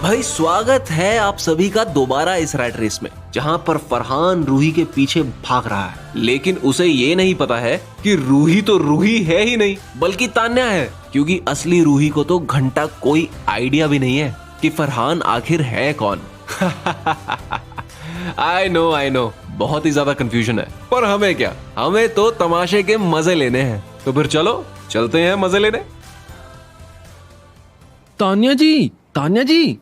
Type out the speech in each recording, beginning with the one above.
भाई स्वागत है आप सभी का दोबारा इस रैट रेस में, जहां पर फरहान रूही के पीछे भाग रहा है, लेकिन उसे ये नहीं पता है कि रूही तो रूही है ही नहीं बल्कि तान्या है, क्योंकि असली रूही को तो घंटा कोई आइडिया भी नहीं है कि फरहान आखिर है कौन। आई नो बहुत ही ज्यादा कंफ्यूजन है, पर हमें क्या, हमें तो तमाशे के मजे लेने हैं। तो फिर चलो चलते हैं मजे लेने। तान्या जी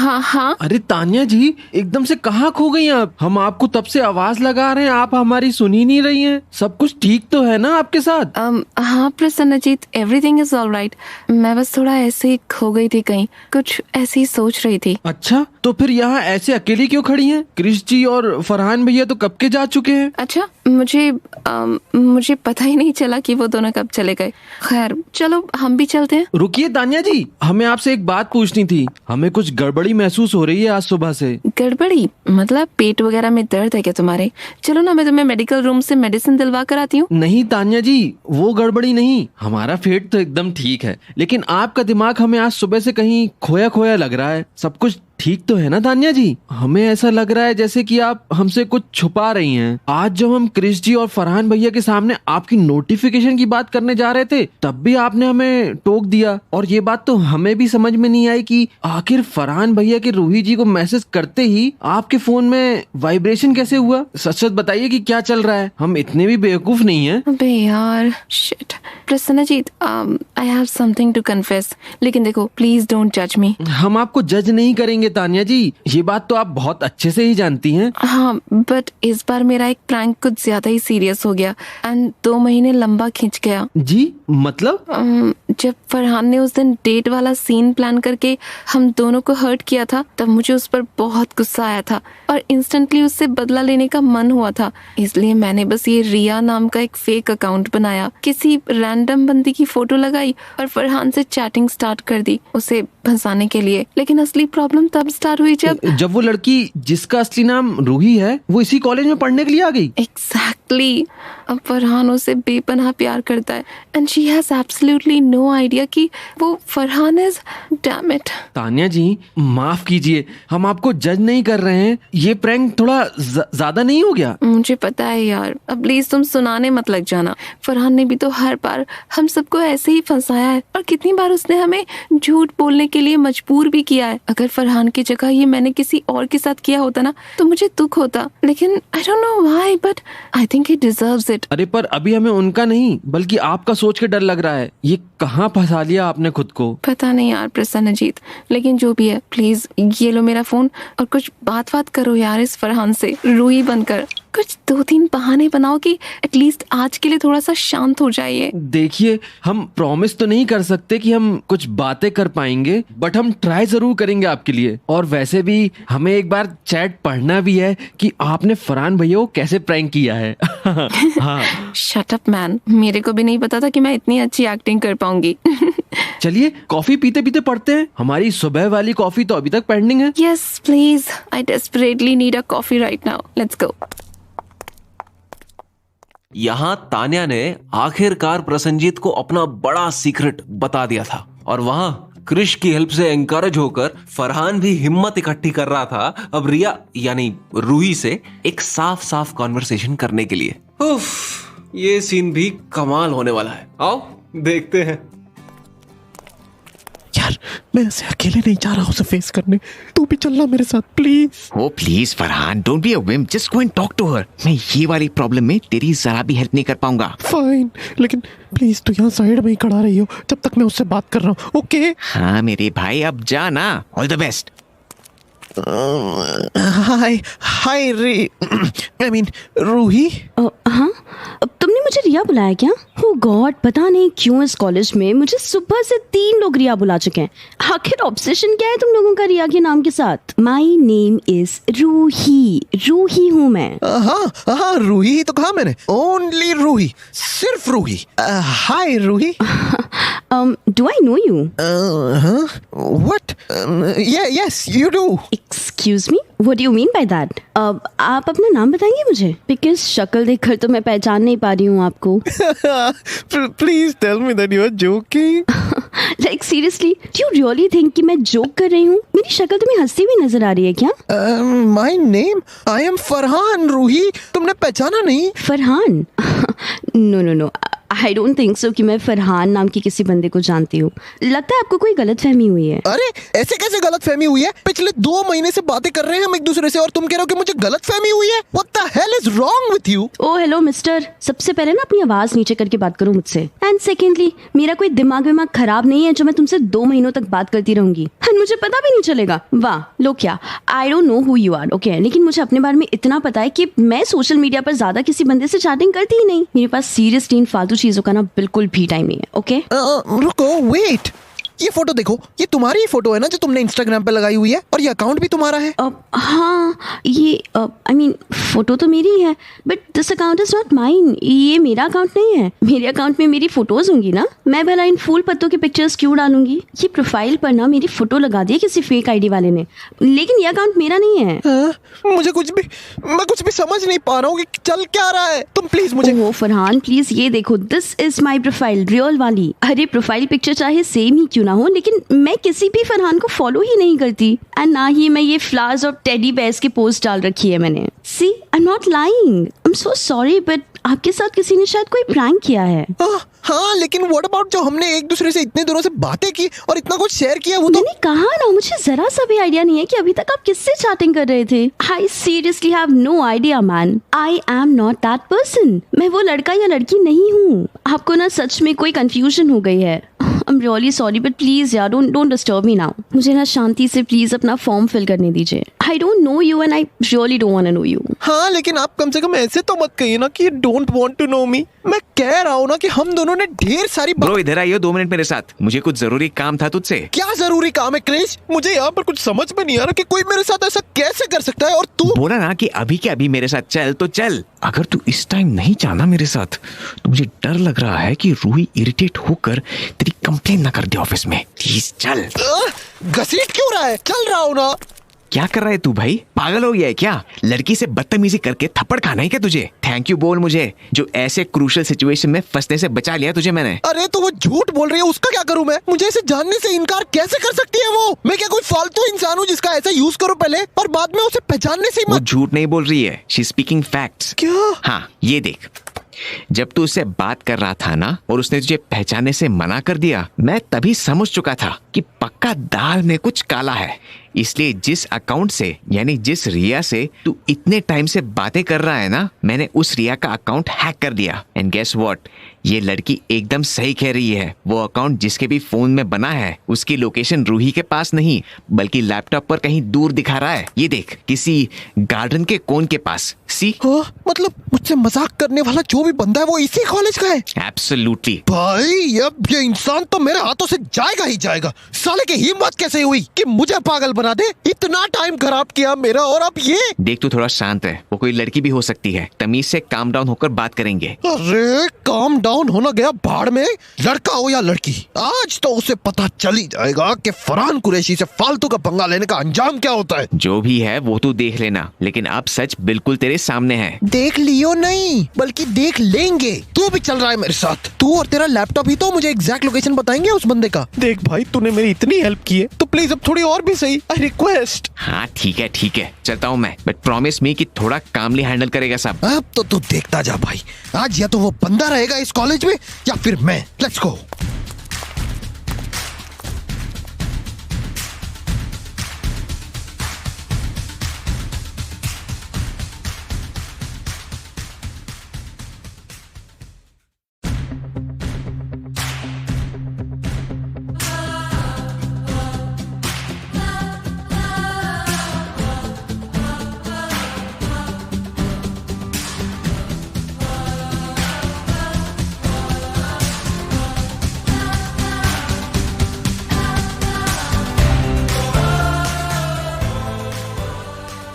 हाँ। अरे तान्या जी, एकदम से कहाँ खो गई आप? हम आपको तब से आवाज लगा रहे हैं, आप हमारी सुन ही नहीं रही हैं। सब कुछ ठीक तो है ना आपके साथ? हाँ Prasannajit, everything is all right. मैं बस थोड़ा ऐसे ही खो गई थी, कहीं कुछ ऐसी सोच रही थी। अच्छा, तो फिर यहाँ ऐसे अकेली क्यों खड़ी हैं? क्रिश जी और फरहान भैया तो कब के जा चुके हैं। अच्छा, मुझे पता ही नहीं चला कि वो दोनों कब चले गए। खैर चलो हम भी चलते हैं। रुकिए तान्या जी, हमें आपसे एक बात पूछनी थी। हमें कुछ गड़बड़ी महसूस हो रही है आज सुबह से। गड़बड़ी मतलब पेट वगैरह में दर्द है क्या तुम्हारे? चलो ना, मैं तुम्हें मेडिकल रूम से मेडिसिन दिलवा कर आती हूँ। नहीं तान्या जी, वो गड़बड़ी नहीं, हमारा पेट तो एकदम ठीक है, लेकिन आपका दिमाग हमें आज सुबह से कहीं खोया खोया लग रहा है। सब कुछ ठीक तो है ना तान्या जी? हमें ऐसा लग रहा है जैसे कि आप हमसे कुछ छुपा रही हैं। आज जब हम क्रिश जी और फरहान भैया के सामने आपकी नोटिफिकेशन की बात करने जा रहे थे, तब भी आपने हमें टोक दिया। और ये बात तो हमें भी समझ में नहीं आई कि आखिर फरहान भैया के रूही जी को मैसेज करते ही आपके फोन में वाइब्रेशन कैसे हुआ। सच सच बताइए कि क्या चल रहा है, हम इतने भी बेवकूफ नहीं हैं। अबे यार, shit. Prasannajit, I have something to confess, लेकिन देखो प्लीज डोंट जज मी। हम आपको जज नहीं करेंगे तान्या जी, ये बात तो आप बहुत अच्छे से ही जानती हैं। हाँ, बट इस बार मेरा एक प्रैंक कुछ ज्यादा ही सीरियस हो गया एंड 2 महीने लंबा खिंच गया। जी मतलब? जब फरहान ने उस दिन डेट वाला सीन प्लान करके हम दोनों को हर्ट किया था, तब मुझे उस पर बहुत गुस्सा आया था और इंस्टेंटली उससे बदला लेने का मन हुआ था। इसलिए मैंने बस ये रिया नाम का एक फेक अकाउंट बनाया, किसी रैंडम बंदी की फोटो लगाई और फरहान से चैटिंग स्टार्ट कर दी उसे फंसाने के लिए। लेकिन असली प्रॉब्लम तब स्टार्ट हुई जब वो लड़की जिसका असली नाम रूही है, वो इसी कॉलेज में पढ़ने के लिए आ गई। एग्जैक्टली। अब फरहान उसे बेपनाह प्यार करता है and she has absolutely no idea कि वो Farhan is. Damn it. Tanya ji माफ कीजिए, हम आपको जज नहीं कर रहे हैं, ये प्रैंक थोड़ा ज्यादा नहीं हो गया? मुझे पता है यार, अब प्लीज तुम सुनाने मत लग जाना। फरहान ने भी तो हर बार हम सबको ऐसे ही फंसाया है और कितनी बार उसने हमें झूठ बोलने के लिए मजबूर भी किया है। अगर फरहान की जगह ये मैंने किसी और के साथ किया होता ना, तो मुझे दुख होता, लेकिन आई don't know why but I think he deserves it. अरे पर अभी हमें उनका नहीं बल्कि आपका सोच के डर लग रहा है। ये कहाँ फंसा लिया आपने खुद को? पता नहीं यार प्रसन्नजीत, लेकिन जो भी है, प्लीज ये लो मेरा फोन और कुछ बात करो यार इस फरहान से। रूही बनकर कुछ 2-3 बहाने बनाओ कि एटलीस्ट आज के लिए थोड़ा सा शांत हो जाइए। देखिए, हम प्रॉमिस तो नहीं कर सकते कि हम कुछ बातें कर पाएंगे, बट हम ट्राई जरूर करेंगे आपके लिए। और वैसे भी हमें एक बार चैट पढ़ना भी है कि आपने फरहान भैया को कैसे प्रैंक किया है। हाँ। शट अप मैन, मेरे को भी नहीं पता था कि मैं इतनी अच्छी एक्टिंग कर पाऊंगी। चलिए कॉफी पीते पीते पढ़ते हैं, हमारी सुबह वाली कॉफी तो अभी तक पेंडिंग है। Yes please, I desperately need a coffee right now, let's go. यहाँ तान्या ने आखिरकार प्रसन्नजीत को अपना बड़ा सीक्रेट बता दिया था, और वहां क्रिश की हेल्प से एनकरेज होकर फरहान भी हिम्मत इकट्ठी कर रहा था अब रिया यानी रूही से एक साफ साफ कॉन्वर्सेशन करने के लिए। उफ, ये सीन भी कमाल होने वाला है, आओ देखते हैं। यार मैं ऐसे अकेले नहीं जा रहा हूँ उसे फेस करने, तू भी चलना मेरे साथ please. Oh please Farhan, don't be a wimp, just go and talk to her. मैं ये वाली प्रॉब्लम में तेरी जरा भी हेल्प नहीं कर पाऊंगा। फाइन, लेकिन प्लीज तू यहाँ साइड में ही खड़ा रही हो जब तक मैं उससे बात कर रहा हूँ, ओके? हाँ मेरे भाई, अब जा ना। All the best. Hi I mean Ruhi. हाँ, तुमने मुझे रिया बुलाया क्या? ओह गॉड, पता नहीं क्यों इस कॉलेज में मुझे सुबह से 3 लोग रिया बुला चुके हैं। आखिर ऑब्सेशन क्या है तुम लोगों का रिया के नाम के साथ? My name is Ruhi, Ruhi हूँ मैं। हाँ रूही ही तो कहा मैंने, ओनली रूही, सिर्फ Roohi. Hi Roohi. Do I know you? What? Yes you do. Excuse me, what do you mean by that? आप अपना नाम बताएंगे मुझे? बिकॉज शक्ल देखकर तो मैं पहचान नहीं पा रही हूँ आपको। Please tell me that you are joking. Like seriously, do you really think कि मैं जोक कर रही हूँ? मेरी शक्ल तुम्हें हंसती हुई नजर आ रही है क्या? My name, I am Farhan Ruhi. तुमने पहचाना नहीं? Farhan? No no no, I don't think so कि मैं फरहान नाम की किसी बंदे को जानती हूँ। लगता है आपको कोई गलतफहमी हुई है। अरे ऐसे कैसे गलतफहमी हुई है? पिछले 2 महीने से बातें कर रहे हैं हम एक दूसरे से और तुम कह रहे हो कि मुझे गलतफहमी हुई है? What the hell is wrong with you? Oh hello mister, सबसे पहले ना अपनी आवाज नीचे करके बात करो मुझसे। एंड सेकेंडली, मेरा कोई दिमाग खराब नहीं है जो मैं तुमसे 2 महीनों तक बात करती रहूंगी। एंड मुझे पता भी नहीं चलेगा। वाह लो क्या, I don't know who you are, okay, लेकिन मुझे अपने बारे में इतना पता है कि मैं सोशल मीडिया पर ज्यादा किसी बंदे से चैटिंग करती ही नहीं। मेरे पास सीरियसली इन फालतू चीजों का ना बिल्कुल भी टाइम नहीं है, ओके? रुको, वेट, ये फोटो देखो, ये तुम्हारी ही फोटो है ना जो तुमने इंस्टाग्राम पे लगाई हुई है, और ये अकाउंट भी तुम्हारा है। हाँ, ये आई मीन फोटो तो मेरी ही है, but this account is not mine. ये मेरा अकाउंट नहीं है। मेरे अकाउंट में मेरी फोटोज होंगी ना, मैं भला इन फूल पत्तों की पिक्चर्स क्यों डालूंगी? ये प्रोफाइल पर ना मेरी फोटो लगा दी है किसी फेक आईडी वाले ने, लेकिन ये अकाउंट मेरा नहीं है। मैं कुछ भी समझ नहीं पा रहा हूँ कि चल क्या रहा है। तुम प्लीज मुझे। ओह फरहान प्लीज, ये देखो, this is my profile, real वाली। अरे प्रोफाइल पिक्चर चाहे सेम ही क्यों ना हो, लेकिन मैं किसी भी फरहान को फॉलो ही नहीं करती। एंड ना ही मैं ये फ्लावर्स और टेडी बेयर्स की पोस्ट डाल रखी है मैंने। See, I am not lying, I am so sorry, but आपके साथ किसी ने शायद कोई प्रैंक किया है। हाँ, लेकिन व्हाट अबाउट जो हमने एक दूसरे से इतने दिनों से बातें की और इतना कुछ शेयर किया, वो तो मैंने कहा ना, मुझे जरा सा भी आइडिया नहीं है कि अभी तक आप किससे चैटिंग कर रहे थे। I seriously have no idea man, I am not that person. मैं वो लड़का या लड़की नहीं हूँ। आपको ना सच में कोई कंफ्यूजन हो गई है। I'm really sorry, but please यार don't disturb me now. मुझे ना शांति से प्लीज अपना फॉर्म फिल करने दीजिए। I don't know you and I really don't want to know you. हाँ, लेकिन आप कम से कम ऐसे तो मत कहिए ना कि don't want to know me। मैं कह रहा हूँ ना कि हम दोनों ने ढेर सारी ब्रो इधर आइए 2 मिनट मेरे साथ, मुझे कुछ जरूरी काम था तुझसे। क्या जरूरी काम है क्रिश? मुझे यहाँ पर कुछ समझ में नहीं आ रहा कि कोई मेरे साथ ऐसा कैसे कर सकता है। और तू बोला ना कि अभी के अभी मेरे साथ चल तो चल। अगर तू इस टाइम नहीं चाहना मेरे साथ तो मुझे डर लग रहा है कि रूही इरिटेट होकर तेरी कंप्लेन ना कर दे ऑफिस में। प्लीज चल। घसीट क्यों रहा है? चल रहा हूँ ना। क्या कर रहा है तू भाई? पागल हो गया है क्या? लड़की से बदतमीजी करके थप्पड़ खाना है क्या तुझे? थैंक यू बोल मुझे, जो ऐसे क्रूशियल सिचुएशन में फंसने से बचा लिया तुझे मैंने। अरे तो वो झूठ बोल रही है, उसका क्या करूं मैं? मुझे इसे जानने से इनकार कैसे कर सकती है वो? मैं क्या कोई फालतू इंसान हूँ जिसका ऐसा यूज करो पहले और बाद में उसे पहचानने से ही वो झूठ नहीं बोल रही है, शी स्पीकिंग फैक्ट्स। क्या? हाँ ये देख, जब तू उससे बात कर रहा था ना और उसने तुझे पहचानने से मना कर दिया, मैं तभी समझ चुका था कि पक्का दाल में कुछ काला है। इसलिए जिस अकाउंट से यानी जिस रिया से तू इतने टाइम से बातें कर रहा है ना, मैंने उस रिया का अकाउंट हैक कर दिया। एंड गेस व्हाट, ये लड़की एकदम सही कह रही है। वो अकाउंट जिसके भी फोन में बना है उसकी लोकेशन रूही के पास नहीं बल्कि लैपटॉप पर कहीं दूर दिखा रहा है। ये देख, किसी गार्डन के कोन के पास। सी मतलब मुझसे मजाक करने वाला जो भी बंदा है वो इसी कॉलेज का है? एब्सोल्युटली भाई, अब ये इंसान तो मेरे हाथों से जाएगा ही जाएगा। साले की हिम्मत कैसे हुई कि मुझे पागल बना दे? इतना टाइम खराब किया मेरा और अब ये। देख तू थोड़ा शांत है, वो कोई लड़की भी हो सकती है। तमीज से काम डाउन होकर बात करेंगे। अरे काम डाउन होना गया भाड़ में। लड़का हो या लड़की, आज तो उसे पता चल ही जाएगा कि फरहान कुरैशी से फालतू का पंगा लेने का अंजाम क्या होता है। जो भी है वो तू देख लेना, लेकिन अब सच बिल्कुल तेरे सामने है। देख लियो नहीं बल्कि देख लेंगे। तू भी चल रहा है मेरे साथ। तू और तेरा लैपटॉप ही तो मुझे एग्जैक्ट लोकेशन बताएंगे उस बंदे का। देख भाई, तूने मेरी इतनी हेल्प की है तो प्लीज अब थोड़ी और भी सही, आई रिक्वेस्ट। हाँ ठीक है चलता हूँ मैं, बट प्रॉमिस मी कि थोड़ा कामली हैंडल करेगा सब। अब तो तू देखता जा भाई, आज या तो वो बंदा रहेगा इस कॉलेज में या फिर मैं। Let's go.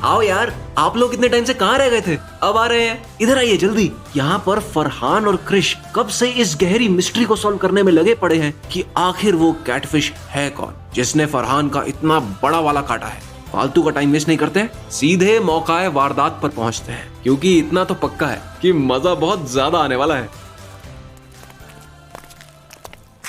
आओ यार, आप लोग इतने टाइम से कहाँ रह गए थे? अब आ रहे हैं, इधर आइए जल्दी। यहाँ पर फरहान और क्रिश कब से इस गहरी मिस्ट्री को सॉल्व करने में लगे पड़े हैं कि आखिर वो कैटफिश है कौन जिसने फरहान का इतना बड़ा वाला काटा है। फालतू का टाइम वेस्ट नहीं करते, सीधे मौकाए वारदात पर पहुंचते हैं, क्योंकि इतना तो पक्का है कि मजा बहुत ज्यादा आने वाला है।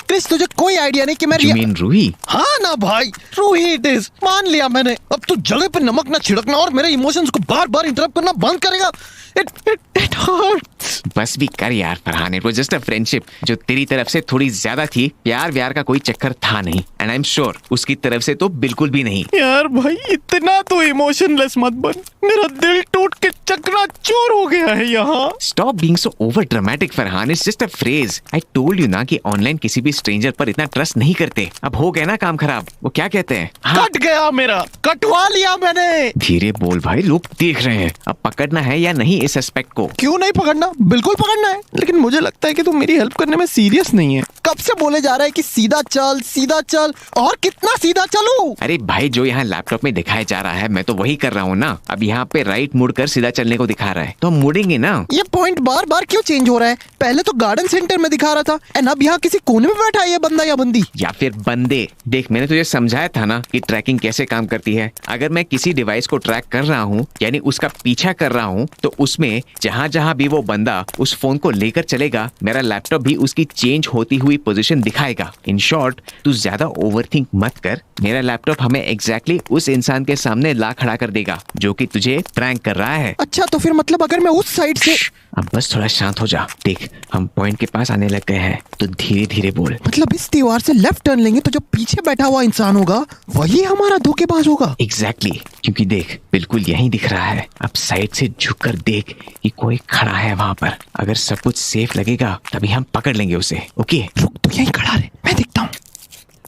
क्रिस तुझे कोई आइडिया नहीं कि मैं You mean रूही? हाँ ना भाई, रूही इट इज, मान लिया मैंने। अब तू जगह पे नमक ना छिड़कना और मेरे इमोशंस को बार बार इंटरप्ट करना बंद करेगा। It hurts. बस भी कर यार Farhan, it was just a friendship जो तेरी तरफ से थोड़ी ज्यादा थी। प्यार व्यार का कोई चक्कर था नहीं, एंड आई एम श्योर उसकी तरफ से तो बिल्कुल भी नहीं। यार भाई इतना तो इमोशनलेस मत बन, मेरा दिल टूट के चकनाचूर हो गया है यहाँ। Stop being so over dramatic Farhan, it's just a phrase. I told you ना कि ऑनलाइन किसी भी स्ट्रेंजर पर इतना ट्रस्ट नहीं करते। अब हो गया ना काम खराब। वो क्या कहते हैं, हाँ कट गया मेरा, कटवा लिया मैंने। धीरे बोल भाई, लोग देख रहे हैं। अब पकड़ना है या नहीं इस सस्पेक्ट को? क्यों नहीं पकड़ना, बिल्कुल पकड़ना है, लेकिन मुझे लगता है कि तू मेरी हेल्प करने में सीरियस नहीं है। कब से बोले जा रहा है कि सीधा चल, और कितना सीधा चलूं? अरे भाई, जो यहाँ लैपटॉप में दिखाया जा रहा है मैं तो वही कर रहा हूँ ना। अब यहाँ पे राइट मुड़कर सीधा चलने को दिखा रहा है, तो हम मुड़ेंगे ना। ये पॉइंट बार बार क्यों चेंज हो रहा है? पहले तो गार्डन सेंटर में दिखा रहा था, एंड अब यहाँ किसी कोने में बैठा है ये बंदा या बंदी। या फिर बंदे। देख, मैंने तुझे समझाया था ना कि ट्रैकिंग कैसे काम करती है। अगर मैं किसी डिवाइस को ट्रैक कर रहा हूँ, यानी उसका पीछा कर रहा हूँ, तो उसमें जहाँ जहाँ भी वो बंदा उस फोन को लेकर चलेगा, मेरा लैपटॉप भी उसकी चेंज होती हुई पोजीशन दिखाएगा। इन शॉर्ट, तू ज्यादा ओवरथिंक मत कर। मेरा लैपटॉप हमें एग्जैक्टली उस इंसान के सामने ला खड़ा कर देगा जो कि तुझे प्रैंक कर रहा है। अच्छा, तो फिर मतलब अगर मैं उस साइड से, अब बस थोड़ा शांत हो जा। देख, हम पॉइंट के पास आने लग गए हैं, तो धीरे धीरे बोल। मतलब इस दीवार से लेफ्ट टर्न लेंगे तो जो पीछे बैठा हुआ इंसान होगा वही हमारा धोखेबाज होगा। एग्जैक्टली, क्योंकि देख बिल्कुल यही दिख रहा है। अब साइड से झुककर देख कि कोई खड़ा है वहाँ पर। अगर सब कुछ सेफ लगेगा तभी हम पकड़ लेंगे उसे। ओके, रुक, तो यहीं खड़ा रहे, मैं देखता हूँ।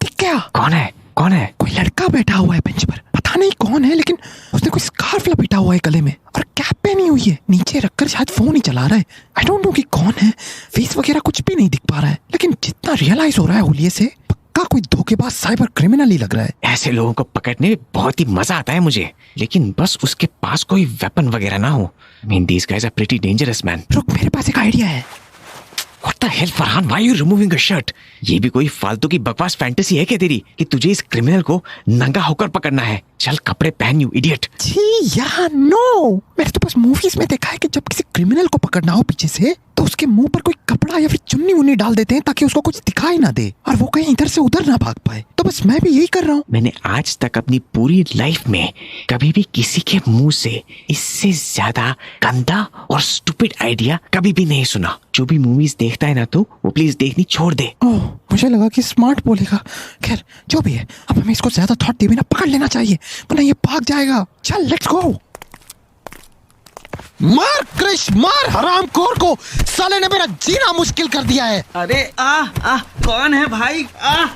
दिख गया? कौन है? कौन है? कोई लड़का बैठा हुआ है बेंच पर, पता नहीं कौन है, लेकिन उसने कोई स्कार्फ लपेटा हुआ है गले में और कैप पहनी हुई है। नीचे रखकर शायद फोन ही चला रहा है। आई डोंट नो कि कौन है, फेस वगैरह कुछ भी नहीं दिख पा रहा है, लेकिन जितना रियलाइज हो रहा है हुलिये से, पक्का कोई धोखेबाज साइबर क्रिमिनल ही लग रहा है। ऐसे लोगों को पकड़ने में बहुत ही मजा आता है मुझे, लेकिन बस उसके पास कोई वेपन वगैरह ना हो। I mean, these guys are pretty dangerous, man. रुक, मेरे पास एक आइडिया है। What the hell, Farhan? Why are you removing a shirt? ये भी कोई फालतू की बकवास फैंटेसी है क्या तेरी कि तुझे इस क्रिमिनल को नंगा होकर पकड़ना है? चल कपड़े पहन, यू इडियट। जी या नो, मैंने तो बस मूवीज में देखा है कि जब किसी क्रिमिनल को पकड़ना हो पीछे से तो उसके मुंह पर कोई कपड़ा या फिर चुन्नी उन्नी डाल देते हैं ताकि उसको कुछ दिखाई ना दे और वो कहीं इधर से उधर ना भाग पाए। तो बस मैं भी यही कर रहा हूँ। मैंने आज तक अपनी पूरी लाइफ में कभी भी किसी के मुंह से इससे ज्यादा गंदा और स्टूपिड आइडिया कभी भी नहीं सुना। जो भी मूवीज देखता है ना तो वो प्लीज देखनी छोड़ दे। ओह, मुझे लगा कि स्मार्ट बोलेगा। खैर, जो भी है, अब हमें इसको ज्यादा थॉट दे बिना पकड़ लेना चाहिए, वरना ये भाग जाएगा। चल, लेट्स गो। मार क्रिश, मार हरामखोर को, साले ने मेरा जीना मुश्किल कर दिया है। अरे कौन है भाई?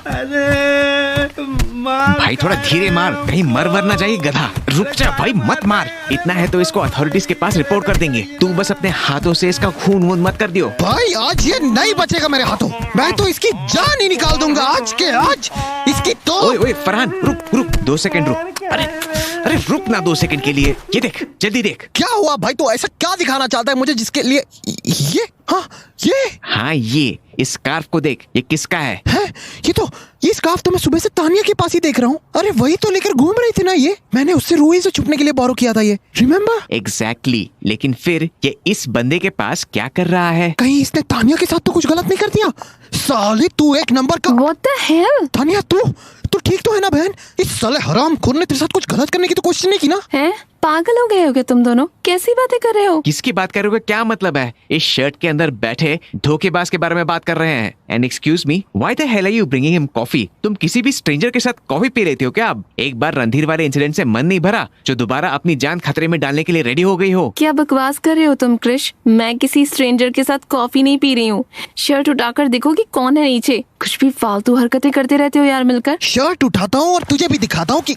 अरे मार भाई थोड़ा धीरे मार, कहीं मर वर ना जाए गधा। रुक जा भाई, मत मार। इतना है तो इसको अथॉरिटीज के पास रिपोर्ट कर देंगे। तू बस अपने हाथों से इसका खून वून मत कर दियो। भाई आज ये नहीं बचेगा मेरे हाथों, मैं तो इसकी जान ही निकाल दूंगा आज के आज। इसकी तो ओए ओए फरहान, रुक 2 सेकंड रुक। अरे रुक ना 2 सेकंड के लिए। ये देख, जल्दी देख। क्या हुआ भाई? तो ऐसा क्या दिखाना चाहता है मुझे जिसके लिए ये? हाँ, ये इस स्कार्फ को देख, ये किसका है? ये स्कार्फ तो मैं सुबह से तानिया के पास ही देख रहा हूँ। अरे वही तो लेकर घूम रही थी ना ये, मैंने उससे रूही से छुपने के लिए बोरो किया था ये, रिमेम्बर? एग्जैक्टली, लेकिन फिर ये इस बंदे के पास क्या कर रहा है? कहीं इसने तानिया के साथ तो कुछ गलत नहीं कर दिया? साले तू एक नंबर का। What the hell? तानिया तू ठीक तो है ना बहन? इस साले हरामखोर ने तेरे साथ कुछ गलत करने की तो कोशिश नहीं की ना? हैं? पागल हो गए होगे तुम दोनों? कैसी बातें कर रहे हो? किसकी बात कर रहे हो? क्या मतलब है? इस शर्ट के अंदर बैठे धोखेबाज के बारे में बात कर रहे हैं। And excuse me, why the hell are you bringing him coffee? तुम किसी भी स्ट्रेंजर के साथ कॉफी पी रहे थे हो क्या? अब एक बार रणधीर वाले इंसिडेंट से मन नहीं भरा जो दोबारा अपनी जान खतरे में डालने के लिए रेडी हो गई हो? क्या बकवास कर रहे हो तुम क्रिश? मैं किसी स्ट्रेंजर के साथ कॉफी नहीं पी रही हूँ। शर्ट उठाकर देखो कि कौन है नीचे। कुछ भी फालतू हरकतें करते रहते हो यार मिलकर। शर्ट उठाता हूँ और तुझे भी दिखाता हूँ कि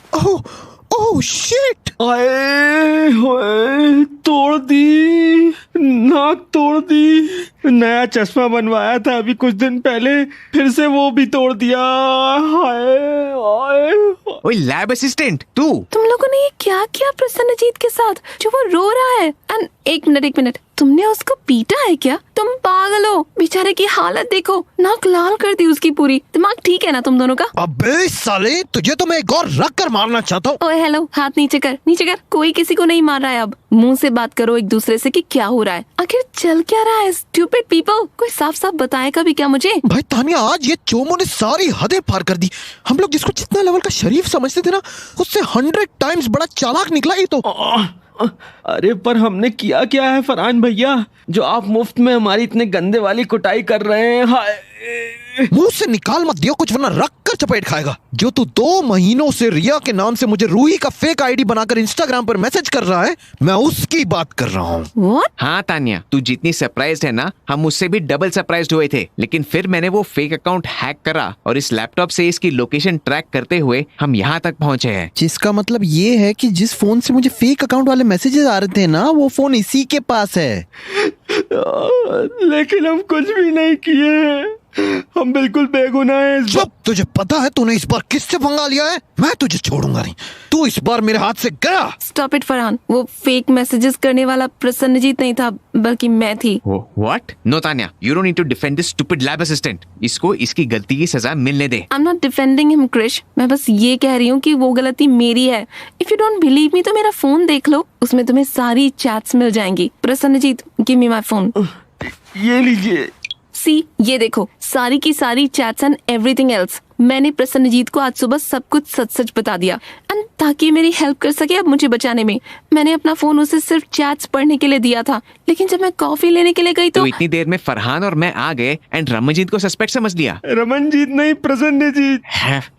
ओह शिट। आए होए, तोड़ दी, नाक तोड़ दी। नया चश्मा बनवाया था अभी कुछ दिन पहले, फिर से वो भी तोड़ दिया। ओए लैब असिस्टेंट, तू तुम लोगों ने ये क्या किया प्रसन्नजीत के साथ जो वो रो रहा है? एंड एक मिनट, तुमने उसको पीटा है क्या? तुम पागल हो, बेचारे की हालत देखो, नाक लाल कर दी उसकी पूरी। दिमाग ठीक है ना तुम दोनों का? अबे साले, तुझे तो मैं एक और रख कर मारना चाहता हूँ। ओए हेलो, हाथ नीचे कर, नीचे कर। कोई किसी को नहीं मार रहा है अब। मुंह से बात करो एक दूसरे से कि क्या हो रहा है, आखिर चल क्या रहा है। स्टूपिड पीपल, कोई साफ साफ बताएगा भी क्या मुझे? भाई तानिया, आज ये चोमो ने सारी हदें पार कर दी। हम लोग जिसको जितना लेवल का शरीफ समझते थे ना, उससे 100 टाइम्स बड़ा चालाक निकला ये तो। अरे पर हमने किया क्या है फरहान भैया, जो आप मुफ्त में हमारी इतने गंदे वाली कुटाई कर रहे हैं? हाय, मुंह से निकाल मत दियो कुछ, वरना रख कर चपेट खाएगा। जो तू 2 महीनों से रिया के नाम से मुझे रूही का फेक आईडी बनाकर इंस्टाग्राम पर मैसेज कर रहा है, मैं उसकी बात कर रहा हूँ। What? हाँ तान्या, तू जितनी सरप्राइज्ड है ना, हम उससे भी डबल सरप्राइज्ड हुए थे। लेकिन फिर मैंने वो फेक अकाउंट हैक करा और इस लैपटॉप से इसकी लोकेशन ट्रैक करते हुए हम यहाँ तक पहुँचे हैं। जिसका मतलब ये है कि जिस फोन से मुझे फेक अकाउंट वाले मैसेजेस आ रहे थे ना, वो फोन इसी के पास है। लेकिन हम कुछ भी नहीं किए हैं, हम बिल्कुल बेगुनाह हैं। चुप, तुझे पता है तूने इस बार किससे पंगा लिया है? मैं तुझे छोड़ूंगा नहीं, तू इस बार मेरे हाथ से गया। स्टॉप इट फरहान, वो फेक मैसेजेस करने वाला प्रसन्नजीत नहीं था, बल्कि मैं थी। What? No Tanya, you don't need to defend this stupid lab assistant. इसको इसकी गलती की सजा मिलने दे। I'm not defending him, Krrish. मैं बस ये कह रही हूँ कि वो गलती मेरी है। If you don't believe me, तो मेरा फोन देख लो, उसमें तुम्हें सारी चैट्स मिल जाएंगी। Prasannajit, give me my phone। ये लीजिए। सी, ये देखो, सारी की सारी चैट्स एंड एवरीथिंग एल्स। मैंने प्रसन्नजीत को आज सुबह सब कुछ सच सच बता दिया, एंड ताकि मेरी हेल्प कर सके अब मुझे बचाने में। मैंने अपना फोन उसे सिर्फ चैट्स पढ़ने के लिए दिया था, लेकिन जब मैं कॉफी लेने के लिए गई तो इतनी देर में फरहान और मैं आ गए एंड रमनजीत को सस्पेक्ट समझ लिया। रमनजीत नहीं, प्रसन्नजीत।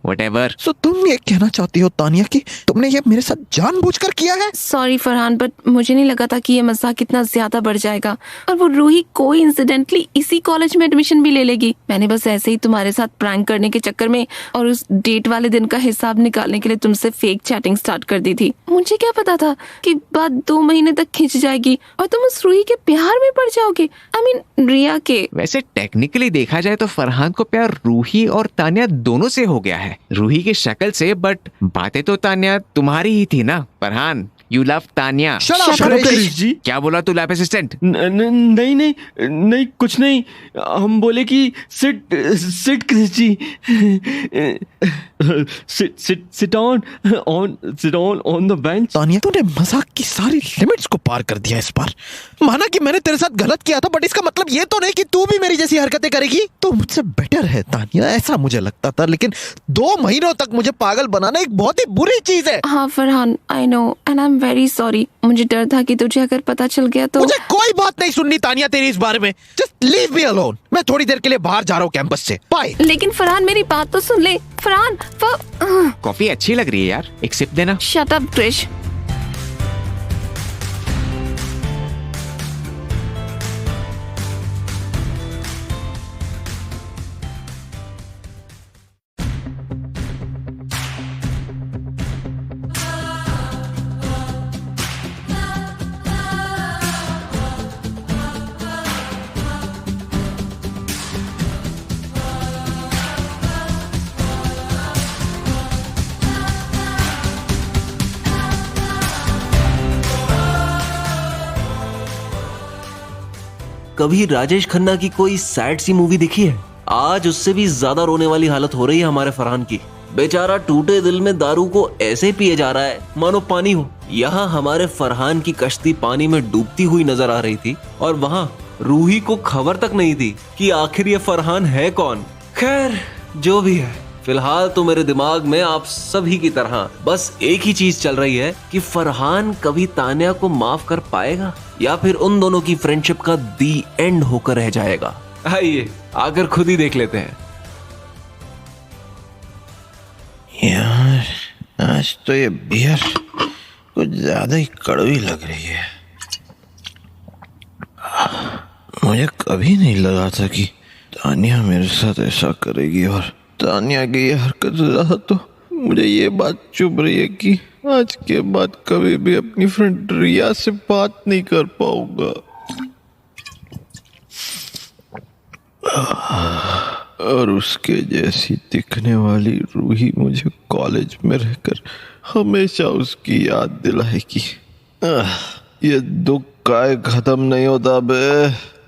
Whatever. सो तुम ये कहना चाहती हो तानिया कि तुमने ये मेरे साथ जानबूझकर किया है? सॉरी फरहान, बट मुझे नहीं लगा था कि ये मजाक इतना ज्यादा बढ़ जाएगा और वो रूही कोइंसिडेंटली इसी कॉलेज में एडमिशन भी ले लेगी। मैंने बस ऐसे ही तुम्हारे साथ प्रैंक करने के चक्कर में और उस डेट वाले दिन का हिसाब निकालने के लिए तुमसे फेक चैटिंग स्टार्ट कर दी थी। मुझे क्या पता था कि बात 2 महीने तक खिंच जाएगी और तुम उस रूही के प्यार में पड़ जाओगे। I mean, रिया के। वैसे टेक्निकली देखा जाए तो फरहान को प्यार रूही और तान्या दोनों से हो गया है, रूही की शक्ल से, बट बातें तो तान्या तुम्हारी ही थी ना Farhan. You love Tanya. Shut up, Krish. जी। क्या बोला तू लैब असिस्टेंट? नहीं नहीं नहीं, कुछ नहीं। हम बोले कि sit sit Krish ji, sit on the bench. Tania, तूने मजाक की सारी लिमिट्स को पार कर दिया इस बार। माना कि मैंने तेरे साथ गलत किया था, बट इसका मतलब ये तो नहीं कि तू भी मेरी जैसी हरकतें करेगी। तो मुझसे बेटर है तानिया, ऐसा मुझे लगता था, लेकिन 2 महीनों तक मुझे पागल बनाना एक बहुत ही बुरी चीज है। हाँ Farhan, I know and I am very sorry. मुझे डर था कि तुझे अगर पता चल गया तो। मुझे कोई बात नहीं सुननी तानिया तेरी इस बारे में। Just leave me alone. मैं थोड़ी देर के लिए बाहर जा रहा हूँ कैंपस से। बाय। लेकिन फरहान, मेरी बात तो सुन ले। फरहान, कॉफी अच्छी लग रही है यार, एक सिप देना। Shut up Krish. कभी राजेश खन्ना की कोई सैड सी मूवी देखी है? आज उससे भी ज्यादा रोने वाली हालत हो रही है हमारे फरहान की। बेचारा टूटे दिल में दारू को ऐसे पिए जा रहा है मानो पानी हो। यहाँ हमारे फरहान की कश्ती पानी में डूबती हुई नजर आ रही थी और वहाँ रूही को खबर तक नहीं थी कि आखिर ये फरहान है कौन। खैर जो भी है, फिलहाल तो मेरे दिमाग में आप सभी की तरह बस एक ही चीज चल रही है कि फरहान कभी तान्या को माफ कर पाएगा या फिर उन दोनों की फ्रेंडशिप का दी एंड होकर रह जाएगा। आइए आकर खुद ही देख लेते हैं। यार, आज तो ये बियर कुछ ज्यादा ही कड़वी लग रही है। मुझे कभी नहीं लगा था कि तानिया मेरे साथ ऐसा करेगी, और तानिया की ये हरकत ज्यादा तो मुझे ये बात चुभ रही है कि आज के बाद कभी भी अपनी फ्रेंड रिया से बात नहीं कर पाऊंगा। और उसके जैसी दिखने वाली रूही मुझे कॉलेज में रहकर हमेशा उसकी याद दिलाएगी। ये दुख काय खत्म नहीं होता बे।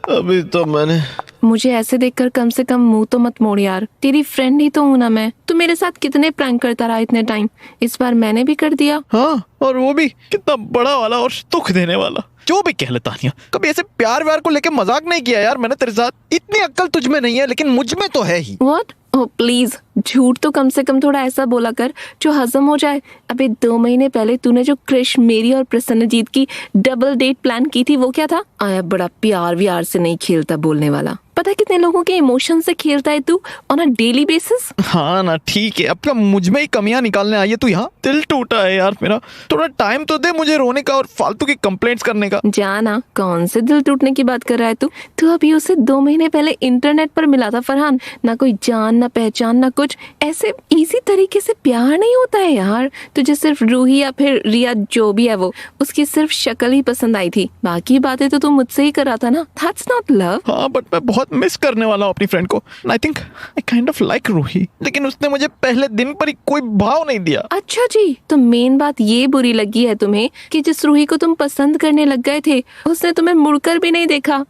अभी तो मैंने मुझे ऐसे देखकर कम से कम मुंह तो मत मोड़ यार, तेरी फ्रेंड ही तो हूं ना मैं। तू मेरे साथ कितने प्रैंक करता रहा इतने टाइम, इस बार मैंने भी कर दिया। हाँ, और वो भी कितना बड़ा वाला और दुख देने वाला। जो भी कह ले तानिया, कभी ऐसे प्यार व्यार को लेके मजाक नहीं किया यार मैंने तेरे साथ। इतनी अक्ल तुझ में नहीं है लेकिन मुझ में तो है ही। व्हाट? ओह प्लीज, झूठ तो कम से कम थोड़ा ऐसा बोला कर जो हजम हो जाए। अबे 2 महीने पहले तूने जो क्रिश, मेरी और प्रसन्नजीत की डबल डेट प्लान की थी वो क्या था? आया बड़ा प्यार व्यार से नहीं खेलता बोलने वाला। पता है कितने लोगों के इमोशन से खेलता है तू ऑन अ डेली बेसिस। हाँ ना, ठीक है, अब क्या मुझ में ही कमियां निकालने आई है तू यहाँ? दिल टूटा है यार मेरा, थोड़ा टाइम तो दे मुझे रोने का और फालतू की कंप्लेंट्स करने का। जाना, कौन से दिल टूटने की बात कर रहा है तू? तू अभी उसे 2 महीने पहले इंटरनेट पर मिला था फरहान, ना कोई जान ना पहचान ना कुछ। ऐसे इजी तरीके से प्यार नहीं होता है यार। तुझे सिर्फ रूही या फिर रिया जो भी है वो, उसकी सिर्फ शक्ल ही पसंद आई थी, बाकी बातें तो तू मुझसे ही कर रहा था ना। That's not love. हाँ, बट मैं बहुत मिस करने वाला हूँ अपनी फ्रेंड को। I think I kind of like Ruhi, लेकिन उसने मुझे पहले दिन पर ही कोई भाव नहीं दिया। अच्छा जी, तो मेन बात ये बुरी लगी है तुम्हें कि जिस रूही को तुम पसंद करने लग गए थे उसने तुम्हें मुड़कर भी नहीं देखा।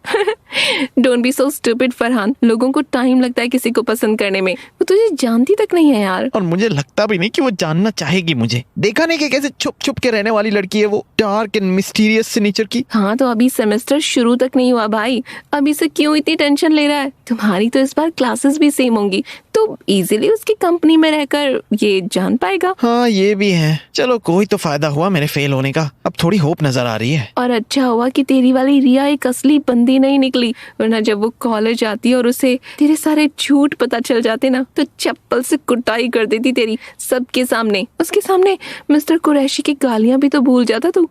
Don't be so stupid Farhan, लोगों को टाइम लगता है किसी को पसंद करने में, वो तुझे जानती तक नहीं है यार। और मुझे लगता भी नहीं कि वो जानना चाहेगी मुझे। देखा नहीं कि कैसे छुप छुप के रहने वाली लड़की है वो, डार्क एंड मिस्टीरियस से नेचर की। हाँ तो अभी सेमेस्टर शुरू तक नहीं हुआ भाई, अभी से क्यों इतनी टेंशन ले रहा है? तुम्हारी तो इस बार क्लासेस भी सेम होंगी तो इजीली उसकी कंपनी में रहकर ये जान पाएगा। हाँ ये भी है, चलो कोई तो फायदा हुआ मेरे फेल होने का, अब थोड़ी होप नजर आ रही है। और अच्छा हुआ कि तेरी वाली रिया एक असली बंदी नहीं निकली, वरना जब वो कॉलेज आती और उसे तेरे सारे झूठ पता चल जाते ना तो चप्पल से कुटाई कर देती तेरी सबके सामने। उसके सामने मिस्टर कुरैशी की गालियां भी तो भूल जाता तू।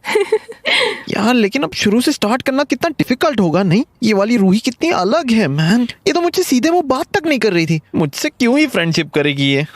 यार लेकिन अब शुरू से स्टार्ट करना कितना डिफिकल्ट होगा। नहीं, ये वाली रूही कितनी अलग है मैन, ये तो मुझसे सीधे वो बात तक नहीं कर रही थी, मुझसे क्यों ही फ्रेंडशिप करेगी ये?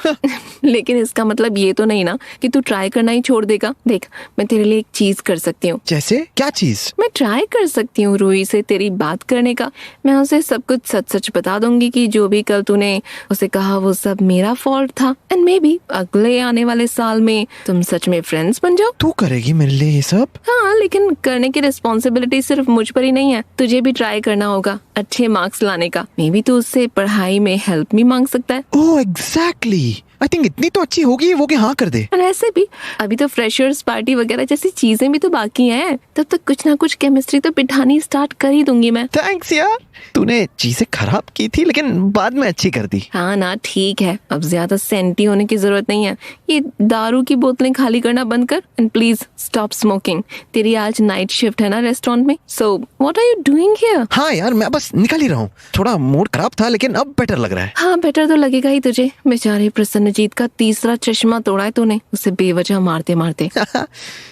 लेकिन इसका मतलब ये तो नहीं ना कि तू ट्राई करना ही छोड़ देगा। देख, मैं तेरे लिए एक चीज कर सकती हूँ। जैसे क्या चीज? मैं ट्राई कर सकती हूँ रूही से तेरी बात करने का। मैं उसे सब कुछ सच सच बता दूंगी कि जो भी कल तूने उसे कहा वो सब मेरा फॉल्ट था, एंड मे बी अगले आने वाले साल में तुम सच में फ्रेंड्स बन जाओ। तू करेगी मेरे लिए ये सब? हाँ, लेकिन करने की रिस्पॉन्सिबिलिटी सिर्फ मुझ पर ही नहीं है, तुझे भी ट्राई करना होगा अच्छे मार्क्स लाने का। मे बी तू उससे पढ़ाई में हेल्प भी मांग सकता है। ओह एग्जैक्टली, आई थिंक इतनी तो अच्छी होगी वो कि हाँ कर दे। और ऐसे भी अभी तो फ्रेशर्स पार्टी वगैरह जैसी चीजें भी तो बाकी हैं, तब तक कुछ ना कुछ केमिस्ट्री तो बिठानी स्टार्ट कर ही दूंगी मैं। थैंक्स यार, तूने चीजें खराब की थी लेकिन बाद में अच्छी कर दी। हाँ ना, ठीक है, अब ज्यादा सेंटी होने की जरूरत नहीं है। ये दारू की बोतलें खाली करना बंद कर एंड प्लीज स्टॉप स्मोकिंग। तेरी आज नाइट शिफ्ट है ना रेस्टोरेंट में, so what are you doing here? हाँ यार, मैं बस निकल ही रहा हूँ, थोड़ा मूड खराब था लेकिन अब बेटर लग रहा है। हाँ, बेटर तो लगेगा ही तुझे। बेचारे प्रसन्नजीत का तीसरा चश्मा तोड़ा है तूने, उसे बेवजह मारते मारते।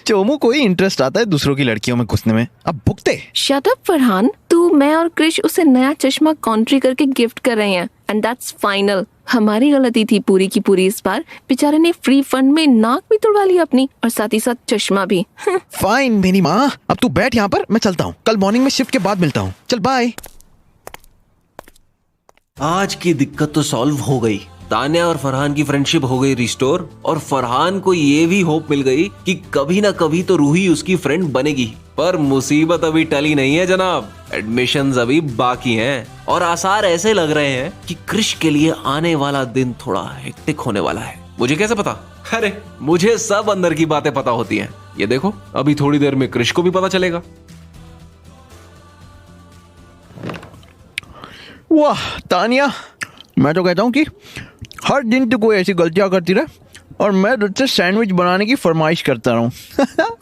चोमू को ही इंटरेस्ट आता है दूसरों की लड़कियों में घुसने में, अब भुगते। शट अप फरहान, तू, मैं और क्रिश उसे नया चश्मा कॉन्ट्री करके गिफ्ट कर रहे हैं एंड दैट्स फाइनल। हमारी गलती थी पूरी की पूरी इस बार। बेचारे ने फ्री फंड में नाक भी तुड़वा ली अपनी और साथ ही साथ चश्मा भी। फाइन मेरी माँ, अब तू बैठ यहाँ पर, मैं चलता हूँ, कल मॉर्निंग में शिफ्ट के बाद मिलता हूँ। चल बाय। आज की दिक्कत तो सॉल्व हो गई। तान्या और फरहान की फ्रेंडशिप हो गई रिस्टोर, और फरहान को ये भी होप मिल गई कि कभी ना कभी तो रूही उसकी फ्रेंड बनेगी। पर मुसीबत अभी टली नहीं है जनाब, एडमिशंस अभी बाकी हैं और आसार ऐसे लग रहे हैं कि क्रिश के लिए आने वाला दिन थोड़ा हेक्टिक होने वाला है। मुझे कैसे पता? अरे मुझे सब अंदर की बातें पता होती हैं। ये देखो, अभी थोड़ी देर में क्रिश को भी पता चलेगा। वाह तानिया, मैं तो कहता हूँ कि हर दिन तो कोई ऐसी गलतियां करती रहे और मैं तुझसे सैंडविच बनाने की फरमाइश करता रहूं।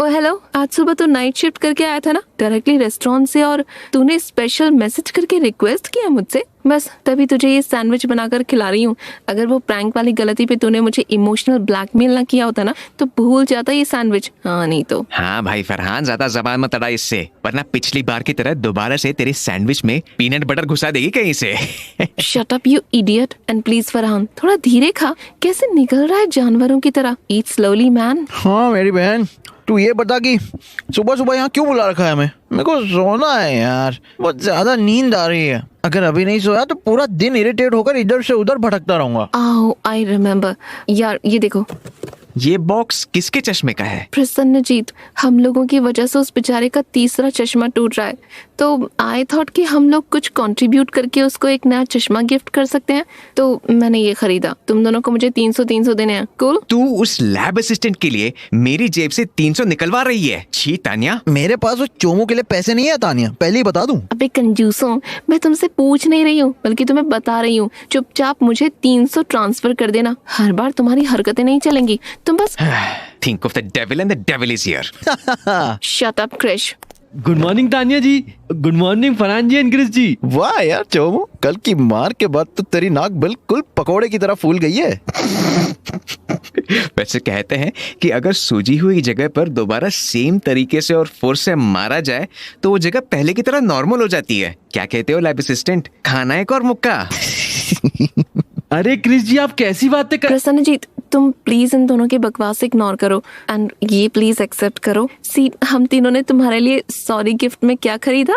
ओ हेलो, आज सुबह तो नाइट शिफ्ट करके आया था ना डायरेक्टली रेस्टोरेंट से, और तूने स्पेशल मैसेज करके रिक्वेस्ट किया मुझसे, बस तभी तुझे ये सैंडविच बनाकर खिला रही हूँ। अगर वो प्रैंक वाली गलती पे तूने मुझे इमोशनल ब्लैकमेल ना किया होता ना तो भूल जाता ये सैंडविच। हाँ नहीं तो। हाँ भाई फरहान, ज्यादा जबान मत अड़ा इससे, वरना पिछली बार की तरह दोबारा से तेरे सैंडविच में पीनट बटर घुसा देगी कहीं से। Shut up you idiot, and please Farhan थोड़ा धीरे खा, कैसे निकल रहा है जानवरों की तरह। ईट स्लोली मैन। हाँ मेरी बहन, तू ये बता कि सुबह सुबह यहाँ क्यों बुला रखा है हमें? मेरे को सोना है यार, बहुत ज्यादा नींद आ रही है। अगर अभी नहीं सोया तो पूरा दिन इरिटेट होकर इधर से उधर भटकता रहूंगा। आओ आई रिमेम्बर यार, ये देखो ये बॉक्स किसके चश्मे का है? प्रसन्नजीत, हम लोगों की वजह से उस बेचारे का तीसरा चश्मा टूट रहा है, तो आई थॉट कि हम लोग कुछ कंट्रीब्यूट करके उसको एक नया चश्मा गिफ्ट कर सकते हैं, तो मैंने ये खरीदा। तुम दोनों को मुझे 300 देने हैं। कूल? तू उस लैब असिस्टेंट के लिए मेरी जेब से 300 निकलवा रही है? छी तानिया। मेरे पास उस चोमू के लिए पैसे नहीं है तानिया, पहले ही बता दूं। अबे कंजूसों, मैं तुमसे पूछ नहीं रही हूँ बल्कि तुम्हें बता रही हूँ। चुपचाप मुझे 300 ट्रांसफर कर देना। हर बार तुम्हारी हरकतें नहीं चलेंगी, तुम बस think of the devil and the devil is here. Shut up Krish. Good morning Tania ji, good morning Farhan ji and Krish ji. वाह यार चोमू, कल की मार के बाद तो तेरी नाक बिल्कुल पकोड़े की तरह फूल गई है। वैसे कहते हैं कि अगर सूजी हुई जगह पर दोबारा सेम तरीके से और फोर्स से मारा जाए तो वो जगह पहले की तरह नॉर्मल हो जाती है। क्या कहते हो लैब असिस्टेंट? खाना एक और मुक्का। अरे क्रिश जी, आप कैसी बातें कर। प्रसन्नजीत, तुम प्लीज इन दोनों की बकवास इग्नोर करो एंड ये प्लीज एक्सेप्ट करो। सी, हम तीनों ने तुम्हारे लिए सॉरी गिफ्ट में क्या खरीदा?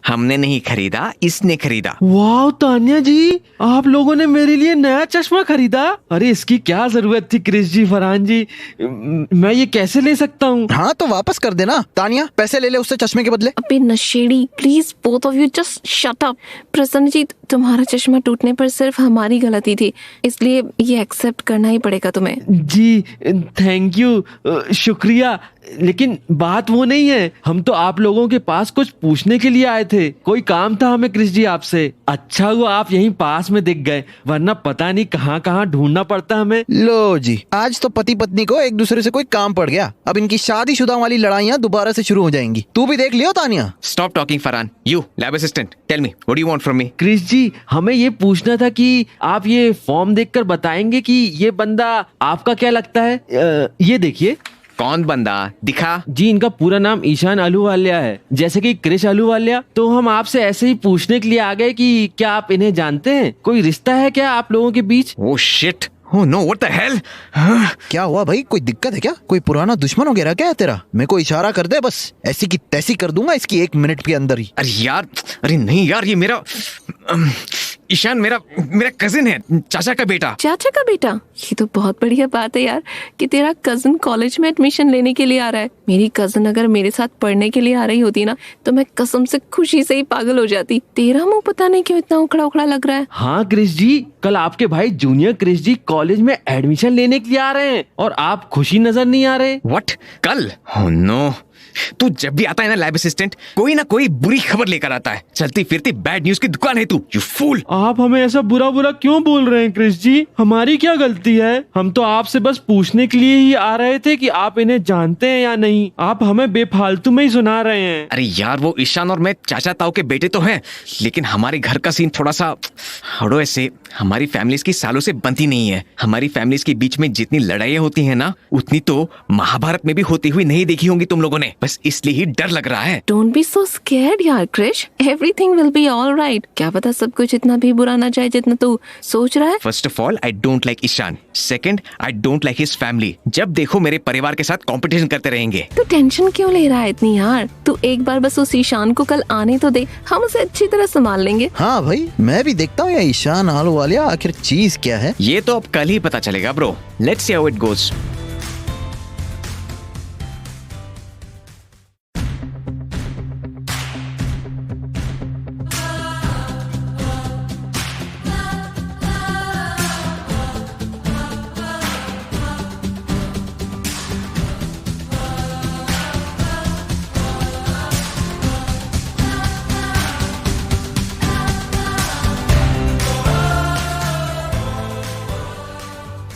हमने नहीं खरीदा, इसने खरीदा। वाह तानिया जी, आप लोगों ने मेरे लिए नया चश्मा खरीदा। अरे इसकी क्या जरूरत थी क्रिश जी, फरहान जी, मैं ये कैसे ले सकता हूँ? हाँ तो वापस कर देना तानिया, पैसे ले ले उससे चश्मे के बदले। अबे नशेड़ी, please both of you just shut up. Prasannajit, तुम्हारा चश्मा टूटने पर सिर्फ हमारी गलती थी, इसलिए ये एक्सेप्ट करना ही पड़ेगा तुम्हें। जी थैंक यू, शुक्रिया, लेकिन बात वो नहीं है। हम तो आप लोगों के पास कुछ पूछने के लिए आए थे, कोई काम था हमें क्रिश जी आपसे। अच्छा हुआ आप यहीं पास में दिख गए, वरना पता नहीं कहाँ कहाँ ढूंढना पड़ता हमें। लो जी, आज तो पति पत्नी को एक दूसरे से कोई काम पड़ गया। अब इनकी शादीशुदा वाली लड़ाइयाँ दोबारा से शुरू हो जाएंगी। तू भी देख लियो Tania. Stop talking Farhan. You lab assistant, tell me what do you want from me? Krish ji, हमें ये पूछना था कि आप ये फॉर्म देखकर बताएंगे कि ये बंदा आपका क्या लगता है। ये देखिए। कौन बंदा? दिखा। जी, इनका पूरा नाम ईशान अहलूवालिया है, जैसे कि क्रिश अहलूवालिया। तो हम आपसे ऐसे ही पूछने के लिए आ गए कि क्या आप इन्हें जानते हैं, कोई रिश्ता है क्या आप लोगों के बीच? Oh shit, oh no, what the hell? क्या हुआ भाई, कोई दिक्कत है क्या? कोई पुराना दुश्मन वगैरह क्या है तेरा? मेरे को इशारा कर दे, बस ऐसी की तैसी कर दूंगा इसकी 1 मिनट के अंदर ही। अरे यार, अरे नहीं यार, ये मेरा ईशान मेरा कजिन है, चाचा का बेटा। चाचा का बेटा? ये तो बहुत बढ़िया बात है यार कि तेरा कजन कॉलेज में एडमिशन लेने के लिए आ रहा है। मेरी कजन अगर मेरे साथ पढ़ने के लिए आ रही होती ना तो मैं कसम से खुशी से ही पागल हो जाती। तेरा मुंह पता नहीं क्यों इतना उखड़ा उखड़ा लग रहा है। हाँ क्रिश जी, कल आपके भाई जूनियर क्रिश जी कॉलेज में एडमिशन लेने के लिए आ रहे हैं और आप खुशी नजर नहीं आ रहे। व्हाट? कल? ओह नो, तू जब भी आता है ना लैब असिस्टेंट, कोई ना कोई बुरी खबर लेकर आता है। चलती फिरती बैड न्यूज की दुकान है तू, यू फूल। आप हमें ऐसा बुरा बुरा क्यों बोल रहे हैं क्रिश जी? हमारी क्या गलती है? हम तो आपसे बस पूछने के लिए ही आ रहे थे कि आप इन्हें जानते हैं या नहीं। आप हमें बेफालतू में ही सुना रहे हैं। अरे यार, वो ईशान और मैं चाचा ताऊ के बेटे तो हैं, लेकिन हमारे घर का सीन थोड़ा सा हड़ो ऐसे। हमारी फैमिलीज की सालों से बनती नहीं है। हमारी फैमिलीज के बीच में जितनी लड़ाइयाँ होती हैं ना, उतनी तो महाभारत में भी होती हुई नहीं देखी होंगी तुम लोगों ने। बस इसलिए ही डर लग रहा है। Don't be so scared यार Krrish, everything will be all right। क्या पता सब कुछ इतना भी बुरा ना जाए जितना तू सोच रहा है। First of all, I don't like Ishaan. Second, I don't like his family. जब देखो मेरे परिवार के साथ कंपटीशन करते रहेंगे। तू टेंशन क्यों ले रहा है इतनी यार? तू एक बार बस उस ईशान को कल आने तो दे, हम उसे अच्छी तरह संभाल लेंगे। हाँ भाई, मैं भी देखता हूँ ये ईशान अहलूवालिया आखिर चीज क्या है। ये तो अब कल ही पता चलेगा bro. Let's see how it goes.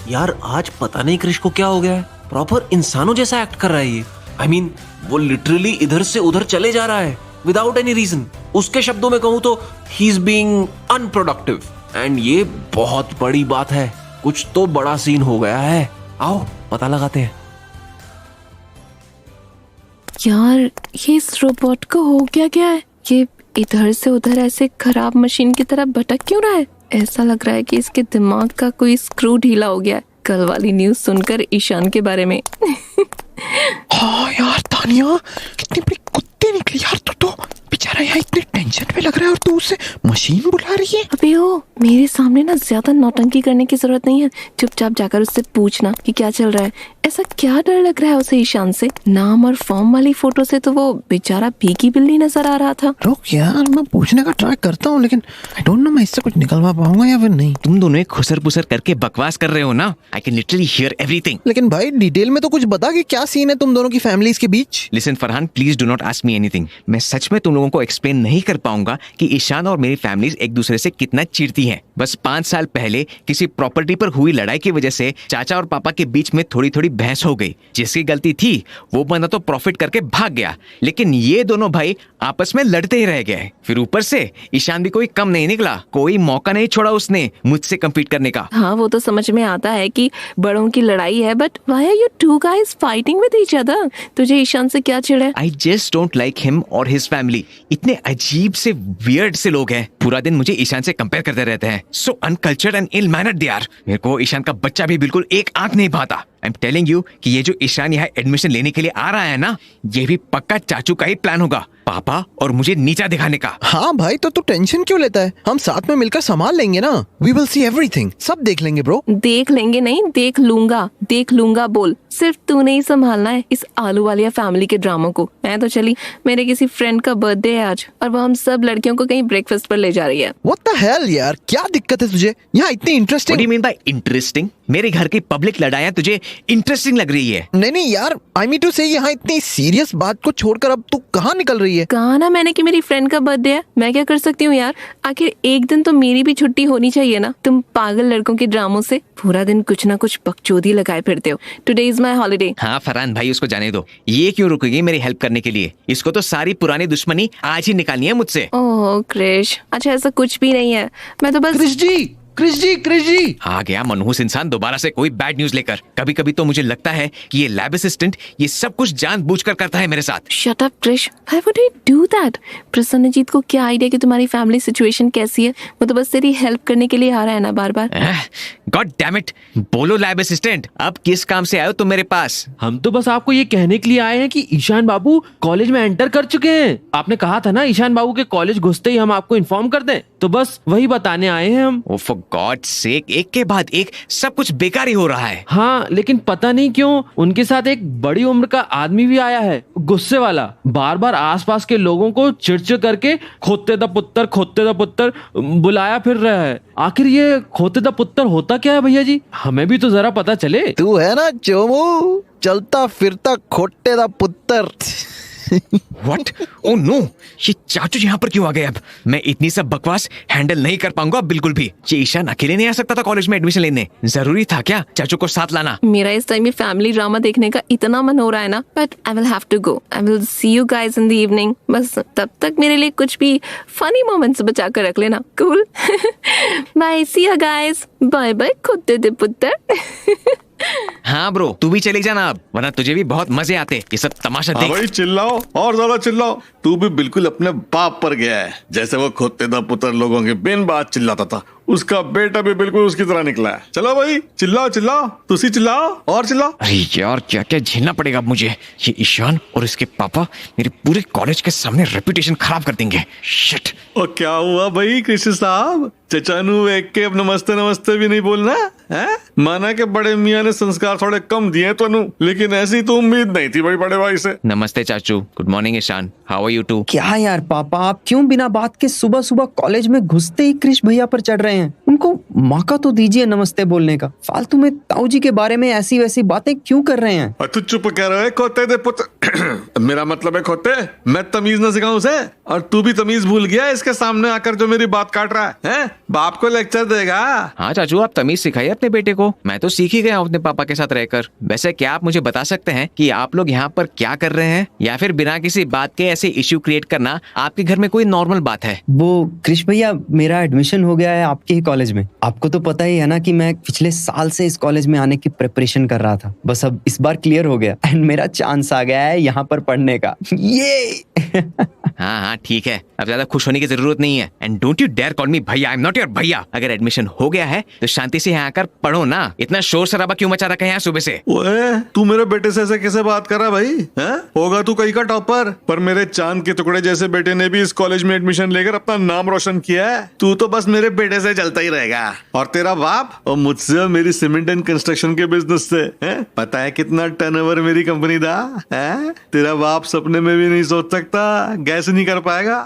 यार आज पता नहीं क्रिश को क्या हो गया है, प्रॉपर इंसानों जैसा एक्ट कर रहा है ये। I mean, वो लिटरली इधर से उधर चले जा रहा है विदाउट एनी रीजन। उसके शब्दों में कहूं तो he is being unproductive and ये बहुत बड़ी बात है। कुछ तो बड़ा सीन हो गया है। आओ पता लगाते हैं। यार ये इस रोबोट को हो क्या है? ये इधर से उधर ऐसे खराब मशीन की तरह भटक क्यों रहा है? ऐसा लग रहा है कि इसके दिमाग का कोई स्क्रू ढीला हो गया है कल वाली न्यूज सुनकर ईशान के बारे में। हाँ यार तानिया, कितनी बड़ी कुत्ते निकली यार तू तो। बेचारा यहाँ इतनी टेंशन में लग रहा है और तू उससे मशीन बुला रही है। अबे ओ, मेरे सामने ना ज्यादा नौटंकी करने की जरूरत नहीं है। चुपचाप जाकर उससे पूछना कि क्या चल रहा है। ऐसा क्या डर लग रहा है उसे ईशान से? नाम और फॉर्म वाली फोटो से तो वो बेचारा भीगी बिल्ली नजर आ रहा था। रुक यार, मैं पूछने का ट्राई करता हूँ, लेकिन आई डोंट नो मैं इससे कुछ निकलवा पाऊंगा या फिर नहीं। तुम दोनों एक खुसर पुसर करके बकवास कर रहे हो ना। I can literally here everything. लेकिन भाई डिटेल में तो कुछ बता कि क्या सीन है तुम दोनों की फैमिलीज के बीच। Listen Farhan, please do not ask me anything. मैं सच में तुम लोगों को एक्सप्लेन नहीं कर पाऊंगा कि ईशान और मेरी फैमिलीज एक दूसरे से कितना चिढ़ती हैं। बस 5 साल पहले किसी प्रॉपर्टी पर हुई लड़ाई की वजह से चाचा और पापा के बीच में थोड़ी थोड़ी बहस हो गई। जिसकी गलती थी वो बंदा तो प्रॉफिट करके भाग गया, लेकिन ये दोनों भाई आपस में लड़ते ही रह गए। फिर ऊपर से ईशान भी कोई कम नहीं निकला, कोई मौका नहीं छोड़ा उसने मुझसे कम्पीट करने का। हाँ, वो तो समझ में आता है कि बड़ों की लड़ाई है, but why are you two guys fighting with each other? तुझे ईशान से क्या चिढ़ है? I just don't like him और हिज फैमिली। इतने अजीब से वियर्ड से लोग हैं, पूरा दिन मुझे ईशान से कंपेयर करते रहते हैं। So uncultured and ill mannered they are. मेरे को ईशान का बच्चा भी बिल्कुल एक आंख नहीं भाता। आई एम टेलिंग यू कि ये जो ईशान यहाँ एडमिशन लेने के लिए आ रहा है ना, ये भी पक्का चाचू का ही प्लान होगा, पापा और मुझे नीचा दिखाने का। हाँ भाई, तो तू टेंशन क्यों लेता है? हम साथ में मिलकर संभाल लेंगे ना। We will see everything. सब देख लेंगे ब्रो। देख लेंगे नहीं, देख लूंगा। देख लूंगा बोल। सिर्फ तू नहीं संभालना है इस आलू वालिया फैमिली के ड्रामों को। मैं तो चली, मेरे किसी फ्रेंड का बर्थडे है आज और वो हम सब लड़कियों को कहीं ब्रेकफास्ट पर ले जा रही है। व्हाट द हेल यार, क्या दिक्कत है तुझे? यहाँ इतनी interesting. What do you mean by interesting? मेरे घर की पब्लिक लड़ाइयाँ तुझे इंटरेस्टिंग लग रही है? नहीं यार, आई मीन टू से यहाँ इतनी सीरियस बात को छोड़कर अब तू कहाँ निकल रही है? कहा ना मैंने कि मेरी फ्रेंड का बर्थडे है। मैं क्या कर सकती हूँ यार? आखिर एक दिन तो मेरी भी छुट्टी होनी चाहिए ना। तुम पागल लड़कों के ड्रामों से पूरा दिन कुछ ना कुछ बकचोदी लगाए फिरते हो। Today is my holiday. हाँ फरहान भाई, उसको जाने दो। ये क्यों रुकेगी मेरी हेल्प करने के लिए? इसको तो सारी पुरानी दुश्मनी आज ही निकालनी है मुझसे। ओह क्रिश, अच्छा ऐसा कुछ भी नहीं है। मैं तो बस क्रिश जी। आ गया मनहूस इंसान दोबारा से कोई बैड न्यूज लेकर। कभी कभी तो मुझे लगता है कि ये लैब असिस्टेंट ये सब कुछ जानबूझकर करता है मेरे साथ। Shut up Krish, why would he do that? Prasannajit को क्या आइडिया कि तुम्हारी फैमिली सिचुएशन कैसी है? वो तो बस तेरी हेल्प करने के लिए आ रहा है ना बार बार। गॉड डैम इट, बोलो लैब असिस्टेंट, अब किस काम से आए हो तुम मेरे पास? हम तो बस आपको ये कहने के लिए आए हैं कि ईशान बाबू कॉलेज में एंटर कर चुके हैं। आपने कहा था ना ईशान बाबू के कॉलेज घुसते ही हम आपको इन्फॉर्म कर दें, तो बस वही बताने आए हैं हम। ओह फॉर गॉड सेक, एक के बाद एक सब कुछ बेकार ही हो रहा है। हाँ, लेकिन पता नहीं क्यों उनके साथ एक बड़ी उम्र का आदमी भी आया है, गुस्से वाला। बार बार आसपास के लोगों को चिड़चिड़ करके खोते दा पुत्तर बुलाया फिर रहा है। आखिर ये खोते दा पुत्तर होता क्या है भैया जी? हमें भी तो जरा पता चले। तू है ना चोमू, चलता फिरता खोटे दा पुत्तर। What? Oh no! ये चाचू यहाँ पर क्यों आ गए? अब मैं इतनी सब बकवास हैंडल नहीं कर पाऊंगा बिल्कुल भी। ये ईशान अकेले नहीं आ सकता था कॉलेज में एडमिशन लेने। जरूरी था क्या चाचू को साथ लाना? मेरा इस टाइम ये फैमिली ड्रामा देखने का इतना मन हो रहा है ना, but I will have to go. I will see you guys in the evening. बस तब तक मेरे लिए कुछ भी फनी मोमेंट्स बचा कर रख लेना। Cool? Bye, see you guys. Bye bye खुद दे पुत्तर। हाँ ब्रो, तू भी चली जाना अब, वरना तुझे भी बहुत मजे आते ये सब तमाशा देख। भाई चिल्लाओ और ज्यादा चिल्लाओ। तू भी बिल्कुल अपने बाप पर गया है। जैसे वो खोते दा पुत्र लोगों के बिन बात चिल्लाता था, उसका बेटा भी बिल्कुल उसकी तरह निकला है। चलो भाई चिल्लाओ, तुसी चिल्लाओ और चिल्लाओ। अरे यार, क्या क्या झेलना पड़ेगा अब मुझे। ये ईशान और इसके पापा मेरे पूरे कॉलेज के सामने रेपुटेशन खराब कर देंगे। शिट। और क्या हुआ भाई कृष्ण साहब? चचा नु एक के अब नमस्ते भी नहीं बोलना है? माना के बड़े मियाँ ने संस्कार थोड़े कम दिए तो नु, लेकिन ऐसी तो उम्मीद नहीं थी भाई बड़े भाई से। नमस्ते चाचू। Good morning Ishaan, how are you too? क्या यार पापा, आप क्यों बिना बात के सुबह सुबह कॉलेज में घुसते ही कृष भैया पर चढ़ रहे हैं? उनको मौका तो दीजिए नमस्ते बोलने का। फालतू में ताऊ जी के बारे में ऐसी वैसी बातें क्यों कर रहे हैं? और तू चुप कह रहे खोते दे पुत्र। मेरा मतलब है खोते, मैं तमीज न सिखाऊं उसे, और तू भी तमीज भूल गया इसके सामने आकर जो मेरी बात काट रहा है? बाप को लेक्चर देगा? हाँ चाचू, आप तमीज सिखाइए अपने बेटे को। मैं तो सीख ही गया हूँ अपने पापा के साथ रहकर। वैसे क्या आप मुझे बता सकते हैं कि आप लोग यहाँ पर क्या कर रहे हैं, या फिर बिना किसी बात के ऐसे इश्यू क्रिएट करना आपके घर में कोई नॉर्मल बात है? वो कृष भैया, मेरा एडमिशन हो गया है आपके ही कॉलेज में। आपको तो पता ही है ना कि मैं पिछले साल से इस कॉलेज में आने की प्रिपरेशन कर रहा था, बस अब इस बार क्लियर हो गया एंड मेरा चांस आ गया है यहाँ पर पढ़ने का। ये हाँ हाँ ठीक है, अब ज्यादा खुश होने की जरूरत नहीं है। And don't you dare call me भैया, आई एम नॉट योर भैया। अगर एडमिशन हो गया है तो शांति से यहाँ आकर पढ़ो ना, इतना शोर शराबा क्यों मचा रखा है यहाँ सुबह से? ओए, तू मेरे बेटे से ऐसे कैसे बात कर रहा है भाई? हैं? होगा तू कहीं का टॉपर, पर मेरे चांद के टुकड़े जैसे बेटे ने भी इस कॉलेज में एडमिशन लेकर अपना नाम रोशन किया है। तू तो बस मेरे बेटे से चलता ही रहेगा, और तेरा बाप और मुझसे और मेरी सीमेंट एंड कंस्ट्रक्शन के बिजनेस से, हैं? पता है कितना टर्नओवर मेरी कंपनी दा है? तेरा बाप सपने में भी नहीं सोच सकता, गैस नहीं कर पाएगा।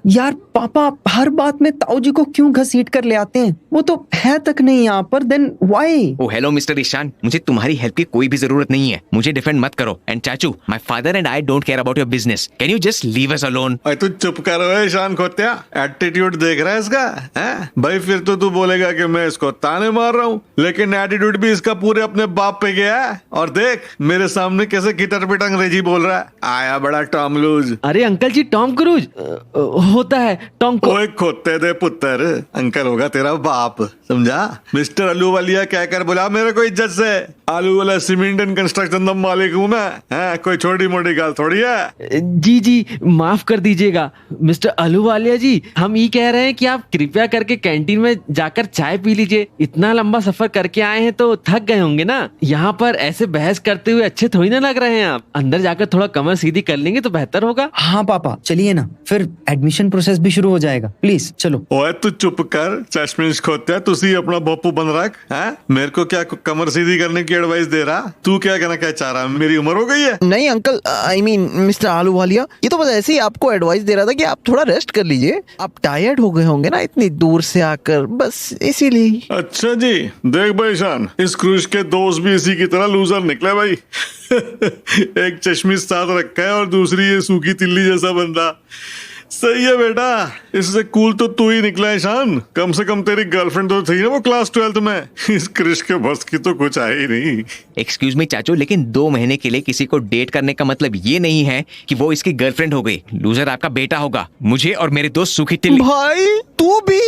यार पापा हर बात में ताऊ जी को क्यों घसीट कर ले आते हैं? वो तो है तक नहीं यहाँ पर, then why? Oh hello mister Ishaan, मुझे तुम्हारी हेल्प की कोई भी जरूरत नहीं है, मुझे डिफेंड मत करो। एंड चाचू, my father and I don't care about your business, can you just leave us alone? तू चुप कर रहा है ईशान खोत्या, एटीट्यूड देख रहा है इसका, हैं? भाई फिर तो तू बोलेगा कि मैं इसको ताने मार रहा हूँ, लेकिन एटीट्यूड भी इसका पूरे अपने बाप पे गया है। और देख मेरे सामने कैसे किटर पिट अंग्रेजी बोल रहा है, आया बड़ा टॉम लूज। अरे अंकल जी, टॉम क्रूज होता है टॉम को। ओए खोते दे पुत्र, अंकल होगा तेरा बाप, समझा? मिस्टर आलू वालिया कहकर बुला मेरे को इज्जत से। आलू वाला सीमेंट एंड कंस्ट्रक्शन का मालिक हूँ मैं, हैं? कोई छोटी मोटी गाल थोड़ी है। जी जी माफ कर दीजिएगा मिस्टर अहलूवालिया जी, हम ये कह रहे हैं कि आप कृपया करके कैंटीन में जाकर चाय पी लीजिए। इतना लंबा सफर करके आए हैं तो थक गए होंगे ना, यहाँ पर ऐसे बहस करते हुए अच्छे थोड़ी ना लग रहे हैं आप। अंदर जाकर थोड़ा कमर सीधी कर लेंगे तो बेहतर होगा। हाँ पापा चलिए ना, फिर एडमिशन प्रोसेस भी शुरू हो जाएगा, प्लीज चलो। ओए तू चुप कर, चश्मिश खोत्या, तुसी अपना बप्पू बन रख, हैं? मेरे को क्या कमर सीधी करने की एडवाइस दे रहा? तू क्या कहना क्या चाह रहा? मेरी उम्र हो गई है? नहीं अंकल, आई मीन मिस्टर आलू वालिया, ये तो बस ऐसे ही आपको एडवाइस दे रहा था कि आप थोड़ा रेस्ट कर लीजिए। आप टायर्ड हो गए होंगे ना इतनी दूर से आकर, बस इसीलिए। अच्छा जी, देख भाई शान, इस क्रूज के दोस्त भी इसी की तरह लूजर निकले भाई। एक चश्मिश साथ रखा है और दूसरी ये सूखी तिल्ली जैसा बंदा। सही है बेटा, इससे कूल तो तू ही निकला है शान। कम से कम तेरी गर्लफ्रेंड तो थी ना वो क्लास 12 में। इस क्रिश के बस की तो कुछ आई ही नहीं। एक्सक्यूज मी चाचू, लेकिन 2 महीने के लिए किसी को डेट करने का मतलब ये नहीं है कि वो इसकी गर्लफ्रेंड हो गई। लूजर आपका बेटा होगा, मुझे और मेरे दोस्त सुखी तिल्ली। भाई तू भी?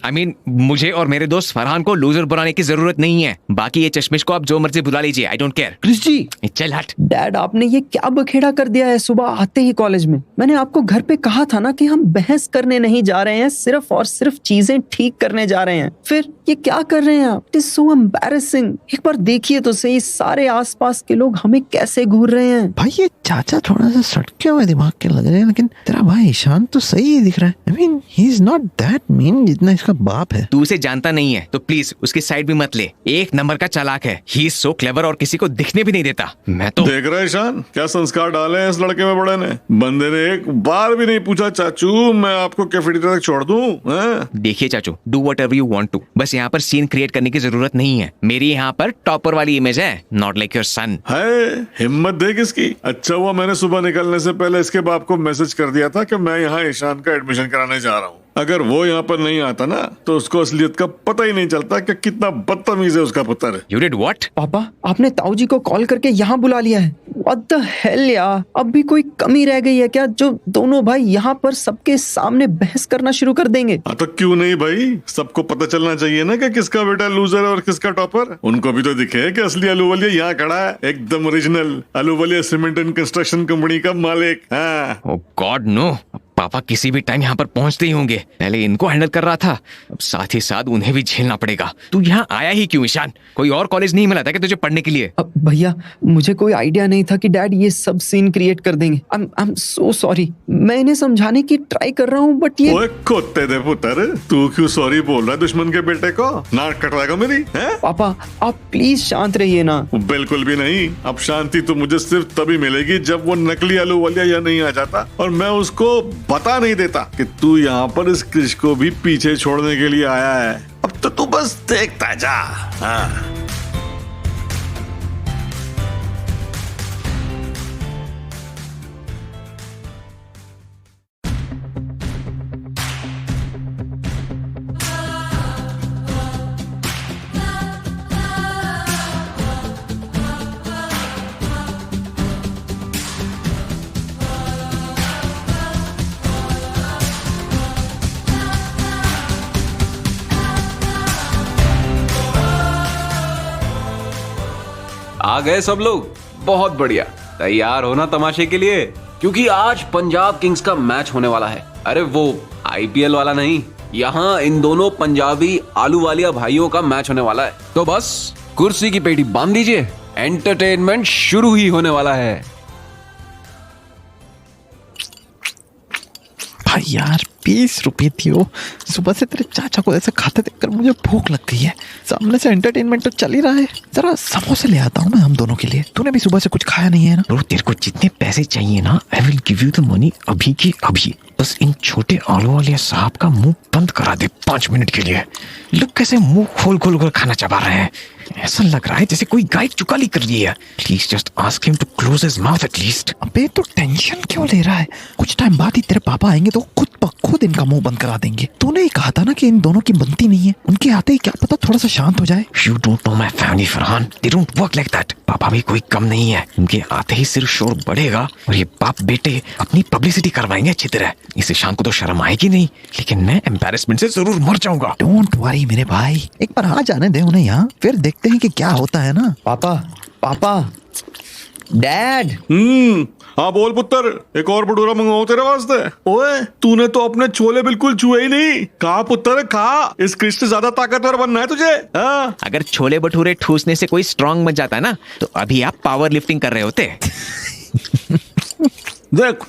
आई मीन मुझे और मेरे दोस्त फरहान को लूजर बुलाने की जरूरत नहीं है। बाकी ये चश्मिश को आप जो मर्जी बुला लीजिए, आई डोंट केयर। क्रिश जी, चल हट। डैड आपने ये क्या बखेड़ा कर दिया है सुबह आते ही कॉलेज में? मैंने आपको घर पे कहा था ना कि हम बहस करने नहीं जा रहे हैं, सिर्फ और सिर्फ चीजें ठीक करने जा रहे हैं। फिर ये क्या कर रहे हैं आप? It is so embarrassing. एक बार देखिए तो सही, सारे आसपास के लोग हमें कैसे घूर रहे हैं। भाई ये चाचा थोड़ा सा सटके हुए दिमाग के लग रहे हैं, लेकिन तेरा भाई ईशान तो सही ही दिख रहा है। आई mean he is not that mean जितना इसका बाप है। तू उसे जानता नहीं है तो प्लीज उसकी साइड भी मत ले। एक नंबर का चालाक है, ही इज सो क्लेवर और किसी को दिखने भी नहीं देता। मैं तो देख रहा है ईशान, क्या संस्कार डाले हैं इस लड़के में बड़े ने। बंदे ने एक बार भी नहीं पूछा चाचू मैं आपको कैफेटेरिया तक छोड़ दूं, हैं? देखिए चाचू, do whatever you want to, बस यहाँ पर सीन क्रिएट करने की जरूरत नहीं है। मेरी यहाँ पर टॉपर वाली इमेज है, नॉट लाइक योर सन। है हिम्मत देख इसकी। अच्छा हुआ मैंने सुबह निकलने से पहले इसके बाप को मैसेज कर दिया था कि मैं यहाँ ईशान का एडमिशन कराने जा रहा हूँ। अगर वो यहाँ पर नहीं आता ना तो उसको असलियत का पता ही नहीं चलता कि कितना बदतमीज है उसका पुत्र। You did what? पापा आपने ताऊ जी को कॉल करके यहाँ बुला लिया है? What the hell यार, अब भी कोई कमी रह गई है क्या जो दोनों भाई यहाँ पर सबके सामने बहस करना शुरू कर देंगे? हाँ तो क्यों नहीं भाई, सबको पता चलना चाहिए ना कि किसका बेटा लूजर है और किसका टॉपर। उनको भी तो दिखे कि असली आलूवालिया यहाँ खड़ा है, एकदम original Ahluwalia cement and construction company का मालिक। हाँ Oh God, no! पापा किसी भी टाइम यहाँ पर पहुंचते ही होंगे। पहले इनको हैंडल कर रहा था, अब साथ ही साथ उन्हें भी झेलना पड़ेगा। तू यहाँ आया ही क्यों ईशान? कोई और कॉलेज नहीं मिला था क्या तुझे पढ़ने के लिए? अब भैया मुझे कोई आइडिया नहीं था कि डैड ये सब सीन क्रिएट कर देंगे। आई एम सो सॉरी। मैं इन्हें समझाने की ट्राई कर रहा हूँ बट ये। ओए खोते दे पुत्र, तू क्यों सॉरी बोल रहा है दुश्मन के बेटे को? नाक कटवाएगा मेरी, हैं? पापा आप प्लीज शांत रहिए ना। बिल्कुल भी नहीं। अब शांति तो मुझे सिर्फ तभी मिलेगी जब वो नकली आलूवालिया यहाँ नहीं आ जाता और मैं उसको बता नहीं देता कि तू यहाँ पर इस क्रिश को भी पीछे छोड़ने के लिए आया है। अब तो तू बस देखता जा। हाँ आ गए सब लोग? बहुत बढ़िया। तैयार हो ना तमाशे के लिए? क्योंकि आज पंजाब किंग्स का मैच होने वाला है। अरे वो आईपीएल वाला नहीं, यहाँ इन दोनों पंजाबी आलूवालिया भाइयों का मैच होने वाला है। तो बस कुर्सी की पेटी बांध दीजिए, एंटरटेनमेंट शुरू ही होने वाला है। भाई यार 20 रुपए दियो। सुबह से तेरे चाचा को ऐसे खाते देखकर मुझे भूख लग गई है। सामने से एंटरटेनमेंट तो चल ही रहा है। जरा समोसे ले आता हूँ मैं हम दोनों के लिए। तूने भी सुबह से कुछ खाया नहीं है ना? ब्रो तेरे को जितने पैसे चाहिए ना, I will give you the money अभी की अभी। बस इन छोटे आलू वाले साहब का मुंह बंद करा दे 5 मिनट के लिए। लोग कैसे मुंह खोल खोल कर खाना चबा रहे हैं, ऐसा लग रहा है जैसे कोई गाय चुकाली कर ली है। Please just ask him to close his mouth at least. अबे तो टेंशन क्यों ले रहा है? कुछ टाइम बाद ही तेरे पापा आएंगे तो खुद ब खुद इनका मुंह बंद करा देंगे। तूने ही कहा था ना कि इन दोनों की बनती नहीं है। उनके आते ही क्या पता थोड़ा सा शांत हो जाए। You don't know my family, Farhan. They don't work like that। पापा भी कोई कम नहीं है। उनके आते ही सिर्फ शोर बढ़ेगा और ये बाप बेटे अपनी पब्लिसिटी करवाएंगे अच्छी तरह। इस ईशान को तो शर्म आएगी नहीं, लेकिन मैं एम्बैरेसमेंट से जरूर मर जाऊंगा। डोंट वरी मेरे भाई, एक बार आ जाने दे उन्हें यहाँ, फिर देखते हैं कि क्या होता है ना। पापा, पापा, डैड। हाँ बोल पुत्र, एक और भटूरा मंगवाओ तेरे वास्ते। ओए तूने तो अपने छोले बिल्कुल छुए ही नहीं। खा पुत्र खा, इस क्रिश से ज्यादा ताकतवर बनना है तुझे। हाँ? अगर छोले भटूरे ठूसने से कोई स्ट्रांग बन जाता ना, तो अभी आप पावर लिफ्टिंग कर रहे होते। देख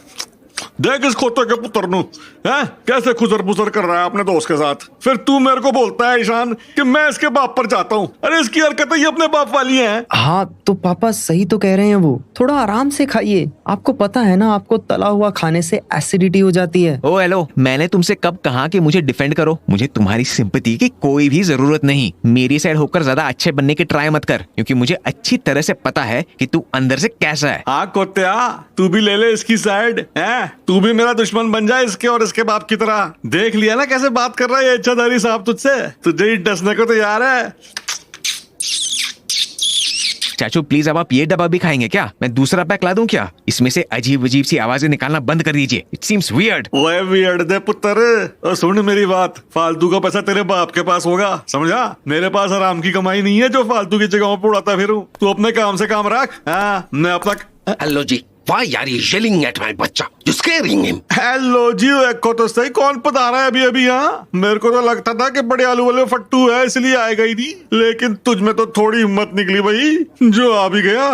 देख इस खोते के पुत्र नु है कैसे खुजर बुजर कर रहा है अपने दोस्त के साथ। फिर तू मेरे को बोलता है ईशान कि मैं इसके बाप पर जाता हूँ। अरे इसकी हरकतें ये अपने बाप वाली हैं। हाँ तो पापा सही तो कह रहे हैं वो। थोड़ा आराम से खाइए। आपको पता है ना, आपको तला हुआ खाने से एसिडिटी हो जाती है। ओ हेलो, मैंने तुमसे कब कहा कि मुझे डिफेंड करो? मुझे तुम्हारी सिंपैथी की कोई भी जरूरत नहीं। मेरी साइड होकर ज्यादा अच्छे बनने की ट्राई मत कर, क्योंकि मुझे अच्छी तरह से पता है कि तू अंदर से कैसा है। हाँ कोत्या, तू भी ले ले इसकी साइड है। तू भी मेरा दुश्मन बन जाए इसके और इसके बाप की तरह। देख लिया ना कैसे बात कर रहा है ये इच्छाधारी साहब तुझसे। तुझे ही डसने को तैयार है। चाचू प्लीज, अब आप ये डब्बा भी खाएंगे क्या? मैं दूसरा पैक ला दूं क्या? इसमें से अजीब अजीब सी आवाजें निकालना बंद कर दीजिए। It seems weird. ओए वियर्ड दे पुत्र। और सुन मेरी बात, फालतू का पैसा तेरे बाप के पास होगा, समझा? मेरे पास आराम की कमाई नहीं है जो फालतू की जगहों पर उड़ाता फिरूं। तू अपने काम से काम रख। हाँ मैं अपना। हेलो जी, why are you yelling at my बच्चा? You're scaring him. हेलो जी, को तो सही कौन पधारा है अभी अभी यहाँ? मेरे को तो लगता था कि बड़े आलू वाले फट्टू है इसलिए आएगा ही नहीं, लेकिन तुझ में तो थोड़ी हिम्मत निकली भाई, जो आ भी गया।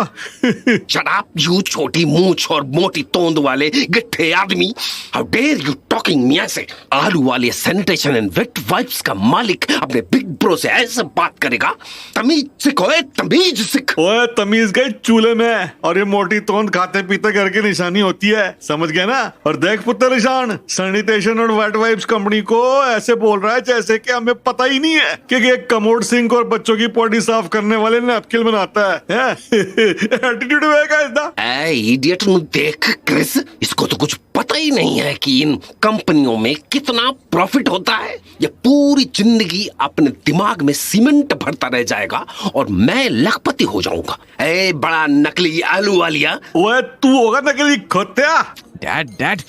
Shut up, you छोटी मूंछ और मोटी तोंद वाले गिट्ठे आदमी। How dare you talking me ऐसे? आलू वाले सैनिटेशन एंड वेट वाइप्स का मालिक अपने बिग ब्रो से ऐसे बात करेगा? तमीज सीखो, तमीज सीख। ओए तमीज गई चूल्हे में, और ये मोटी तोंद खाते पीते घर की निशानी होती है, समझ गया ना? और देख पुत्र ईशान, सैनिटेशन और वेट वाइप्स कंपनी को ऐसे बोल रहा है जैसे कि हमें पता ही नहीं है कि एक कमोड सिंक और बच्चों की पॉटी साफ करने वाले नैपकिन बनाता है। एटीट्यूड है इसका। ए इडियट, नु देख क्रिस, इसको तो कुछ पता ही नहीं है कि इन कंपनियों में कितना प्रॉफिट होता है। ये पूरी जिंदगी अपने दिमाग में सीमेंट भरता रह जाएगा और मैं लखपति हो जाऊंगा। ए बड़ा नकली आलू वालिया। ओए तू होगा नकली खोत्या। डैड डैड,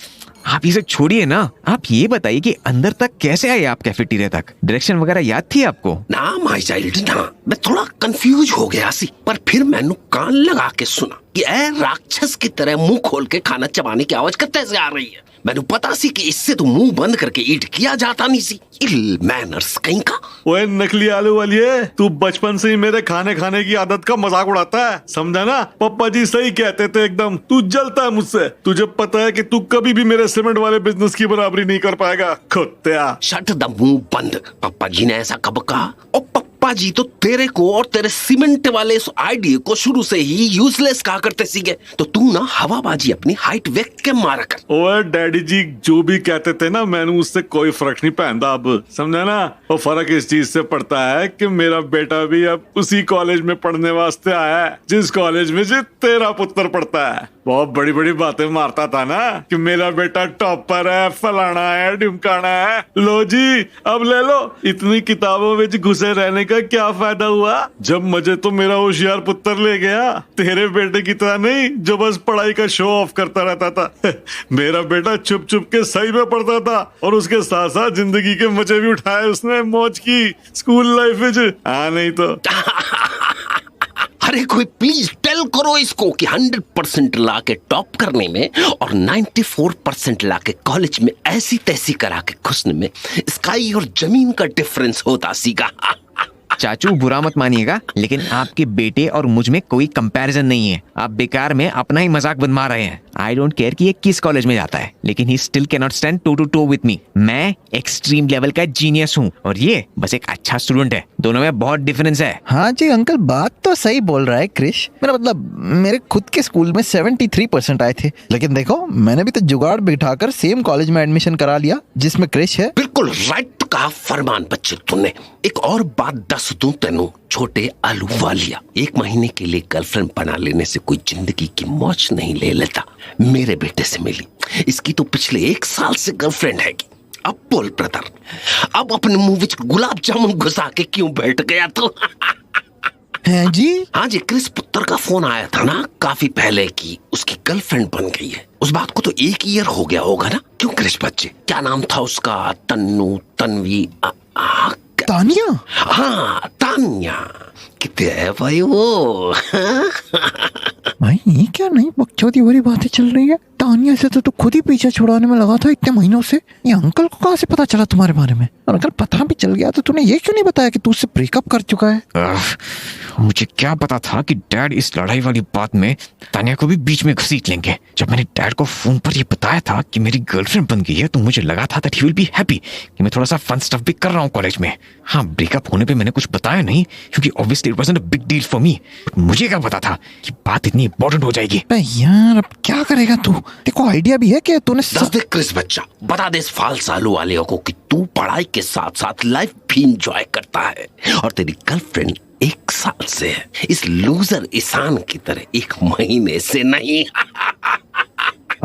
आप इसे छोड़िए ना। आप ये बताइए कि अंदर तक कैसे आए आप कैफेटेरिया तक? डायरेक्शन वगैरह याद थी आपको? ना माय चाइल्ड ना, मैं थोड़ा कंफ्यूज हो गया सी, पर फिर मैंने कान लगा के सुना कि ए राक्षस की तरह मुंह खोल के खाना चबाने की आवाज कत्ते से आ रही है। मैंने पता सी कि इससे तो मुंह बंद करके ईट किया जाता नहीं सी। इल मैनर्स कहीं का। ओए नकली आलू वाली है, तू बचपन से ही मेरे खाने खाने की आदत का मजाक उड़ाता है, समझा ना? पापा जी सही कहते थे एकदम, तू जलता है मुझसे। तुझे पता है कि तू कभी भी मेरे सीमेंट वाले बिजनेस की बराबरी नहीं कर पाएगा खोत्या। शट द मुंह बंद। पापा जी ने ऐसा कब कहा? और पापा जी तो तेरे को और तेरे सीमेंट वाले इस आइडिया को शुरू से ही यूजलेस कहा करते सीखे। तो तू ना हवाबाजी अपनी हाइट व्यक्त के मारा कर। ओए डैडी जी जो भी कहते थे ना, मैंने उससे कोई फर्क नहीं पहनता अब, समझा ना? वो फर्क इस चीज से पड़ता है कि मेरा बेटा भी अब उसी कॉलेज में पढ़ने वास्ते आया है जिस कॉलेज में जो तेरा पुत्र पढ़ता है। बहुत बड़ी बड़ी बातें मारता था ना कि मेरा बेटा टॉपर है, फलाना है, ढिमकाना है। लो जी अब ले लो। इतनी किताबों में घुसे रहने का क्या फायदा हुआ जब मजे तो मेरा होशियार पुत्र ले गया, तेरे बेटे की तरह नहीं जो बस पढ़ाई का शो ऑफ करता रहता था। मेरा बेटा चुप चुप के सही में पढ़ता था और उसके साथ साथ जिंदगी के मजे भी उठाए उसने, मौज की स्कूल लाइफ में। नहीं तो अरे कोई प्लीज टेल करो इसको कि 100% ला के टॉप करने में और 94% ला के कॉलेज में ऐसी तैसी करा के घुसने में स्काई और जमीन का डिफरेंस होता सीगा। चाचू बुरा मत मानिएगा, लेकिन आपके बेटे और मुझ में कोई कंपैरिजन नहीं है। आप बेकार में अपना ही मजाक बनवा रहे हैं। आई डोंट केयर कि ये किस कॉलेज में जाता है, लेकिन ही स्टिल कैन नॉट स्टैंड टू टू टू विथ मी। मैं एक्सट्रीम लेवल का जीनियस हूँ और ये बस एक अच्छा स्टूडेंट है। दोनों में बहुत डिफरेंस है। हाँ जी अंकल, बात तो सही बोल रहा है क्रिश। मेरा मतलब मेरे खुद के स्कूल में 73% आए थे, लेकिन देखो मैंने भी तो जुगाड़ बिठाकर सेम कॉलेज में एडमिशन करा लिया जिसमें क्रिश है। बिल्कुल राइट कहा फरमान बच्चे तूने। एक और बात दस दूं तेनू छोटे आलू वालिया, 1 महीने के लिए गर्लफ्रेंड बना लेने से कोई जिंदगी की मौज नहीं ले लेता। मेरे बेटे से मिली, इसकी तो पिछले 1 साल से गर्लफ्रेंड है। अब बोल ब्रदर, अब अपने मुंह विच गुलाब जामुन घुसा के क्यों बैठ गया तू? हैं जी? हाँ जी, क्रिस पुत्र का फोन आया था ना काफी पहले कि उसकी गर्लफ्रेंड बन गई है। उस बात को तो 1 ईयर हो गया होगा ना? क्यों क्रिस बच्चे, क्या नाम था उसका? तन्नू, तन्वी, तानिया? हाँ तानिया। कितने है भाई वो? भाई ये क्या नई बकचोदी भरी बातें चल रही है? तानिया से तो खुद ही पीछे छुड़ाने में लगा था इतने महीनों से। ये अंकल को कहाँ से पता चला तुम्हारे बारे में? और अगर पता भी चल गया तो तूने ये क्यों नहीं बताया कि तू उससे ब्रेकअप कर चुका है? मुझे क्या पता था कि डैड इस लड़ाई वाली बात में तानिया को भी बीच में घसीट लेंगे। जब मैंने डैड को फोन पर ये बताया था कि मेरी गर्लफ्रेंड बन गई है तो मुझे लगा था that he will be happy कि मैं थोड़ा सा फन स्टफ भी कर रहा हूँ कॉलेज में। हाँ, ब्रेकअप होने पे मैंने कुछ बताया नहीं क्योंकि obviously it wasn't a big deal for me. मुझे क्या पता था कि बात इतनी इंपॉर्टेंट हो जाएगी। यार अब क्या करेगा तू? देखो आइडिया भी है कि तूने दस दे क्रिस बच्चा, बता दे इस फाल्स आलू वाले को कि तू पढ़ाई के साथ साथ लाइफ भी इंजॉय करता है और तेरी गर्लफ्रेंड 1 साल से है। इस लूजर ईशान की तरह 1 महीने से नहीं।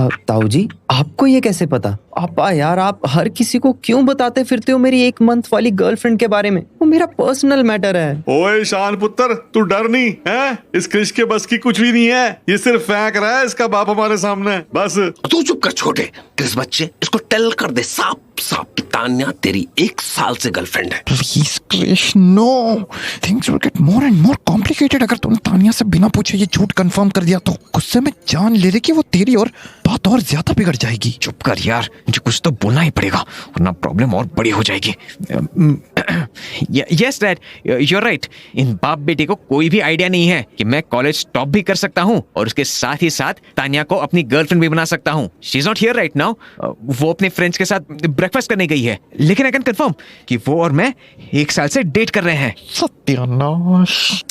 ताऊ जी, आपको ये कैसे पता? आपा यार, आप हर किसी को क्यों बताते फिरते हो मेरी 1 मंथ वाली गर्लफ्रेंड के बारे में? वो मेरा पर्सनल मैटर है। ओए शान पुत्र, तू डर नहीं है? इस क्रिश के बस की कुछ भी नहीं है। ये सिर्फ फेंक रहा है इसका बाप हमारे सामने, बस। तू चुप कर छोटे क्रिस बच्चे, इसको टेल कर दे साफ साफ कि तान्या तेरी 1 साल से गर्लफ्रेंड है। Please Krish, no, things will get more and more complicated. अगर तूने तानिया से बिना पूछे ये झूठ कंफर्म कर दिया तो गुस्से में जान ले ले कि वो तेरी और बात और ज्यादा बिगड़ जाएगी। चुप कर यार, मुझे कुछ तो बोलना ही पड़ेगा वरना प्रॉब्लम और बड़ी हो जाएगी। Yes dad, you are right. इन बाप बेटे को कोई भी आइडिया नहीं है कि मैं कॉलेज टॉप भी कर सकता हूँ और उसके साथ ही साथ तान्या को अपनी गर्लफ्रेंड भी बना सकता हूँ। She is not here right now. वो अपने फ्रेंड्स के साथ ब्रेकफास्ट करने गई है, लेकिन आई कैन कंफर्म कि वो और मैं 1 साल से डेट कर रहे हैं। सत्यानाश।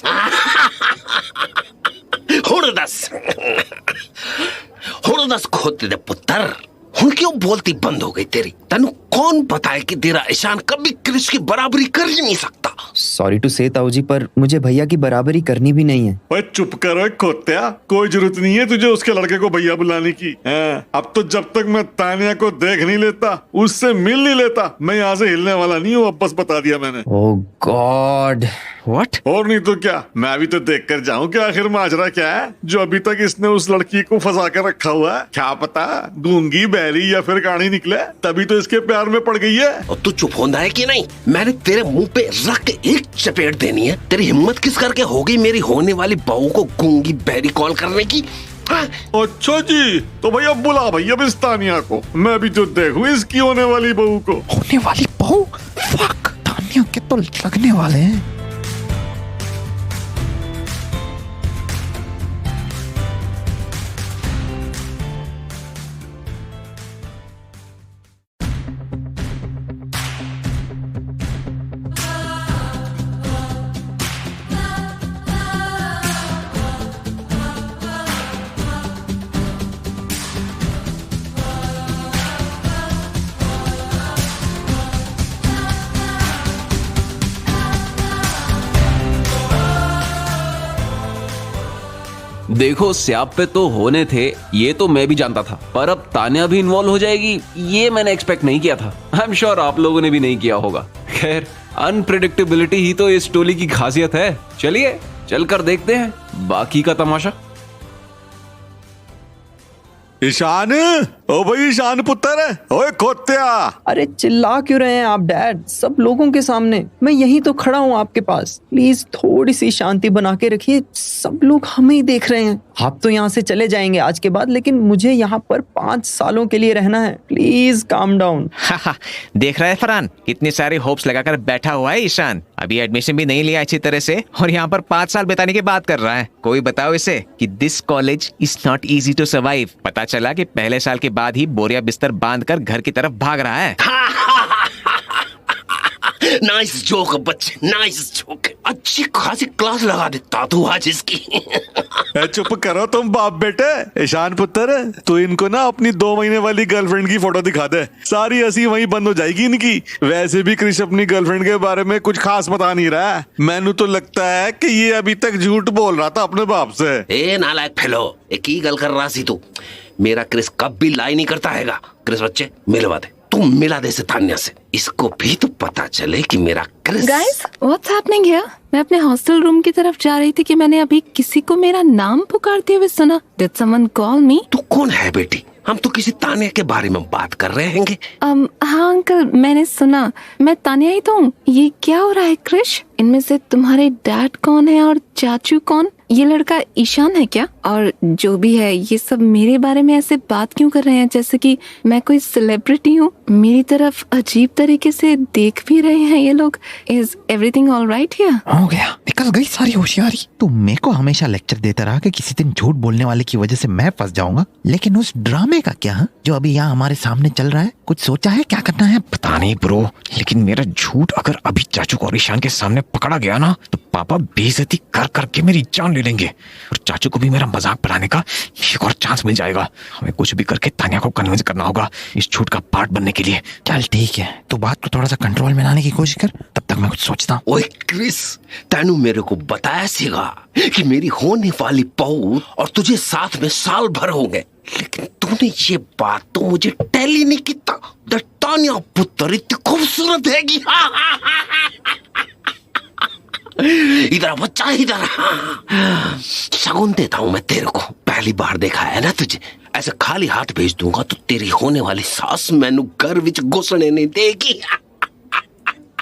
हुड़दस खोते दे पुत्र, हुन क्यों बोलती बंद हो गई तेरी? तनु कौन बताए कि तेरा ईशान कभी क्रिश की बराबरी कर ही नहीं सकता? सॉरी टू से ताऊ जी, पर मुझे भैया की बराबरी करनी भी नहीं है। ओए चुप करो खोत्या, कोई जरूरत नहीं है तुझे उसके लड़के को भैया बुलाने की। अब तो जब तक मैं तानिया को देख नहीं लेता, उससे मिल नहीं लेता, मैं यहाँ से हिलने वाला नहीं हूँ। अब बस बता दिया मैंने। ओह गॉड, व्हाट? और नहीं तो क्या, मैं भी तो देख कर जाऊं कि आखिर माजरा क्या है जो अभी तक इसने उस लड़की को फंसा कर रखा हुआ है। क्या पता गूंगी, बहरी या फिर कानी निकले, तभी तो इसके प्यार में पड़ गई है। और तू चुप होना है कि नहीं? मैंने तेरे मुंह पे रख के एक चपेट देनी है। तेरी हिम्मत किस करके हो गई मेरी होने वाली बहू को गूंगी बहरी कॉल करने की? अच्छा जी, तो भैया बुला भैया इस तानिया को, मैं भी तो देखूं इसकी होने वाली बहू को। होने वाली बहू? फक, तानिया के तो लगने वाले हैं। देखो स्याप पे तो होने थे, ये तो मैं भी जानता था, पर अब तान्या भी इन्वॉल्व हो जाएगी ये मैंने एक्सपेक्ट नहीं किया था। आई एम श्योर आप लोगों ने भी नहीं किया होगा। खैर, अनप्रेडिक्टेबिलिटी ही तो इस टोली की खासियत है। चलिए चलकर देखते हैं बाकी का तमाशा। ईशान, ओ भाई ईशान पुत्र, ओए खोत्या। अरे चिल्ला क्यों रहे हैं आप डैड, सब लोगों के सामने? मैं यहीं तो खड़ा हूँ आपके पास। प्लीज थोड़ी सी शांति बना के रखिए, सब लोग हमें ही देख रहे हैं। आप तो यहाँ से चले जाएंगे आज के बाद, लेकिन मुझे यहाँ पर 5 सालों के लिए रहना है। Please calm down. देख रहा है फरहान, कितनी सारी होप्स लगाकर बैठा हुआ है ईशान। अभी एडमिशन भी नहीं लिया अच्छी तरह से और यहाँ पर 5 साल बिताने की बात कर रहा है। कोई बताओ इसे कि this college is not easy to survive. पता चला कि पहले साल के बाद ही बोरिया बिस्तर बांधकर घर की तरफ भाग रहा है। नाइस जोक बच्चे, नाइस जोक। अच्छी खासी क्लास लगा देता तू आज इसकी। चुप करो तुम बाप बेटे। ईशान पुत्र, तू इनको ना अपनी 2 महीने वाली गर्लफ्रेंड की फोटो दिखा दे, सारी हंसी वहीं बंद हो जाएगी इनकी। वैसे भी क्रिश अपनी गर्लफ्रेंड के बारे में कुछ खास बता नहीं रहा है। मैंने तो लगता है कि ये अभी तक झूठ बोल रहा था अपने बाप से। ए नालायक फेलो, एक ही गल कर रहा सी तू। मेरा क्रिस कब भी लाई नहीं करता हैगा। क्रिस बच्चे मिलवा दे, तू मिला दे से तान्या से, इसको भी तो पता चले कि मेरा Kris. Guys, what's happening here? मैं अपने हॉस्टल रूम की तरफ जा रही थी कि मैंने अभी किसी को मेरा नाम पुकारते हुए सुना। Did someone call me? तू कौन है बेटी? हम तो किसी तान्या के बारे में बात कर रहे हैंगे। हाँ अंकल, मैंने सुना। मैं तान्या ही तो हूँ। ये क्या हो रहा है क्रिश? इनमें से तुम्हारे डैड कौन है और चाचू कौन? ये लड़का ईशान है क्या? और जो भी है, ये सब मेरे बारे में ऐसे बात क्यों कर रहे हैं जैसे कि मैं कोई सेलिब्रिटी हूँ? मेरी तरफ अजीब तरीके से देख भी रहे हैं ये लोग। Is everything all right here? हो गया, निकल गई सारी होशियारी। तू मेरे को हमेशा लेक्चर देता रहा कि किसी दिन झूठ बोलने वाले की वजह से मैं फंस जाऊंगा, लेकिन उस ड्रामे का क्या जो अभी यहाँ हमारे सामने चल रहा है? कुछ सोचा है क्या करना है? पता नहीं ब्रो, लेकिन मेरा झूठ अगर अभी चाचू को और ईशान के सामने पकड़ा गया ना, तो पापा बेइज्जती कर करके मेरी जान ले लेंगे और चाचू को भी मेरा मजाक बनाने का एक और चांस मिल जाएगा। हमें कुछ भी करके तान्या को कन्विंस करना होगा इस झूठ का पार्ट बनने के लिए। चल ठीक है, तू बात को थोड़ा सा कंट्रोल में लाने की कोशिश कर, तब तक मैं कुछ सोचता हूँ। ओए क्रिस, तैनू मेरे को बताया सीगा कि मेरी होने वाली बहू और तुझे साथ में साल भर हो गए, लेकिन तूने ये बात तो मुझे टेल ही नहीं किया। तान्या पुत्र इतनी खूबसूरत हैगी। इधर बच्चा, इधर शगुन देता हूं मैं तेरे को। पहली बार देखा है ना तुझे, ऐसे खाली हाथ भेज दूंगा तो तेरी होने वाली सास मैनू घर विच घुसने नहीं देगी।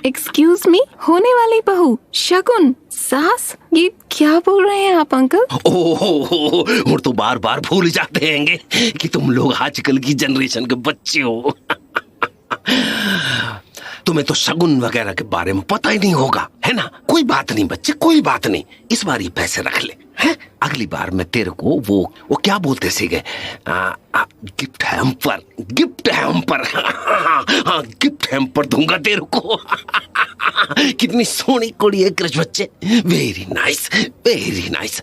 एक्सक्यूज मी, होने वाली बहू, शगुन, सास, ये क्या बोल रहे हैं आप अंकल? ओहो, और तो बार बार भूल जाते हैंगे कि तुम लोग आजकल की जनरेशन के बच्चे हो। तुम्हें तो शगुन वगैरह के बारे में पता ही नहीं होगा, है ना? कोई बात नहीं बच्चे, कोई बात नहीं। इस बार ये पैसे रख ले, हैं? अगली बार मैं तेरे को वो क्या बोलते सीगे, गिफ्ट हैम्पर, गिफ्ट हैम्पर, हाँ गिफ्ट हैम्पर दूंगा तेरे को। कितनी सोनी कुड़ी है कृष्ण बच्चे। Very nice, very nice,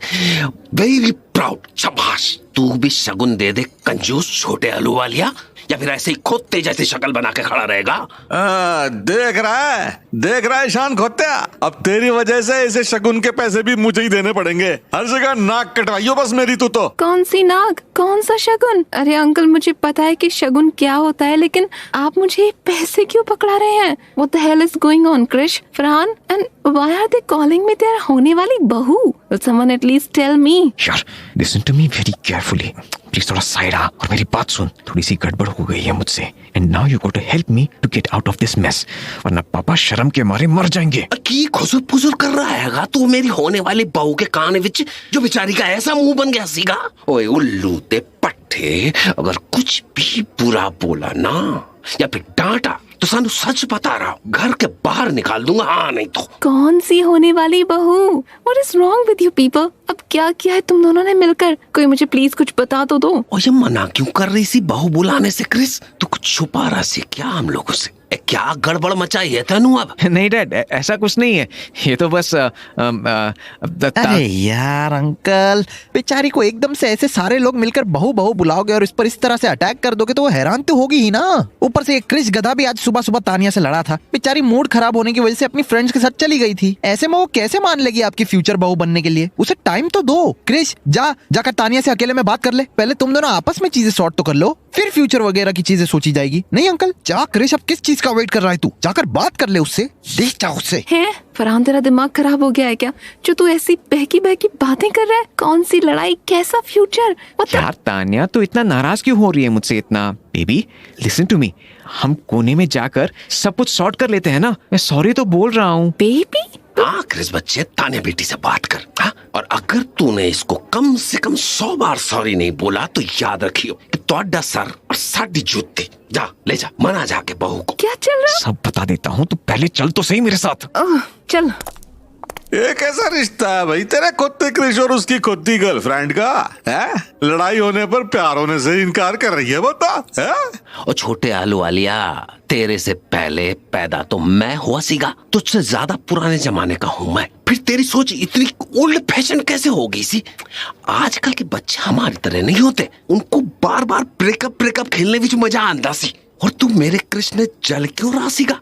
very proud. शाबाश। तू भी शगुन दे दे कंजूस छोटे आलू वालिया, या फिर ऐसे ही खोते जैसी शक्ल बना के खड़ा रहेगा? देख रहा है ईशान खोत्या, अब तेरी वजह से इसे शगुन के पैसे भी मुझे ही देने पड़ेंगे। हर जगह नाक कटवाइयो बस मेरी तू तो। कौन सी नाक, कौन सा शगुन? अरे अंकल, मुझे पता है कि शगुन क्या होता है, लेकिन आप मुझे पैसे क्यों पकड़ा रहे हैं? What the hell is going on, Krish, Farhan, and why are they calling me their होने वाली बहू? Will someone at least tell me? यार, listen to me very carefully. Please थोड़ा साइड आ और मेरी बात सुन। थोड़ी सी गड़बड़ हो गई है मुझसे, and now you got to help me to get out of this mess, वरना पापा शर्म के मारे मर जाएंगे। की खुसुर पुसुर कर रहा हैगा तू मेरी होने वाली बहू के कान विच, जो बेचारी का ऐसा मुंह बन गया सीगा। ओए उल्लू ते पट्टे, अगर कुछ भी बुरा बोला ना या फिर डांटा तो सानू सच बता रहा हूँ, घर के बाहर निकाल दूंगा। हाँ नहीं तो। कौन सी होने वाली बहू? What is wrong with you people? अब क्या किया है तुम दोनों ने मिलकर? कोई मुझे प्लीज कुछ बता तो दो। और ये मना क्यों कर रही सी बहू बुलाने से क्रिस? तू कुछ छुपा रहा सी क्या हम लोगों से? क्या गड़बड़ मचाई है तनु अब? नहीं डैड, ऐसा कुछ नहीं है, ये तो बस अरे यार अंकल, बेचारी को एकदम से ऐसे सारे लोग मिलकर बहू बहू बुलाओगे और इस पर इस तरह से अटैक कर दोगे तो वो हैरान तो होगी ही ना। ऊपर से ये क्रिश गधा भी आज सुबह सुबह तानिया से लड़ा था। बेचारी मूड खराब होने की वजह से अपनी फ्रेंड्स के साथ चली गई थी। ऐसे में वो कैसे मान लेगी आपकी फ्यूचर बहू बनने के लिए? उसे टाइम तो दो। क्रिश जाकर तानिया से अकेले में बात कर ले। पहले तुम दोनों आपस में चीजें सॉर्ट तो कर लो, फिर फ्यूचर वगैरह की चीजें सोची जाएगी। नहीं अंकल, जा क्रिश, अब किस चीज किसका वेट कर रहा है तू? जाकर बात कर ले उससे, देख जा उससे। है फरहान, तेरा दिमाग खराब हो गया है क्या जो तू ऐसी बहकी बहकी बातें कर रहा है? कौन सी लड़ाई, कैसा फ्यूचर? यार तान्या, तू इतना नाराज क्यों हो रही है मुझसे इतना? बेबी लिसन टू मी, हम कोने में जाकर सब कुछ सॉर्ट कर लेते हैं ना। मैं सॉरी तो बोल रहा हूँ। बेबी हाँ क्रिस बच्चे, तान्या बेटी से बात कर। हाँ? और अगर तूने इसको कम से कम 100 बार सॉरी नहीं बोला तो याद रखियो कि तोड़ा सर और साड़ी जूती। जा ले जा, मना जाके बहू को। क्या चल रहा? सब बता देता हूँ, तू पहले चल तो सही मेरे साथ। चल। ये कैसा रिश्ता है भाई तेरा कुत्ते क्रिश और उसकी खुद गर्लफ्रेंड का? है? लड़ाई होने पर प्यार होने से इनकार कर रही है बता है? और छोटे आलू वालिया, तेरे से पहले पैदा तो मैं हुआ सीगा, तुझसे ज्यादा पुराने जमाने का हूँ मैं। फिर तेरी सोच इतनी ओल्ड फैशन कैसे हो गई सी? आजकल के बच्चे हमारी तरह नहीं होते, उनको बार बार ब्रेकअप खेलने में मजा आंदा सी। और तू मेरे कृष्ण जल क्यों रहा सीगा?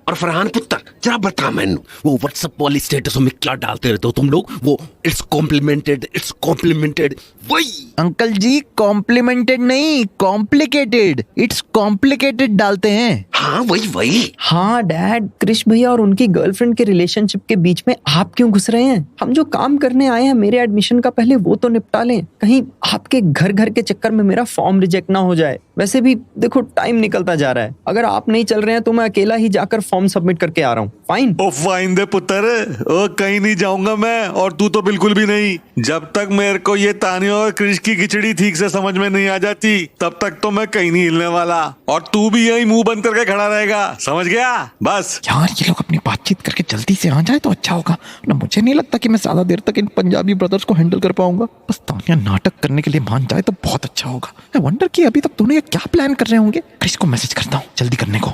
और फरहान पुत्र, जरा बता मैनू, वो व्हाट्सएप वाली स्टेटसों में क्या डालते रहते हो तुम लोग? वो इट्स कॉम्प्लीमेंटेड वही। अंकल जी कॉम्प्लीमेंटेड नहीं, कॉम्प्लिकेटेड। इट्स कॉम्प्लिकेटेड डालते हैं। हाँ वही। हाँ डैड, क्रिश भैया और उनकी गर्लफ्रेंड के रिलेशनशिप के बीच में आप क्यों घुस रहे हैं? हम जो काम करने आए हैं मेरे एडमिशन का, पहले वो तो निपटा लें। कहीं आपके घर के चक्कर में मेरा फॉर्म रिजेक्ट ना हो जाए। वैसे भी देखो टाइम निकलता जा रहा है, अगर आप नहीं चल रहे हैं तो मैं अकेला ही जाकर फॉर्म सबमिट करके आ रहा हूँ। फाइन? ओ फाइन दे पुत्र, ओ कहीं नहीं जाऊंगा मैं, और तू तो बिल्कुल भी नहीं। जब तक मेरे को ये तानिया और क्रिश की खिचड़ी ठीक से समझ में नहीं आ जाती तब तक तो मैं कहीं नहीं हिलने वाला। और तू भी यही मुंह बंद करके खड़ा रहेगा, समझ गया? बस यार ये लोग अपनी बातचीत करके जल्दी से आ जाए तो अच्छा होगा ना। मुझे नहीं लगता कि मैं ज्यादा देर तक इन पंजाबी ब्रदर्स को हैंडल कर पाऊंगा। बस तानिया नाटक करने के लिए मान जाए तो बहुत अच्छा होगा। मैं वंडर कि अभी तक दोनों ये क्या प्लान कर रहे होंगे। क्रिश को मैसेज करता हूँ जल्दी करने को।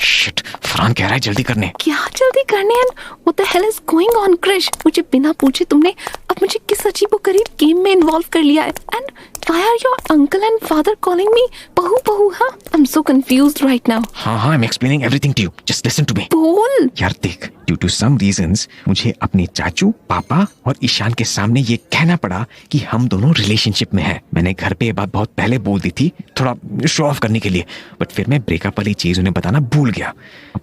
शिट, फरहान कह रहा है जल्दी करने। क्या जल्दी करने? What the hell is going on, Krrish? मुझे बिना पूछे तुमने अब मुझे किस अजीबोगरीब गेम में इन्वॉल्व कर लिया है? And why are your uncle and father calling me बहू? हाँ, I'm so confused right now. हाँ, I'm explaining everything to you. Just listen to me. बोल। यार देख, due to some reasons मुझे अपने चाचू, पापा और ईशान के सामने ये कहना पड़ा कि हम दोनों रिलेशनशिप में हैं। मैंने घर पे ये बात बहुत पहले बोल दी थी, थोड़ा शो ऑफ करने के लिए, बट फिर मैं ब्रेकअप वाली चीज उन्हें बताना भूल गया।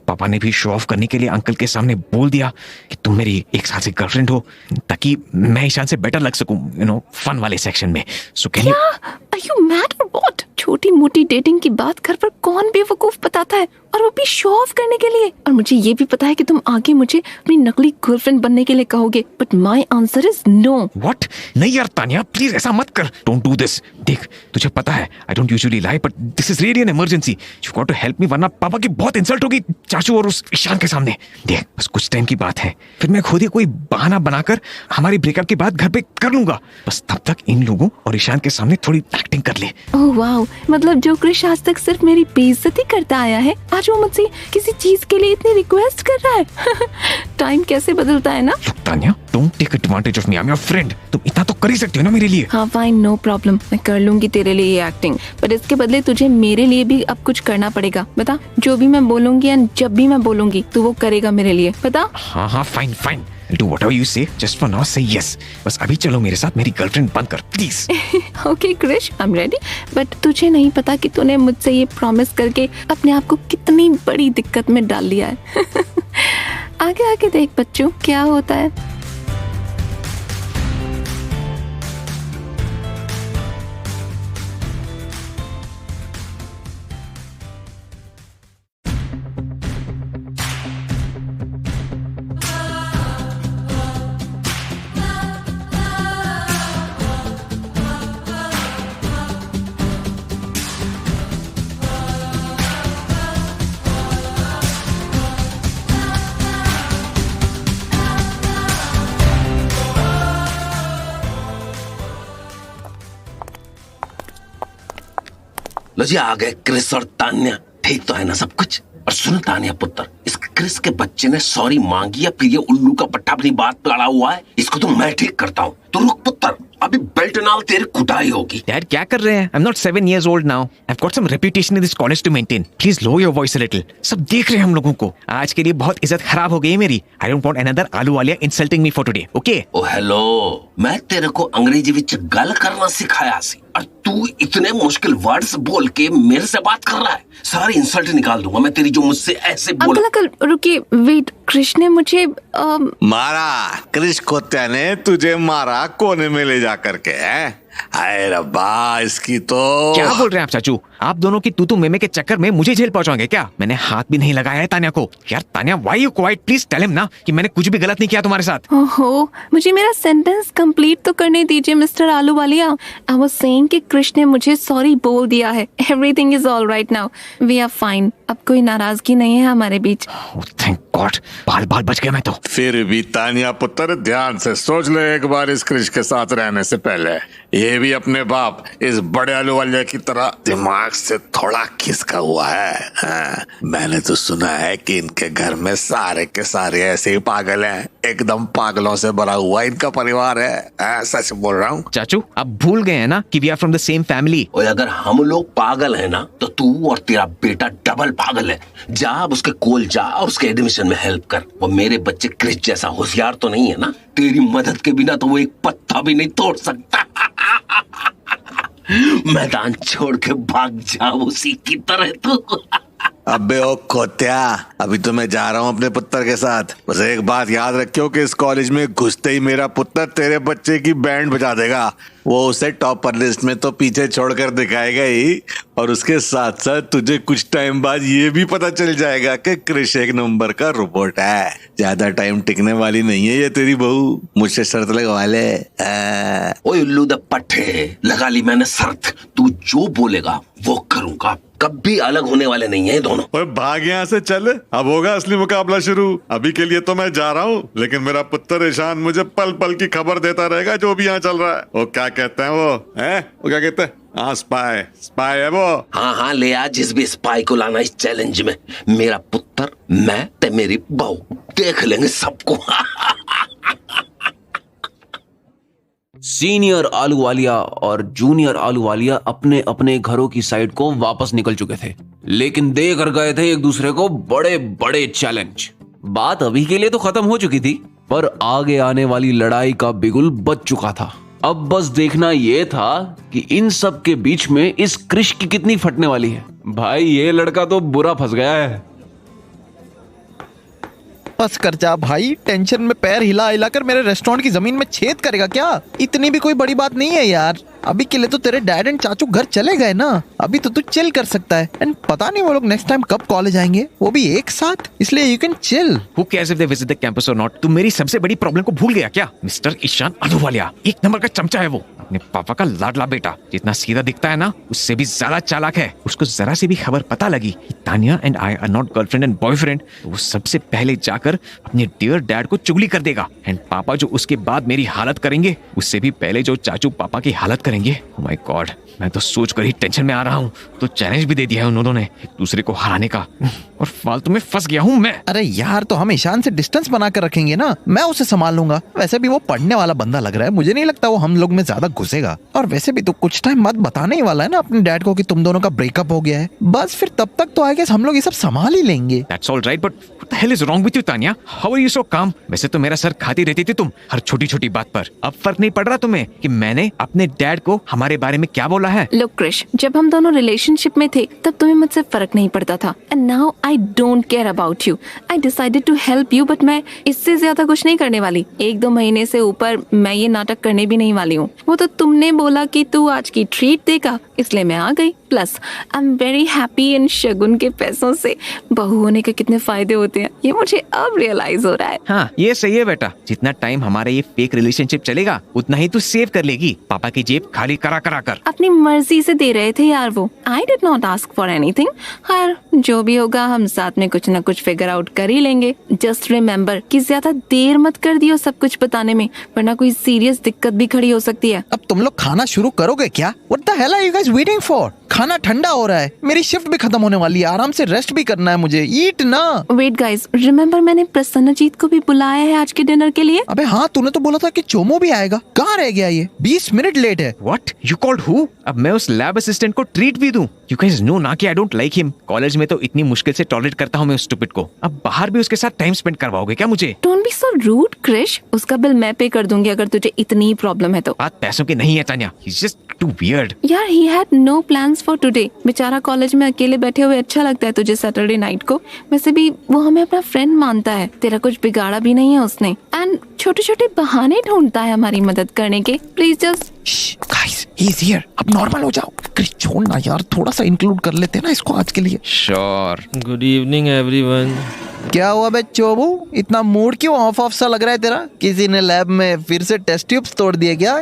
पापा ने भी शो ऑफ करने के लिए अंकल के सामने बोल दिया कि तुम मेरी 1 साल से गर्लफ्रेंड हो, ताकि मैं ईशान से बेटर लग सकूं, फन वाले सेक्शन में। So can you? Are you mad or what? छोटी मोटी डेटिंग की बात घर पर कौन बेवकूफ बताता है, और वो भी शो ऑफ करने के लिए। और मुझे ये भी पता है कि तुम आगे मुझे अपनी नकली गर्लफ्रेंड बनने के लिए कहोगे, but my answer is no. What? नहीं यार तानिया, प्लीज ऐसा मत कर। Don't do this. देख, तुझे पता है I don't usually lie, but this is really an emergency. You got to help me, वरना पापा की बहुत इंसल्ट होगी चाचू और उस ईशान के सामने। देख, बस कुछ टाइम की बात है, फिर मैं खुद ही कोई बहाना बनाकर हमारी ब्रेकअप की बात घर पे कर लूंगा। बस तब तक इन लोगों और ईशान के सामने थोड़ी एक्टिंग कर ले। ओह वाओ, मतलब जो क्रिश आज तक सिर्फ मेरी बेइज्जती करता आया है, आज वो मुझसे किसी चीज के लिए इतनी रिक्वेस्ट कर रहा है। टाइम कैसे बदलता है ना। Look, Tania, don't take advantage of me. I'm your friend. तुम इतना तो कर ही सकती हो ना मेरे लिए। हाँ फाइन, नो प्रॉब्लम, मैं कर लूंगी तेरे लिए ये एक्टिंग, पर इसके बदले तुझे मेरे लिए भी अब कुछ करना पड़ेगा। बता, जो भी मैं बोलूंगी एंड जब भी मैं बोलूंगी तू वो करेगा मेरे लिए। बता। हाँ, fine. Do whatever you say. Just for now, say yes. बस अभी चलो मेरे साथ, मेरी गर्लफ्रेंड बंद कर please. Okay Krish, I am ready, but तुझे नहीं पता कि तूने मुझसे ये प्रॉमिस करके अपने आप को कितनी बड़ी दिक्कत में डाल लिया है। आगे देख बच्चों क्या होता है। लो जी, आ गए क्रिस और तान्या। ठीक तो है ना सब कुछ? और सुन तान्या पुत्र, इस क्रिस के बच्चे ने सॉरी मांगी या फिर ये उल्लू का पट्टा अपनी बात पे अड़ा हुआ है? इसको तो मैं ठीक करता हूँ। तो रुक पुत्र, अभी बेल्ट नाल तेरी कुटाई होगी। डैड क्या कर रहे हैं? I'm not 7 years old now. I've got some reputation in this college to maintain. Please lower your voice a little. सब देख रहे हैं हम लोगों को। आज के लिए बहुत इज्जत खराब हो गई है मेरी। I don't want another Ahluwalia insulting me for today. Okay? Oh hello, मैं तेरे को अंग्रेजी विच गल करना सिखाया सी। और तू इतने मुश्किल वर्ड्स बोल के मेरे से बात कर रहा है, सारी इंसल्ट निकाल दूंगा मैं तेरी जो मुझसे ऐसे बोल। अंकल रुकिए, वेट, कृष ने मुझे मारा? कृष खोत्या ने तुझे मारा कोने में ले जा करके? है हाय रब्बा, इसकी तो क्या बोल रहे हैं आप चाचू? आप दोनों की तू मेमे के चक्कर में मुझे जेल पहुंचाओगे क्या? मैंने हाथ भी नहीं लगाया है तान्या को। यार Tanya, why you quiet? Please tell him ना कि मैंने कुछ भी गलत नहीं किया तुम्हारे साथ। ओहो, मुझे मेरा सेंटेंस कंप्लीट तो करने दीजिए mister Ahluwalia. I was saying कि कृष ने मुझे सॉरी बोल दिया है। Everything is all right now, we are fine. अब कोई नाराजगी नहीं है हमारे बीच। थैंक गॉड, बाल बाल बच गया मैं तो। फिर भी तानिया पुत्र, ध्यान से सोच ले एक बार इस कृष के साथ रहने से पहले। ये भी अपने बाप इस बड़े आलूवालिया की तरह दिमाग से थोड़ा खिसका हुआ है। हाँ, मैंने तो सुना है कि इनके घर में सारे के सारे ऐसे ही पागल हैं, एकदम पागलों से भरा हुआ इनका परिवार है। सच बोल रहा हूँ चाचू, आप भूल गए हैं ना कि we are from the same family. और अगर हम लोग पागल है ना, तो तू और तेरा बेटा डबल पागल है। जा अब उसके कोल जा और उसके एडमिशन में हेल्प कर। वो मेरे बच्चे क्रिस जैसा होशियार तो नहीं है ना, तेरी मदद के बिना तो वो एक पत्ता भी नहीं तोड़ सकता। मैदान छोड़ के भाग जा उसी की तरह तू। अबे ओ खोत्या, अभी तो मैं जा रहा हूँ अपने पुत्र के साथ। बस एक बात याद रखियो कि इस कॉलेज में घुसते ही मेरा पुत्र तेरे बच्चे की बैंड बजा देगा। वो उसे टॉपर लिस्ट में तो पीछे छोड़कर दिखाएगा ही, और उसके साथ साथ तुझे कुछ टाइम बाद ये भी पता चल जाएगा कि कृष एक नंबर का रोबोट है। ज्यादा टाइम टिकने वाली नहीं है ये तेरी बहू। मुझसे शर्त लगवा ले। ओए उल्लू द पट्टे, लगा ली मैंने शर्त। तू जो बोलेगा वो करूंगा, कभी अलग होने वाले नहीं है दोनों। ओए भाग यहाँ से चल, अब होगा असली मुकाबला शुरू। अभी के लिए तो मैं जा रहा हूँ, लेकिन मेरा पुत्र ईशान मुझे पल पल की खबर देता रहेगा जो भी यहाँ चल रहा है। वो क्या कहते हैं वो क्या कहते हैं? हाँ, स्पाई है वो। हाँ ले आ जिस भी स्पाई को लाना इस चैलेंज में। मेरा पुत्र, मैं ते मेरी बहू, देख लेंगे सबको। सीनियर आलूवालिया और जूनियर आलूवालिया अपने अपने घरों की साइड को वापस निकल चुके थे, लेकिन दे कर गए थे एक दूसरे को बड़े बड़े चैलेंज। बात अभी के लिए तो खत्म हो चुकी थी, पर आगे आने वाली लड़ाई का बिगुल बज चुका था। अब बस देखना यह था कि इन सब के बीच में इस कृष की कितनी फटने वाली है। भाई ये लड़का तो बुरा फंस गया है। बस कर जा भाई, टेंशन में पैर हिला हिलाकर मेरे रेस्टोरेंट की जमीन में छेद करेगा क्या? इतनी भी कोई बड़ी बात नहीं है यार। अभी के लिए तो तेरे डैड एंड चाचू घर चले गए ना, अभी तो तू चिल कर सकता है। एंड पता नहीं वो लोग नेक्स्ट टाइम कब कॉलेज आएंगे, वो भी एक साथ, इसलिए you can chill. Who cares if they visit the campus or not? तुम मेरी सबसे बड़ी प्रॉब्लम को भूल गया क्या? मिस्टर ईशान आलूवालिया एक नंबर का चमचा है वो, अपने पापा का लाडला बेटा। जितना सीधा दिखता है ना, उससे भी ज्यादा चालाक है। उसको जरा सी भी खबर पता लगी कि Tania and I R not girlfriend and boyfriend, तो वो सबसे पहले जाकर अपने डियर डैड को चुगली कर देगा। एंड पापा जो उसके बाद मेरी हालत करेंगे, उससे भी पहले जो चाचू पापा की हालत करेंगे। Oh my God, मैं तो सोच कर ही टेंशन में आ रहा हूँ। तो चैलेंज भी दे दिया है उन्होंने एक दूसरे को हराने का, और फालतू में फंस गया हूँ मैं। अरे यार, तो हम ईशान से डिस्टेंस बनाकर रखेंगे ना, मैं उसे संभाल लूंगा। वैसे भी वो पढ़ने वाला बंदा लग रहा है, मुझे नहीं लगता वो हम लोग में ज्यादा घुसेगा। और वैसे भी तो कुछ टाइम बाद बताने ही वाला है ना अपने डैड को कि तुम दोनों का ब्रेकअप हो गया है। बस फिर तब तक तो आई गेस हम लोग ये सब संभाल ही लेंगे। That's all right, but what the hell is wrong with you, Tania? How are you so calm? वैसे तो मेरा सर खाती रहती थी तुम हर छोटी छोटी बात पर। अब फर्क नहीं पड़ रहा तुम्हें कि मैंने अपने डैड को हमारे बारे में क्या बोला है? लुक कृष, जब हम दोनों रिलेशनशिप में थे तब तुम्हें मुझसे फर्क नहीं पड़ता था। And now I don't care about you. I decided to help you, but मैं इससे ज्यादा कुछ नहीं करने वाली। 1-2 महीने से ऊपर मैं ये नाटक करने भी नहीं वाली हूँ। वो तो तुमने बोला कि तू आज की ट्रीट देगा, इसलिए मैं आ गई। Plus I am very happy इन शगुन के पैसों से बहू होने के कितने फायदे होते हैं, ये मुझे अब रियलाइज हो रहा है। हाँ, ये सही है बेटा। जितना टाइम हमारा ये फेक रिलेशनशिप चलेगा, उतना ही तू सेव कर लेगी पापा की जेब खाली करा करा कर। अपनी मर्जी से दे रहे थे यार वो। I did not ask for anything. खैर, जो भी होगा हम साथ में कुछ न कुछ फिगर आउट कर ही लेंगे। जस्ट रिमेम्बर कि ज्यादा देर मत कर दियो सब कुछ बताने में, वरना कोई सीरियस दिक्कत भी खड़ी हो सकती है। अब तुम लोग खाना शुरू करोगे क्या? What the hell are you guys waiting for? खाना ठंडा हो रहा है, मेरी शिफ्ट भी खत्म होने वाली है, आराम से रेस्ट भी करना है मुझे। ईट ना। वेट गाइस, रिमेम्बर मैंने प्रसन्नजीत को भी बुलाया है आज के डिनर के लिए। अबे हाँ, तूने तो बोला था कि चोमो भी आएगा। कहाँ रह गया ये? 20 मिनट लेट है। What? You called who? अब मैं उस लैब असिस्टेंट को ट्रीट भी दूं? You guys know ना कि I don't like him. College में तो इतनी मुश्किल से टॉलरेट करता हूँ मैं उस स्टूपिड को, अब बाहर भी उसके साथ टाइम स्पेंड करवाओगे क्या मुझे? Don't be so rude Krish, उसका बिल मैं पे कर दूंगी अगर तुझे इतनी प्रॉब्लम है तो। बात पैसों की नहीं है Tanya, he's just too weird. यार he had no plans for today. बेचारा कॉलेज में अकेले बैठे हुए अच्छा लगता है तुझे सैटरडे नाइट को? वैसे भी वो हमें अपना फ्रेंड मानता है, तेरा कुछ बिगाड़ा भी नहीं है उसने, एंड छोटे छोटे बहाने ढूंढता है हमारी मदद करने के। Please just guys he is here, अब नॉर्मल हो जाओ। क्रिश छोड़ ना यार, थोड़ा सा इंक्लूड कर लेते हैं ना इसको आज के लिए। Sure. Good evening everyone. क्या हुआ बे चोबू, इतना मूड क्यों ऑफ सा लग रहा है तेरा? किसी ने लैब में फिर से टेस्ट ट्यूब्स तोड़ दिए क्या?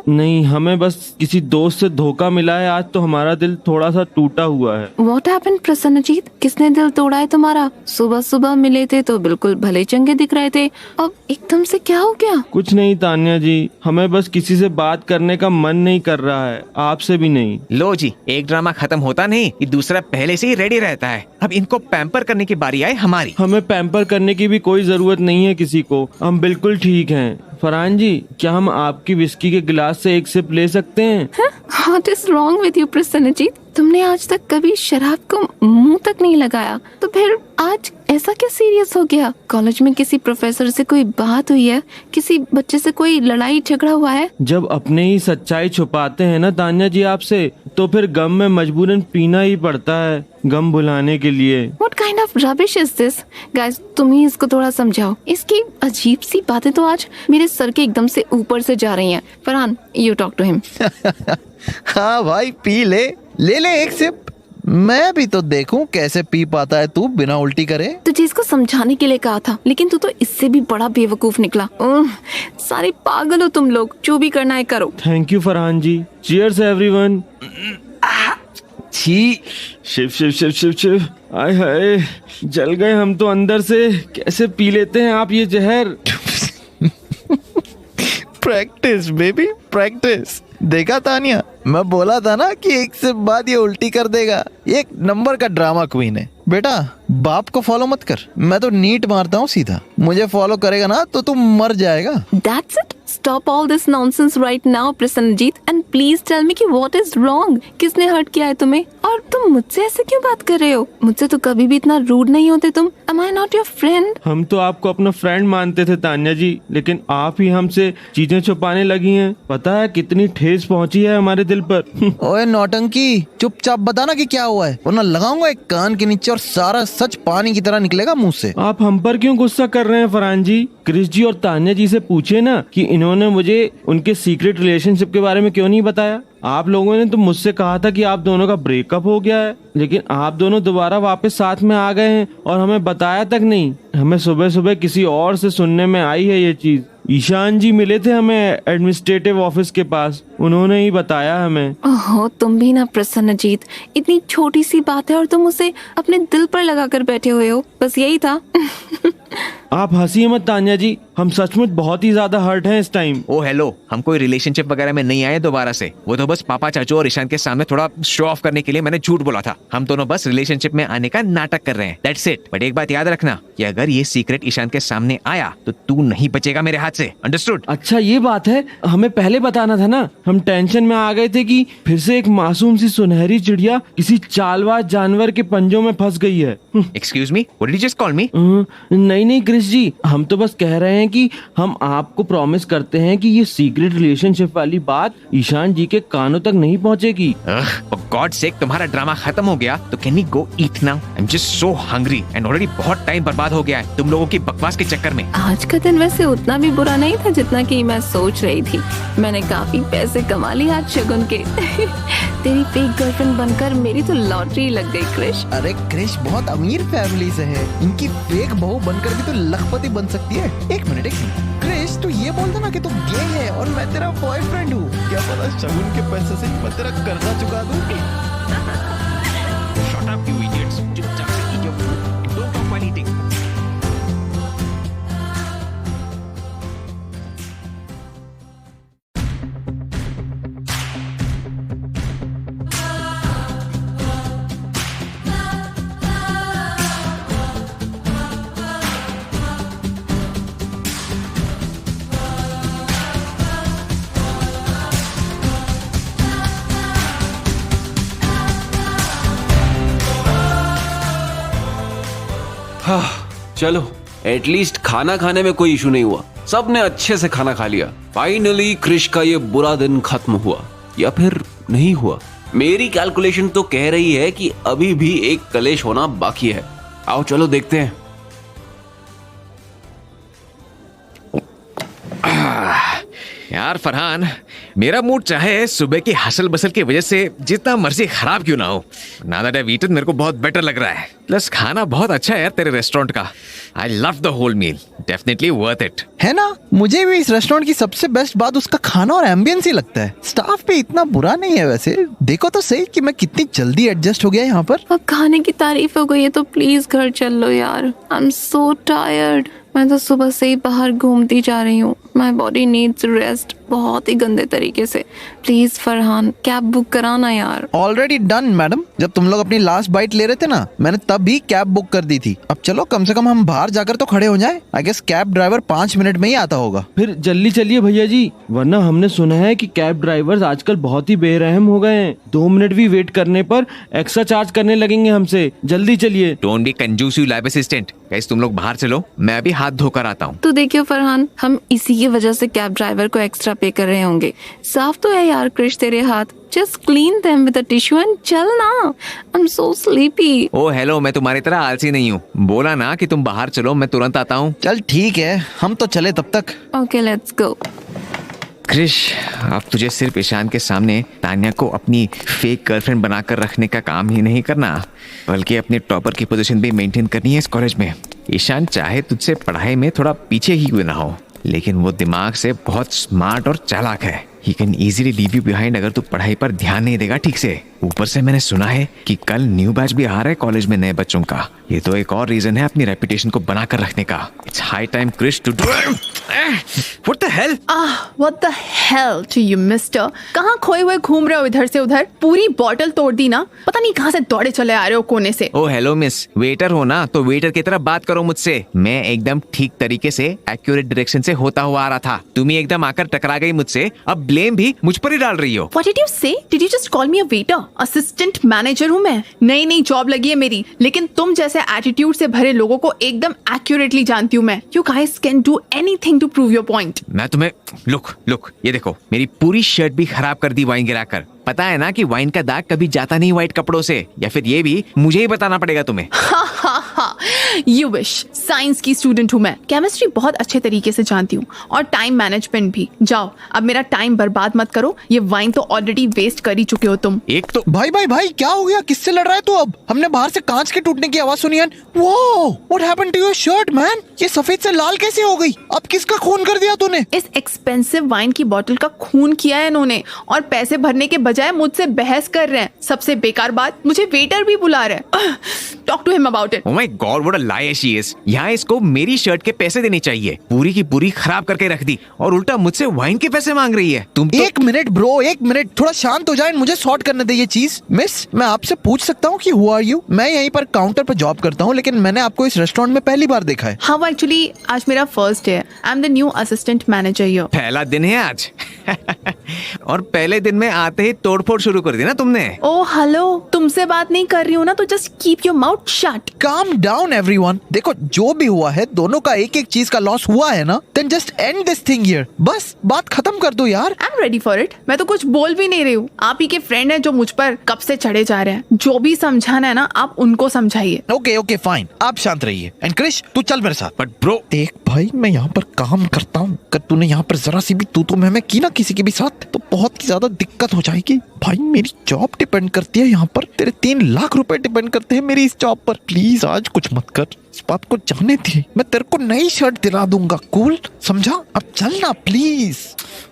नहीं, हमें बस किसी दोस्त से धोखा मिला है आज, तो हमारा दिल थोड़ा सा टूटा हुआ है। What happened Prasannajit? किसने दिल तोड़ा है तुम्हारा? सुबह सुबह मिले थे तो बिल्कुल भले चंगे दिख रहे थे, अब एकदम से क्या हो गया? कुछ नहीं तान्या जी, हमें बस किसी से बात करने का मन नहीं कर रहा है, आपसे भी नहीं। लो जी, एक ड्रामा खत्म होता नहीं, ये दूसरा पहले से ही रेडी रहता है। अब इनको पैम्पर करने की बारी आए हमारी। हमें पैम्पर करने की भी कोई जरूरत नहीं है किसी को, हम बिल्कुल ठीक हैं। फरहान जी, क्या हम आपकी विस्की के गिलास से एक सिप ले सकते हैं? What is wrong with you Prasannajit? तुमने आज तक कभी शराब को मुंह तक नहीं लगाया, तो फिर आज ऐसा क्या सीरियस हो गया? कॉलेज में किसी प्रोफेसर से कोई बात हुई है? किसी बच्चे से कोई लड़ाई झगड़ा हुआ है? जब अपने ही सच्चाई छुपाते हैं ना तान्या जी आपसे, तो फिर गम में मजबूरन पीना ही पड़ता है, गम भुलाने के लिए। What kind of rubbish is this? Guys, तुम ही इसको थोड़ा समझाओ। इसकी अजीब सी बातें तो आज मेरे सर के एकदम से ऊपर से जा रही हैं। Farhan, you talk to him. हाँ भाई, पी ले ले एक सिप, मैं भी तो देखूं कैसे पी पाता है तू बिना उल्टी करे। तुझे इसको समझाने के लिए कहा था, लेकिन तू तो इससे भी बड़ा बेवकूफ निकला। सारे पागल हो तुम लोग, जो भी करना है करो। Thank you Farhan ji. Cheers everyone. छी, शिव शिव शिव शिव शिव, आय हाय, जल गए हम तो अंदर से। कैसे पी लेते हैं आप ये जहर? Practice baby, practice. देखा तानिया, मैं बोला था ना कि एक से बाद ये उल्टी कर देगा। एक नंबर का ड्रामा क्वीन है। बेटा, बाप को फॉलो मत कर, मैं तो नीट मारता हूँ सीधा। मुझे फॉलो करेगा ना तो तू मर जाएगा। That's it. Stop all this nonsense right now, Prasannajit, and please tell me कि what is wrong? किसने हर्ट किया है तुम्हें? और तुम मुझसे ऐसे क्यों बात कर रहे हो? मुझसे तो कभी भी इतना रूड नहीं होते तुम। Am I not your friend? हम तो आपको अपना फ्रेंड मानते थे तान्या जी, लेकिन आप ही हमसे चीजें छुपाने लगी हैं। पता है कितनी ठेस पहुंची है हमारे दिल पर। ओए नौटंकी, चुपचाप बताना कि क्या हुआ है, वरना लगाऊंगा एक कान के नीचे और सारा सच पानी की तरह निकलेगा मुंह से। आप हम पर क्यों गुस्सा कर रहे हैं फरहान जी? क्रिश जी और तान्या जी से पूछे ना कि इन्होंने मुझे उनके सीक्रेट रिलेशनशिप के बारे में क्यों नहीं बताया। आप लोगों ने तो मुझसे कहा था कि आप दोनों का ब्रेकअप हो गया है, लेकिन आप दोनों दोबारा वापस साथ में आ गए हैं और हमें बताया तक नहीं। हमें सुबह सुबह किसी और से सुनने में आई है ये चीज। ईशान जी मिले थे हमें एडमिनिस्ट्रेटिव ऑफिस के पास, उन्होंने ही बताया हमें। ओहो, तुम भी ना प्रसन्नजीत, इतनी छोटी सी बात है और तुम उसे अपने दिल पर लगा कर बैठे हुए हो, बस यही था। आप हंसिए मत तान्या जी, हम सचमुच बहुत ही ज्यादा हर्ट हैं इस टाइम। ओ हेलो, हम कोई रिलेशनशिप वगैरह में नहीं आए दोबारा से। वो तो बस पापा चाचू और ईशान के सामने थोड़ा शो ऑफ करने के लिए मैंने झूठ बोला था। हम दोनों बस रिलेशनशिप में आने का नाटक कर रहे हैं, दैट्स इट। बट एक बात याद रखना कि अगर ये सीक्रेट ईशान के सामने आया तो तू नहीं बचेगा मेरे हाथ से, अंडरस्टूड? अच्छा ये बात है, हमें पहले बताना था ना। हम टेंशन में आ गए थे कि फिर से एक मासूम सी सुनहरी चिड़िया किसी चालबाज जानवर के पंजों में फंस गई है। Excuse me, what did you just call मी? नहीं क्रिश जी, हम तो बस कह रहे हैं कि हम आपको प्रॉमिस करते हैं कि ये सीक्रेट रिलेशनशिप वाली बात ईशान जी के कानों तक नहीं पहुंचेगी। गॉड सेक, तुम्हारा ड्रामा खत्म हो गया तो can we go eat now? I am just so hungry and already बहुत टाइम बर्बाद हो गया है तुम लोगों की बकवास के चक्कर में। आज का दिन वैसे उतना भी बुरा नहीं था जितना कि मैं सोच रही थी। मैंने काफी पैसे कमा लिए आज शगुन के। तेरी फेक गर्लफ्रेंड बनकर मेरी तो लॉटरी लग गई क्रिश। अरे क्रिश बहुत अमीर फैमिली से है, इनकी फेक बहू बनकर भी तो लखपति बन सकती है। एक मिनट क्रिश, तू ये बोल देना कि तू गे है और मैं तेरा बॉयफ्रेंड हूँ। क्या पता शगुन के पैसे से मैं तेरा कर्जा चुका दूँ। Shut up, you idiots. चुपचाप से eat your food. Don't talk while eating. चलो एटलीस्ट खाना खाने में कोई इशू नहीं हुआ, सबने अच्छे से खाना खा लिया। फाइनली क्रिश का ये बुरा दिन खत्म हुआ, या फिर नहीं हुआ। मेरी कैलकुलेशन तो कह रही है कि अभी भी एक कलेश होना बाकी है। आओ चलो देखते हैं। यार फरहान, मेरा मूड चाहे सुबह की हसल बसल की वजह से जितना मर्जी खराब क्यों ना हो, now that I've eaten, मेरे को बहुत बेटर लग रहा है। प्लस खाना बहुत अच्छा है यार तेरे रेस्टोरेंट का। I love the whole meal, definitely worth it. है ना, मुझे भी इस रेस्टोरेंट की सबसे बेस्ट बात उसका खाना और एम्बियंस ही लगता है। स्टाफ भी इतना बुरा नहीं है वैसे। देखो तो सही कि मैं कितनी जल्दी एडजस्ट हो गया यहाँ पर। अब खाने की तारीफ हो गई है तो प्लीज घर चल लो यार। I am so tired. मैं तो सुबह से ही बाहर घूमती जा रही हूँ। माई बॉडी नीड्स रेस्ट, बहुत ही गंदे तरीके से। प्लीज फरहान कैब बुक कराना यार। Already done madam. जब तुम लोग अपनी लास्ट बाइट ले रहे थे ना, मैंने तब भी कैब बुक कर दी थी। अब चलो कम से कम हम बाहर जाकर तो खड़े हो जाएं। I guess cab driver 5 minute में ही आता होगा। फिर जल्दी चलिए भैया जी, वरना हमने सुना है कि कैब ड्राइवर्स आजकल बहुत ही बेरहम हो गए हैं। 2 मिनट भी वेट करने पर एक्स्ट्रा चार्ज करने लगेंगे हमसे। जल्दी चलिए। डोंट बी कंजूस यू लैब असिस्टेंट। गाइस तुम लोग बाहर चलो, मैं अभी हाथ धोकर आता हूँ। तो देखियो फरहान, हम इसी की वजह से कैब ड्राइवर को एक्स्ट्रा पे कर रहे होंगे। साफ तो है यार क्रिश तेरे हाथ। Just clean them with a tissue and चल ना। I am so sleepy. Oh hello, मैं तुम्हारी तरह आलसी नहीं हूँ। बोला ना कि तुम बाहर चलो, मैं तुरंत आता हूँ। चल ठीक है, हम तो चले तब तक। Okay let's go. क्रिश, अब तुझे सिर्फ ईशान के सामने तान्या को अपनी फेक गर्लफ्रेंड बनाकर रखने का काम ही नहीं करना, बल्कि अपनी टॉपर की पोजीशन भी मेंटेन करनी है इस कॉलेज में। ईशान चाहे तुझसे पढ़ाई में थोड़ा पीछे ही क्यों ना हो, लेकिन वो दिमाग से बहुत स्मार्ट और चालाक है। He can easily leave you behind अगर तू पढ़ाई पर ध्यान नहीं देगा ठीक से। ऊपर से मैंने सुना है कि कल न्यू बैच भी आ रहा है कॉलेज में नए बच्चों का। ये तो एक और रीजन है अपनी रेपुटेशन को बनाकर रखने का। It's high time Krish to do What the hell? What the hell to you, mister? कहाँ खोए हुए घूम रहे हो इधर से उधर? पूरी बॉटल तोड़ दी ना? पता नहीं कहाँ से दौड़े चले आ रहे हो कोने से। ओ हेलो मिस, वेटर हो ना तो वेटर की तरह बात करो मुझसे। मैं एकदम ठीक तरीके से एक्यूरेट डायरेक्शन से होता हुआ आ रहा था, तुम ही एकदम आकर टकरा गई मुझसे। अब ब्लेम भी मुझ पर ही डाल रही हो। What did you say? Did you just call me a waiter? Assistant manager हूँ मैं, नई जॉब लगी है मेरी, लेकिन तुम जैसे एटीट्यूड से भरे लोगों को एकदम एक्यूरेटली जानती हूँ मैं। You guys can do anything to prove your point. मैं तुम्हें लुक ये देखो, मेरी पूरी शर्ट भी खराब कर दी वाइन गिराकर। पता है ना कि वाइन का दाग कभी जाता नहीं व्हाइट कपड़ों से, या फिर ये भी मुझे ही बताना पड़ेगा तुम्हें। You wish. साइंस की स्टूडेंट हूँ मैं, केमिस्ट्री बहुत अच्छे तरीके से जानती हूँ और टाइम मैनेजमेंट भी। जाओ अब मेरा टाइम बर्बाद मत करो, ये वाइन तो ऑलरेडी वेस्ट कर ही चुके हो तुम। एक तो भाई क्या हो गया? किससे लड़ रहा है तू? अब हमने बाहर से कांच के टूटने की आवाज सुनी है। What happened to your shirt, man? ये सफेद से लाल कैसे हो गई? अब किसका खून कर दिया तूने? इस एक्सपेंसिव वाइन की बोतल का खून किया है इन्होंने, और पैसे भरने के बजाय मुझसे बहस कर रहे हैं। सबसे बेकार बात, मुझे वेटर भी बुला रहे हैं। Talk to him about it. Oh my God, what a liar she is. यहाँ इसको मेरी शर्ट के पैसे देने चाहिए, पूरी की पूरी खराब करके रख दी, और उल्टा मुझसे वाइन के पैसे मांग रही है। तुम तो... एक मिनट ब्रो, एक मिनट, थोड़ा शांत हो जाए, मुझे सॉर्ट करने दे ये चीज। मिस, मैं आपसे पूछ सकता हूँ कि हु आर यू? मैं यहीं पर काउंटर पर जॉब करता हूँ, लेकिन मैंने आपको इस रेस्टोरेंट में पहली बार देखा है। हाँ एक्चुअली आज मेरा फर्स्ट डे है। I am the new assistant manager here. पहला दिन है आज। और पहले दिन में आते ही तोड़फोड़ शुरू कर दी ना तुमने। ओ हेलो, तुमसे बात नहीं कर रही हूँ ना, तो just keep your mouth shut. Calm down everyone. देखो जो भी हुआ है, दोनों का एक चीज का लॉस हुआ है ना, then just end this thing here. बस बात खत्म कर दो यार। I am ready for it. मैं तो कुछ बोल भी नहीं रही हूँ। आप ही के फ्रेंड है जो मुझ पर कब से चढ़े जा रहे हैं। जो भी समझाना है ना, आप उनको समझाइए। ओके फाइन, आप शांत रहिए। एंड क्रिश, तू चल मेरे साथ। बट ब्रो, देख भाई, मैं यहाँ पर काम करता हूँ। अगर तूने यहाँ पर जरा सी भी तू मैं की ना किसी के भी साथ, तो बहुत ही ज्यादा दिक्कत हो जाएगी। भाई मेरी जॉब डिपेंड करती है यहाँ पर, तेरे 3 लाख रुपए डिपेंड करते हैं मेरी इस जॉब पर। प्लीज आज कुछ मत कर, इस बात को जाने दे। मैं तेरे को नई शर्ट दिला दूंगा, कूल समझा? अब चलना प्लीज।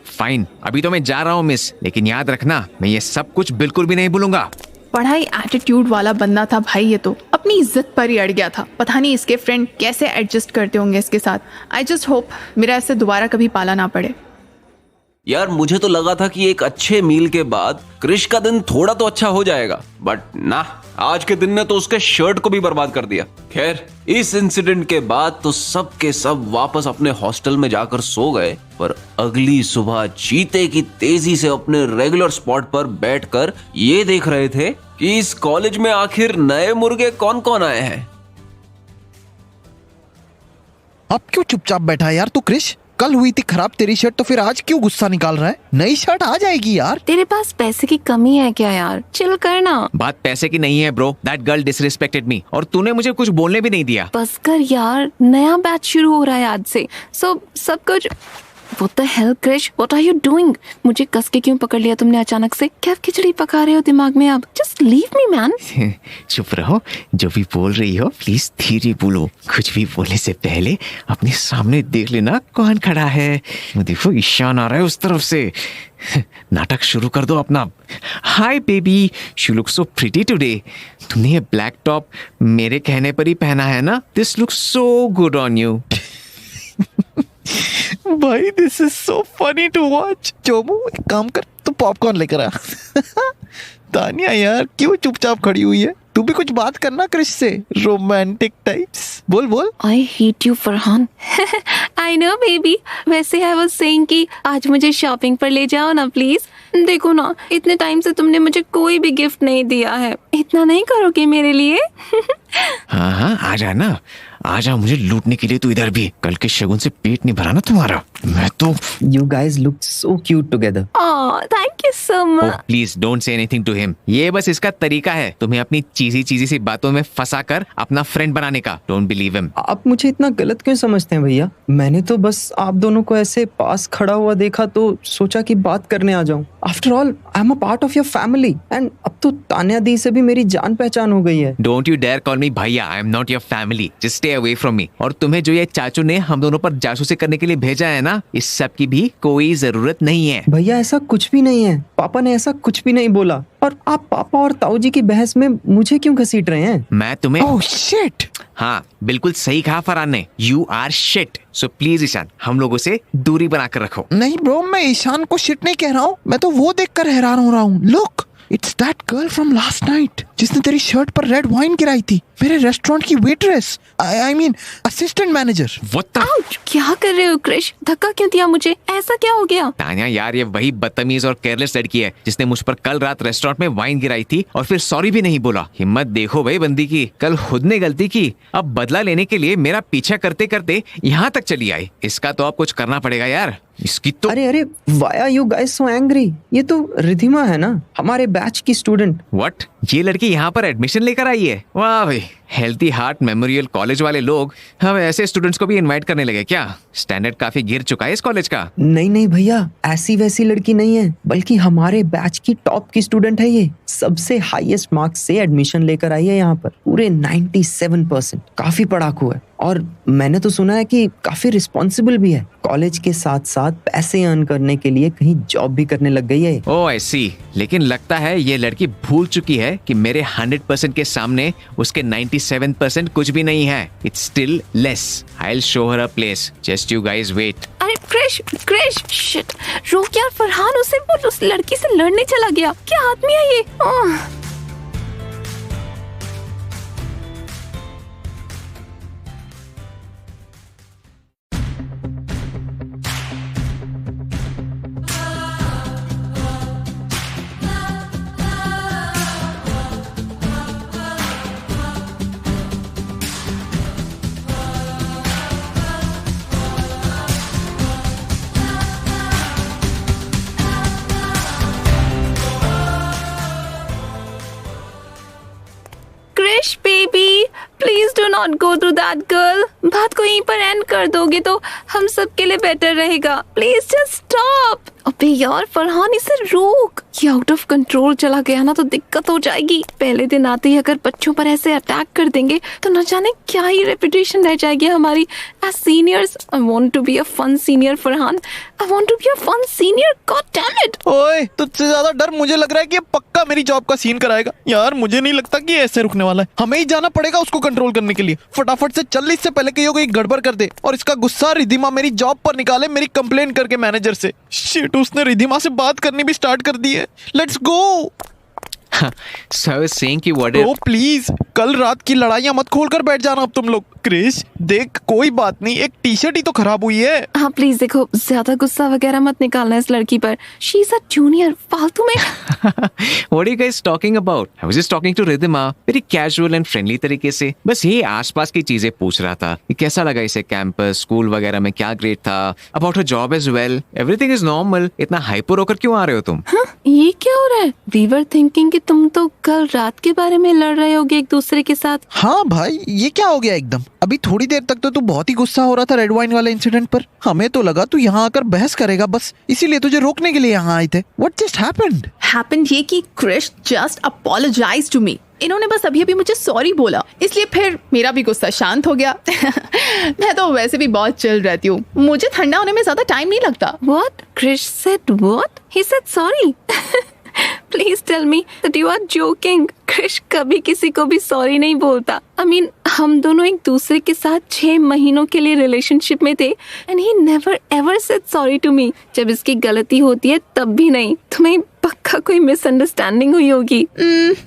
फाइन, अभी तो मैं जा रहा हूँ मिस, लेकिन याद रखना मैं ये सब कुछ बिल्कुल भी नहीं भूलूंगा। पढ़ाई एटीट्यूड वाला बंदा था भाई, ये तो अपनी इज्जत पर ही अड़ गया था। पता नहीं इसके फ्रेंड कैसे एडजस्ट करते होंगे इसके साथ। आई जस्ट होप मेरा ऐसे दोबारा कभी पाला ना पड़े। यार मुझे तो लगा था कि एक अच्छे मील के बाद क्रिश का दिन थोड़ा तो अच्छा हो जाएगा, बट ना, आज के दिन ने तो उसके शर्ट को भी बर्बाद कर दिया। खैर, इस इंसिडेंट के बाद तो सब के सब वापस अपने हॉस्टल में जाकर सो गए, पर अगली सुबह चीते की तेजी से अपने रेगुलर स्पॉट पर बैठकर ये देख रहे थे कि इस कॉलेज में आखिर नए मुर्गे कौन कौन आए हैं। अब क्यों चुपचाप बैठा है यार तू क्रिश? कल हुई थी खराब तेरी शर्ट तो फिर आज क्यों गुस्सा निकाल रहा है? नई शर्ट आ जाएगी यार। तेरे पास पैसे की कमी है क्या यार? चिल करना। बात पैसे की नहीं है ब्रो, दैट गर्ल डिसरिस्पेक्टेड मी और तूने मुझे कुछ बोलने भी नहीं दिया। बस कर यार, नया बैच शुरू हो रहा है आज से। सब कुछ What the hell, Krish? What are you doing? मुझे कस के क्यों पकड़ लिया तुमने अचानक से? क्या खिचड़ी पका रहे हो दिमाग में आप? Just leave me, man. चुप रहो, जो भी बोल रही हो प्लीज धीरे बोलो। कुछ भी बोलने से पहले अपने सामने देख लेना कौन खड़ा है। देखो ईशान आ रहा है उस तरफ से। नाटक शुरू कर दो अपना। Hi baby, you look so pretty today. तुमने ये ब्लैक टॉप मेरे कहने पर ही पहना है ना? This looks so good on you. भाई this is so funny to watch. चोमू एक काम कर, तू पॉपकॉर्न लेकर आ। तानिया यार क्यों चुपचाप खड़ी हुई है? तू भी कुछ बात करना क्रिश से, रोमांटिक टाइप्स। बोल बोल। I hate you, Farhan. I know, baby. वैसे I was saying कि आज मुझे शॉपिंग पर ले जाओ ना प्लीज। देखो ना, इतने टाइम से तुमने मुझे कोई भी गिफ्ट नहीं दिया है। इतना नहीं करोगे मेरे लिए? हाँ हाँ आ जा ना, आ जा मुझे लूटने के लिए। तू इधर भी, कल के शगुन से पेट नहीं भरा ना तुम्हारा। मैं तो You guys look so cute together. Oh, thank you so much. Please don't say anything to him. ये बस इसका तरीका है तुम्हें अपनी चीजी सी बातों में फंसा कर अपना फ्रेंड बनाने का। Don't believe him. आप मुझे इतना गलत क्यों समझते हैं भैया? मैंने तो बस आप दोनों को ऐसे पास खड़ा हुआ देखा तो सोचा कि बात करने आ जाऊं। After all I am a part of your family and अब तो तान्या दी से भी मेरी जान पहचान हो गई है। Don't you dare call me भैया, I am not your family, just stay away from me. और तुम्हें जो ये चाचू ने हम दोनों पर जासूसी करने के लिए भेजा है ना, इस सब की भी कोई जरूरत नहीं है। भैया ऐसा कुछ भी नहीं है, पापा ने ऐसा कुछ भी नहीं बोला। और आप पापा और ताऊ जी की बहस में मुझे क्यों घसीट रहे हैं? मैं तुम्हें ओह शिट। हाँ बिल्कुल सही कहा फरहान ने, you are shit. So please Ishaan, हम लोगों से दूरी बनाकर रखो। नहीं ब्रो, मैं ईशान को शिट नहीं कह रहा हूँ, मैं तो वो देखकर हैरान हो रहा हूँ। Look, it's that girl from last night जिसने तेरी शर्ट पर रेड वाइन गिराई थी। मेरे रेस्टोरेंट की waitress, I mean assistant manager. What the? Ouch, क्या कर रहे हो क्रिश? धक्का क्यों दिया मुझे? ऐसा क्या हो गया? तान्या यार, ये वही बदतमीज और केयरलेस लड़की है जिसने मुझ पर कल रात रेस्टोरेंट में वाइन गिराई थी और फिर सॉरी भी नहीं बोला। हिम्मत देखो भाई बंदी की, कल खुद ने गलती की, अब बदला लेने के लिए मेरा पीछा करते करते यहाँ तक चली आई। इसका तो अब कुछ करना पड़ेगा यार, इसकी तो। अरे why are you guys so angry? ये तो रिधिमा है ना, हमारे बैच की स्टूडेंट। व्हाट? ये लड़की यहाँ पर एडमिशन लेकर आई है? वाह भाई, हेल्थी हार्ट मेमोरियल कॉलेज वाले लोग हम ऐसे स्टूडेंट्स को भी इनवाइट करने लगे क्या? स्टैंडर्ड काफी गिर चुका है इस कॉलेज का। नहीं भैया, ऐसी वैसी लड़की नहीं है, बल्कि हमारे बैच की टॉप की स्टूडेंट है। ये सबसे हाईएस्ट मार्क्स से एडमिशन लेकर आई है यहाँ पर, पूरे 97%। काफी पढ़ाकू है और मैंने तो सुना है कि काफी रिस्पॉन्सिबल भी है। कॉलेज के साथ साथ पैसे अर्न करने के लिए कहीं जॉब भी करने लग गई है। ओह आई सी, लेकिन लगता है ये लड़की भूल चुकी है कि मेरे 100% के सामने उसके 97% कुछ भी नहीं है। It's still less. I will show her a place, just you guys wait. अरे क्रिश शिट, रोक यार फरहान, उसे बोल उस लड़की से लड़ने चला गया। क्या आदमी है ये? Krish baby, please do not go to that girl. बात को यहीं पर एंड कर दोगे तो हम सब के लिए बेटर रहेगा। Please just stop. अबे यार फरहान, इसे रोक। ये आउट ऑफ कंट्रोल चला गया ना तो दिक्कत हो जाएगी। पहले दिन आते ही अगर बच्चों पर ऐसे अटैक कर देंगे तो न जाने क्या ही रेपुटेशन रह जाएगी हमारी as seniors. I want to be a fun senior Farhan, I want to be a fun senior, god damn it. ओए, तुझसे ज्यादा डर मुझे लग रहा है कि ये पक्का मेरी जॉब का सीन कराएगा। यार मुझे नहीं लगता कि ऐसे रुकने वाला है, हमें ही जाना पड़ेगा उसको कंट्रोल करने के लिए। फटाफट से चल, इससे पहले कि ये कोई गड़बड़ कर दे और इसका गुस्सा रिधिमा मेरी जॉब पर निकाले मेरी कंप्लेन करके मैनेजर से। शिट, उसने रिधिमा से बात करनी भी स्टार्ट कर दी है। Let's go. So I was saying कि what ब्रो प्लीज कल रात की लड़ाइयाँ मत खोल कर बैठ जाना अब तुम लोग। क्रिश देख कोई बात नहीं, एक टी शर्ट ही तो खराब हुई है। हाँ प्लीज देखो, ज्यादा गुस्सा वगैरह मत निकालना इस लड़की पर। शी इज अ जूनियर, फालतू में। What are you guys talking about? I was just talking to Ridhima, very casual and friendly तरीके से। बस ये आसपास की चीजें पूछ रहा था कि कैसा लगा इसे कैंपस, स्कूल वगैरह में क्या ग्रेड था, about her job as well. Everything is normal. इतना हाइपर होकर क्यों आ रहे हो तुम? हाँ, ये क्या हो रहा है? We were thinking कि तुम तो कल रात के बारे में लड़ रहे होगे एक दूसरे के साथ। हाँ भाई ये क्या हो गया एकदम? अभी थोड़ी देर तक तो तू बहुत ही गुस्सा हो रहा था रेड वाइन वाले इंसिडेंट पर। हमें तो लगा तू यहाँ आकर बहस करेगा बस, इसीलिए तुझे रोकने के लिए यहाँ आए थे। What just happened? हैपेंड ये कि Krish just apologise to me. इन्होंने बस अभी अभी मुझे सॉरी बोला, इसलिए फिर मेरा भी गुस्सा शांत हो गया। मैं तो वैसे भी बहुत चिल रहती हूँ, मुझे ठंडा होने में ज्यादा टाइम नहीं लगता। What? Krish said what? He said sorry. Please tell me that you are joking. Krish कभी किसी को भी सॉरी नहीं बोलता। I mean, हम दोनों एक दूसरे के साथ 6 महीनों के लिए रिलेशनशिप में थे and he never ever said sorry to me. जब इसकी गलती होती है तब भी नहीं। तुम्हें पक्का कोई मिसअंडरस्टैंडिंग हुई होगी।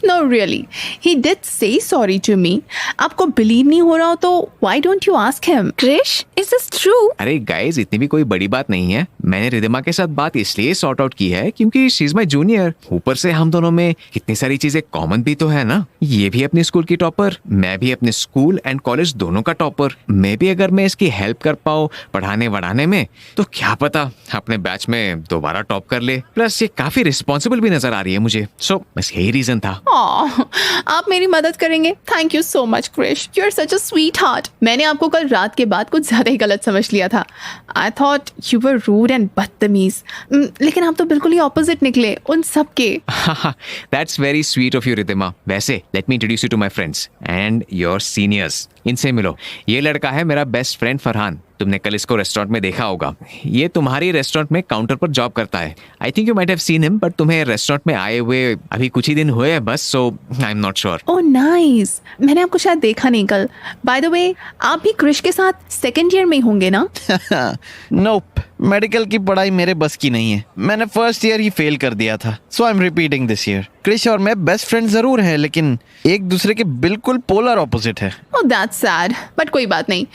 No really, he did say sorry to me. आपको बिलीव नहीं हो रहा हो तो why don't you ask him? Krish, is this true? अरे गाइस इतनी भी कोई बड़ी बात नहीं है। मैंने रिधिमा के साथ बात इसलिए सॉर्ट आउट की है क्योंकि शी इज माय जूनियर। ऊपर से हम दोनों में कितनी सारी चीजें कॉमन भी तो है ना। ये भी अपनी स्कूल की टॉपर, मैं भी अपने स्कूल एंड कॉलेज दोनों का टॉपर। मैं भी अगर मैं इसकी हेल्प कर पाऊँ पढ़ाने वढ़ाने में तो क्या पता अपने बैच में दोबारा टॉप कर ले। प्लस ये काफी रिस्पॉन्सिबल भी नजर आ रही है मुझे। सो बस यही रीजन था। Aw, आप मेरी मदद करेंगे? Thank you so much Krish, you are such a sweet heart. मैंने आपको कल रात के बाद कुछ ज्यादा ही गलत समझ लिया था। I thought you were rude and बदतमीज, लेकिन आप तो बिल्कुल ही ऑपोजिट निकले उन सब के। That's very sweet of you, Ridhima. वैसे let me introduce you to my friends and your seniors. इनसे मिलो, ये लड़का है मेरा बेस्ट फ्रेंड फरहान। तुमने कल इसको रेस्टोरेंट में देखा होगा। ये तुम्हारी रेस्टोरेंट में काउंटर पर जॉब करता है। I think you might have seen him, but तुम्हें रेस्टोरेंट में आए हुए अभी कुछ ही दिन हुए हैं बस, so I am not sure. Oh nice, मैंने आपको शायद देखा नहीं कल। बाय द वे, आप भी क्रिश के साथ सेकंड ईयर में ही होंगे ना? नोप, मेडिकल की पढ़ाई मेरे बस की नहीं है। मैंने फर्स्ट ईयर ही फेल कर दिया था, so I am repeating this year. Krish और मैं बेस्ट फ्रेंड जरूर हैं, लेकिन एक दूसरे के बिल्कुल पोलर ऑपोजिट है। ओह दैट्स सैड, बट कोई बात नहीं।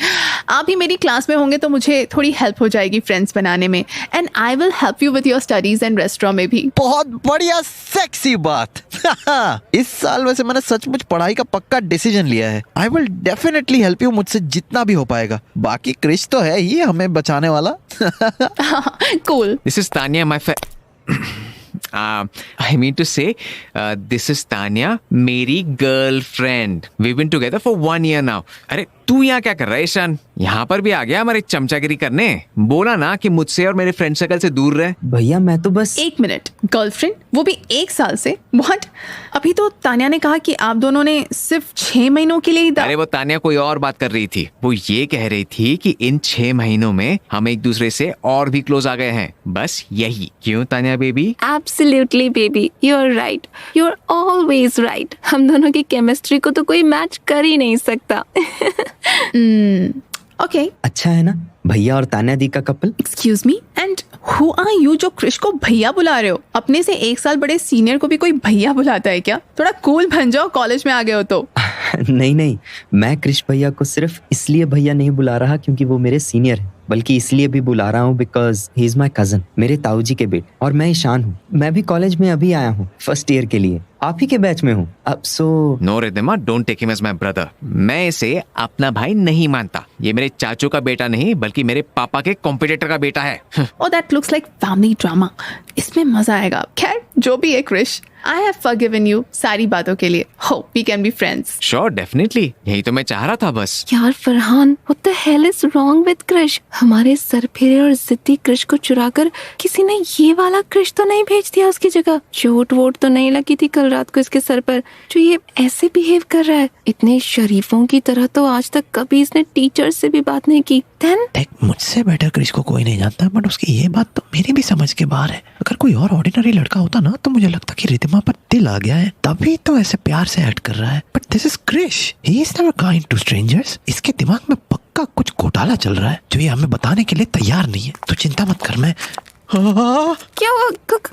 आप भी मेरी क्लास में होंगे तो मुझे थोड़ी हेल्प हो जाएगी फ्रेंड्स बनाने में, and I will help you with your studies and restaurant में भी। बहुत बढ़िया सेक्सी बात। इस साल वैसे मैंने सचमुच पढ़ाई का पक्का डिसीजन लिया है। I will definitely help you, मुझसे जितना भी हो पाएगा। बाकी क्रिश तो है ही हमें बचाने वाला। Cool. This is Tanya, my I mean to say, this is Tanya, मेरी girlfriend. We've been together for 1 year now. अरे तू यहाँ क्या कर रहा है ईशान? यहाँ पर भी आ गया हमारी चमचागिरी करने। बोला ना कि मुझसे और मेरे फ्रेंड सर्कल से दूर रहे। भैया मैं तो बस 1 मिनट, गर्लफ्रेंड वो भी 1 साल से? व्हाट? अभी तो तान्या ने कहा कि आप दोनों ने सिर्फ 6 महीनों के लिए ही अरे वो तान्या कोई और बात कर रही थी। वो ये कह रही थी कि इन 6 महीनों में हम एक दूसरे से और भी क्लोज आ गए हैं, बस यही। क्यों Tanya baby? Absolutely baby, you're right. You're always right. हम दोनों की केमिस्ट्री को तो कोई मैच कर ही नहीं सकता। ओके। अच्छा है ना भैया और तान्या दी का couple. Excuse me, and who are you जो क्रिश को भैया बुला रहे हो? अपने से 1 साल बड़े सीनियर को भी कोई भैया बुलाता है क्या? थोड़ा कूल बन जाओ, कॉलेज में आ गए हो तो। नहीं नहीं, मैं क्रिश भैया को सिर्फ इसलिए भैया नहीं बुला रहा क्योंकि वो मेरे सीनियर है, बल्कि इसलिए भी बुला रहा हूँ because he is my cousin, मेरे ताऊजी के बेटे। और मैं ईशान हूँ, मैं भी कॉलेज में अभी आया हूँ, फर्स्ट ईयर के लिए। आप ही के बैच में हूँ अब। So no Ridhima, don't take him as my brother. मैं इसे अपना भाई नहीं मानता। ये मेरे चाचू का बेटा नहीं बल्कि मेरे पापा के कॉम्पिटिटर का बेटा है। Oh, that looks like family drama. इसमें मजा आएगा। खैर जो भी है Krrish, I have forgiven you सारी बातों के लिए। Hope we can be friends. Sure, definitely. यही तो मैं चाह रहा था बस। यार Farhan, what the hell is wrong with Krrish? हमारे सरफिरे और जिद्दी क्रिश को चुराकर किसी ने ये वाला क्रिश तो नहीं भेज दिया उसकी जगह? चोट वोट तो नहीं लगी थी कल रात को इसके सर पर जो ये ऐसे बिहेव कर रहा है? इतने शरीफों की तरह तो आज तक कभी इसने टीचर से भी बात नहीं की। Then देख, मुझसे बेटर क्रिश को कोई नहीं जानता, बट उसकी ये बात तो मेरी भी समझ के बाहर है। अगर कोई और ऑर्डिनरी लड़का होता ना तो मुझे लगता कि रिधिमा पर दिल आ गया है, तभी तो ऐसे प्यार से एक्ट कर रहा है। But this is Krish, he is never kind to strangers. इसके दिमाग में पक्का कुछ घोटाला चल रहा है जो ये हमें बताने के लिए तैयार नहीं है। तो चिंता मत कर, मैं हाँ, क्या हुआ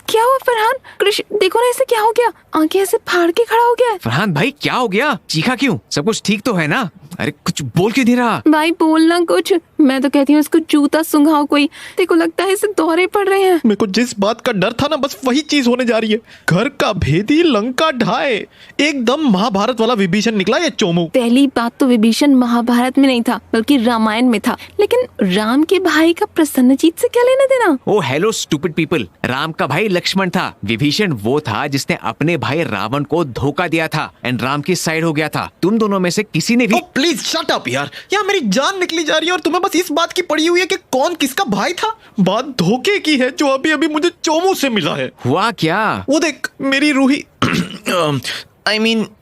क्या हुआ फरहान? कृष देखो ना, इसे क्या हो गया? आंखें ऐसे फाड़ के खड़ा हो गया है। फरहान भाई क्या हो गया? चीखा क्यों? सब कुछ ठीक तो है ना? अरे कुछ बोल क्यों नहीं रहा? भाई बोलना कुछ। मैं तो कहती हूँ इसको जूता सुंघाओ कोई। देखो लगता है इसे दौरे पड़ रहे हैं। मेरे को जिस बात का डर था ना, बस वही चीज होने जा रही है। घर का भेदी लंका ढाए, एकदम महाभारत वाला विभीषण निकला ये चोमू। पहली बात तो विभीषण महाभारत में नहीं था बल्कि रामायण में था, लेकिन राम के भाई का प्रसन्नजीत से क्या लेना देना? ओ हेलो स्टूपिड पीपल, राम का भाई लक्ष्मण था, विभीषण वो था जिसने अपने भाई रावण को धोखा दिया था एंड राम की साइड हो गया था। तुम दोनों में से किसी ने भी प्लीज शट अप यार, मेरी जान निकली जा रही है और तुम्हें बस इस बात की पड़ी हुई है कि कौन किसका भाई था। बात धोखे की है जो अभी अभी मुझे चोमू से मिला है। हुआ क्या? वो देख मेरी रूही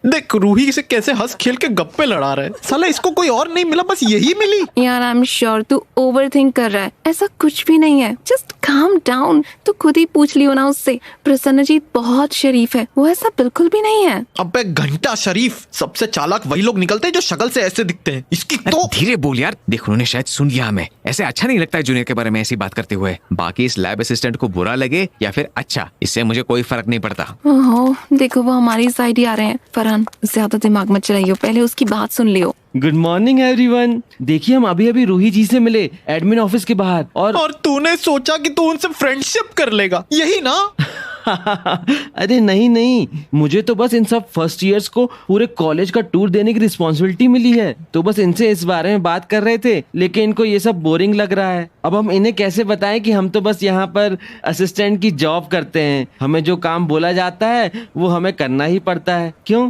देख रूही से कैसे हंस खेल के गप्पे लड़ा रहा है। साला इसको कोई और नहीं मिला, बस यही मिली। यार आई एम श्योर तू ओवरथिंक कर रहा है, ऐसा कुछ भी नहीं है। Just calm down. तू खुद ही पूछ लियो ना उससे। प्रसन्नजीत बहुत शरीफ है, वो ऐसा बिल्कुल भी नहीं है। अबे घंटा शरीफ, सबसे चालाक वही लोग निकलते हैं जो शक्ल से ऐसे दिखते हैं। इसकी तो धीरे बोल यार, देख उन्होंने शायद सुन लिया हमें। ऐसे अच्छा नहीं लगता है जूनियर के बारे में ऐसी बात करते हुए। बाकी इस लैब असिस्टेंट को बुरा लगे या फिर अच्छा, इससे मुझे कोई फर्क नहीं पड़ता। ओहो देखो वो हमारी साइड ही आ रहे हैं। फरहान ज्यादा दिमाग मत चलाइयो, पहले उसकी बात सुन लियो। Good morning everyone. देखिए हम अभी अभी रूही जी से मिले एडमिन ऑफिस के बाहर और तूने सोचा कि तू उनसे फ्रेंडशिप कर लेगा, यही ना? अरे नहीं, मुझे तो बस इन सब फर्स्ट ईयर्स को पूरे कॉलेज का टूर देने की रिस्पॉन्सिबिलिटी मिली है, तो बस इनसे इस बारे में बात कर रहे थे, लेकिन इनको ये सब बोरिंग लग रहा है। अब हम इन्हें कैसे बताएं कि हम तो बस यहाँ पर असिस्टेंट की जॉब करते हैं, हमें जो काम बोला जाता है वो हमें करना ही पड़ता है। क्यों?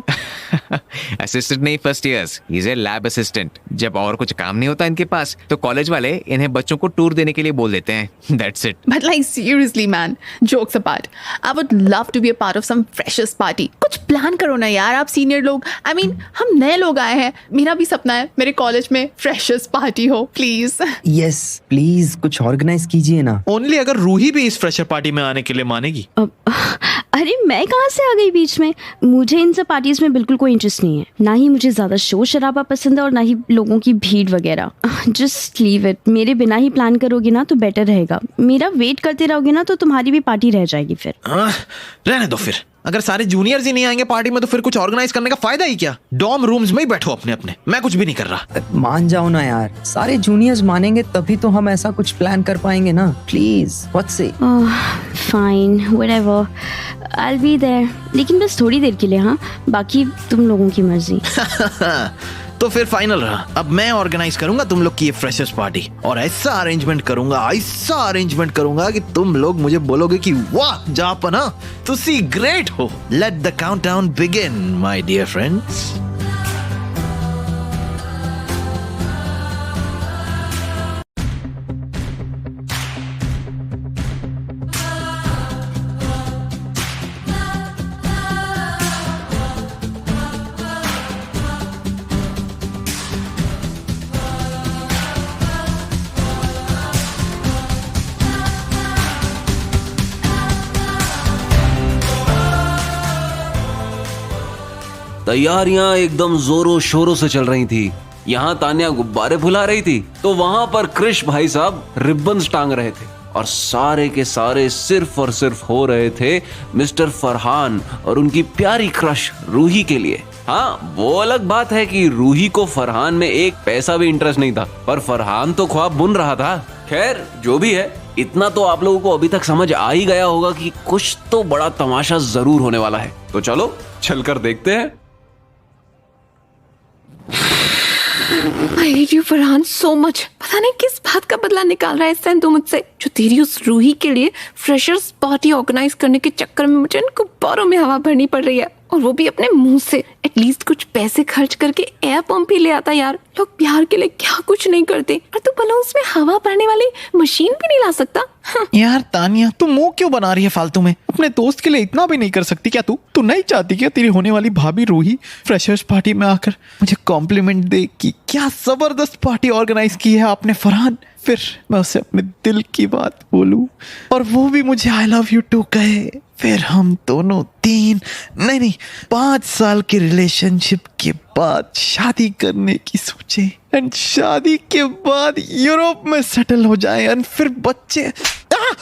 असिस्टेंट नहीं, first years, he is a lab assistant. जब और कुछ काम नहीं होता इनके पास तो कॉलेज वाले इन्हें बच्चों को टूर देने के लिए बोल देते हैं। That's it. But like seriously man, jokes apart, I would love to be a part of some freshers party. कुछ प्लान करो ना यार आप सीनियर लोग। I mean, हम नए लोग आए हैं, मेरा भी सपना है मेरे कॉलेज में फ्रेशर्स पार्टी हो प्लीज। यस प्लीज कुछ ऑर्गेनाइज कीजिए ना। ओनली अगर रूही भी इस फ्रेशर पार्टी में आने के लिए मानेगी। अरे मैं कहाँ से आ गई बीच में? मुझे इन सब पार्टीज में बिल्कुल कोई इंटरेस्ट नहीं है। ना ही मुझे ज्यादा शोर शराबा पसंद है और ना ही लोगों की भीड़ वगैरह। Just leave it. मेरे बिना ही प्लान करोगे ना तो बेटर रहेगा। मेरा वेट करते रहोगे ना तो तुम्हारी भी पार्टी रह जाएगी फिर। रहने दो फिर। अगर सारे जूनियर्स ही नहीं आएंगे पार्टी में तो फिर कुछ ऑर्गेनाइज करने का फायदा ही क्या? डॉर्म रूम्स में ही बैठो अपने अपने, मैं कुछ भी नहीं कर रहा। मान जाओ ना यार, सारे जूनियर्स मानेंगे तभी तो हम ऐसा कुछ प्लान कर पाएंगे ना। Please what say? Fine whatever, I will be there, लेकिन बस थोड़ी देर के लिए। हाँ बाकी तुम लोगों की मर्जी। तो फिर फाइनल रहा, अब मैं ऑर्गेनाइज करूंगा तुम लोग की ये फ्रेशर्स पार्टी, और ऐसा अरेंजमेंट करूंगा कि तुम लोग मुझे बोलोगे कि वाह जापना तुसी ग्रेट हो। Let the countdown begin my dear friends. तैयारियां एकदम जोरों शोरों से चल रही थी। यहाँ तान्या गुब्बारे फुला रही थी तो वहां पर कृष भाई साहब रिबन्स टांग रहे थे, और सारे के सारे सिर्फ और सिर्फ हो रहे थे मिस्टर फरहान और उनकी प्यारी क्रश रूही के लिए। हाँ वो अलग बात है कि रूही को फरहान में एक पैसा भी इंटरेस्ट नहीं था, पर फरहान तो ख्वाब बुन रहा था। खैर जो भी है, इतना तो आप लोगों को अभी तक समझ आ ही गया होगा कि कुछ तो बड़ा तमाशा जरूर होने वाला है। तो चलो चलकर देखते हैं। I hate you Farhan so much। पता नहीं किस बात का बदला निकाल रहा है इस टाइम तू मुझसे, जो तेरी उस रूही के लिए फ्रेशर्स पार्टी ऑर्गेनाइज करने के चक्कर में मुझे इन गुब्बारों में हवा भरनी पड़ रही है, और वो भी अपने मुंह से। एटलीस्ट कुछ पैसे खर्च करके एयर पंप ही ले आता यार। लोग प्यार के लिए क्या कुछ नहीं करते, और तू बलून्स में हवा भरने वाली मशीन भी नहीं ला सकता। यार तानिया तू मुंह क्यों बना रही है फालतू में? अपने दोस्त के लिए इतना भी नहीं कर सकती क्या तू? तू नहीं चाहती क्या तेरी होने वाली भाभी रूही फ्रेशर्स पार्टी में आकर मुझे कॉम्प्लीमेंट दे कि क्या जबरदस्त पार्टी ऑर्गेनाइज की है आपने फरहान? फिर मैं उसे अपने दिल की बात बोलूं और वो भी मुझे आई लव यू टू कहे, फिर हम दोनों 5 साल के रिलेशनशिप के बाद शादी करने की सोचे, एंड शादी के बाद यूरोप में सेटल हो जाए, एंड फिर बच्चे।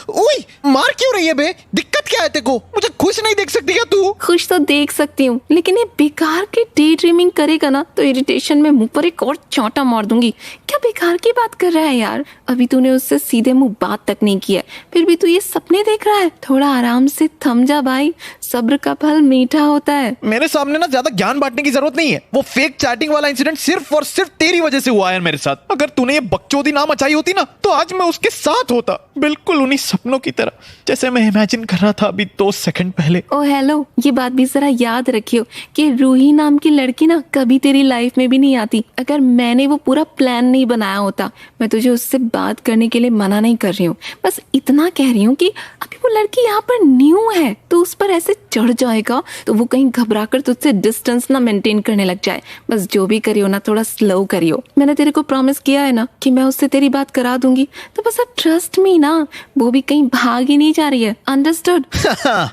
ओए मार क्यों रही है बे? दिक्कत क्या है तेरे को? मुझे खुश नहीं देख सकती क्या तू? खुश तो देख सकती हूँ, लेकिन ये बेकार के डे ड्रीमिंग करेगा ना तो इरिटेशन में मुंह पर एक और चौंटा मार दूंगी। क्या बेकार की बात कर रहा है यार? अभी तूने उससे सीधे मुंह बात तक नहीं किया, फिर भी तू ये सपने देख रहा है। थोड़ा आराम से थम जा भाई, सब्र का फल मीठा होता है। मेरे सामने ना ज्यादा ज्ञान बांटने की जरूरत नहीं है। वो फेक चैटिंग वाला इंसिडेंट सिर्फ और सिर्फ तेरी वजह से हुआ है मेरे साथ। अगर तूने ये बकचोदी ना मचाई होती ना तो आज मैं उसके साथ होता, बिल्कुल उन्हीं सपनों की तरह जैसे मैं इमेजिन कर रहा था अभी 2 सेकंड पहले। ओ हेलो, ये बात भी जरा याद रखियो कि रूही नाम की लड़की ना कभी तेरी लाइफ में भी नहीं आती। अगर मैंने वो पूरा प्लान नहीं बनाया होता। मैं तुझे उससे बात करने के लिए मना नहीं कर रही हूँ, बस इतना कह रही हूँ कि अभी वो लड़की यहाँ पर न्यू है, तो उस पर ऐसे चढ़ जाएगा तो वो कहीं घबरा कर तुझसे डिस्टेंस ना मेंटेन करने लग जाए। बस जो भी करियो ना थोड़ा स्लो करियो। मैंने तेरे को प्रॉमिस किया है ना कि मैं उससे तेरी बात करा दूंगी, तो बस अब ट्रस्ट मी ना, वो भी कहीं भाग ही नहीं जा रही है। अंडरस्टूड?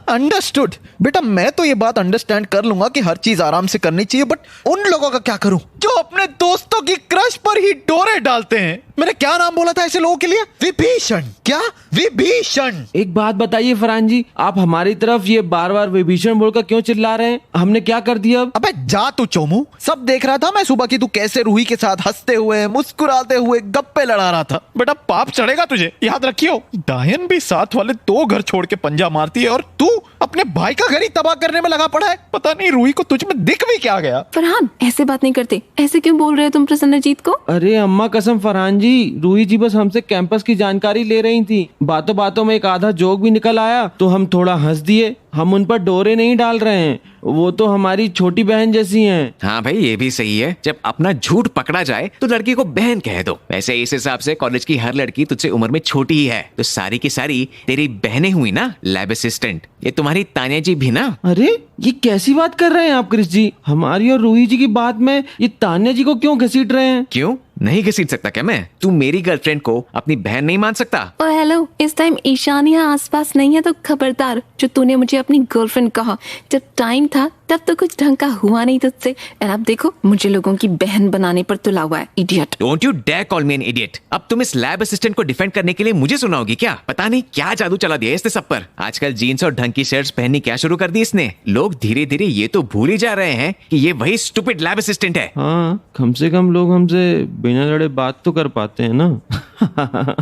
अंडरस्टूड बेटा, मैं तो ये बात अंडरस्टैंड कर लूंगा कि हर चीज आराम से करनी चाहिए, बट उन लोगों का क्या करूं जो अपने दोस्तों की क्रश पर ही डोरे डालते हैं? मैंने क्या नाम बोला था ऐसे लोगों के लिए? विभीषण। क्या? विभीषण। एक बात बताइए फरहान जी, आप हमारी तरफ ये बार बार विभीषण बोलकर क्यों चिल्ला रहे हैं? हमने क्या कर दिया अब? अबे जा तू चोमू, सब देख रहा था मैं सुबह की तू कैसे रूही के साथ हंसते हुए मुस्कुराते हुए गप्पे लड़ा रहा था। बेटा पाप चढ़ेगा तुझे, याद रखियो। डायन भी साथ वाले 2 घर छोड़ के पंजा मारती है और तू अपने भाई का घर ही तबाह करने में लगा पड़ा है। पता नहीं रूही को तुझ में दिख भी क्या गया। फरहान ऐसे बात नहीं करते, ऐसे क्यों बोल रहे हो तुम प्रसन्नजीत को? अरे अम्मा कसम फरहान जी, रूही जी बस हमसे कैंपस की जानकारी ले रही थी। बातों बातों में एक आधा जोक भी निकल आया तो हम थोड़ा हंस दिए। हम उन पर डोरे नहीं डाल रहे हैं, वो तो हमारी छोटी बहन जैसी हैं। हाँ भाई ये भी सही है, जब अपना झूठ पकड़ा जाए तो लड़की को बहन कह दो। वैसे इस हिसाब से कॉलेज की हर लड़की तुझसे उम्र में छोटी ही है, तो सारी की सारी तेरी बहनें हुई ना लैब असिस्टेंट। ये तुम्हारी तानिया जी भी ना। अरे ये कैसी बात कर रहे हैं आप क्रिश जी? हमारी और रूही जी की बात में ये तान्या जी को क्यों घसीट रहे हैं? क्यों नहीं घसीट सकता क्या मैं? तू मेरी गर्लफ्रेंड को अपनी बहन नहीं मान सकता? ओ हेलो, इस टाइम ईशान यहाँ आसपास नहीं है तो खबरदार। जो तूने मुझे अपनी गर्लफ्रेंड कहा, जब टाइम था तब तो कुछ ढंग का हुआ नहीं तुझसे, और अब देखो मुझे लोगों की बहन बनाने पर तुला हुआ है। Idiot. Don't you dare call me an idiot. अब तुम इस लैब असिस्टेंट को डिफेंड करने के लिए मुझे सुनाओगी क्या? पता नहीं क्या जादू चला दिया इसने सब पर। आजकल जीन्स और ढंग की शर्ट्स पहननी क्या शुरू कर दी इसने। लोग धीरे धीरे ये तो भूल ही जा रहे हैं कि ये वही स्टूपिड लैब असिस्टेंट है। हाँ, कम से कम लोग हमसे बिना लड़े बात तो कर पाते हैं ना।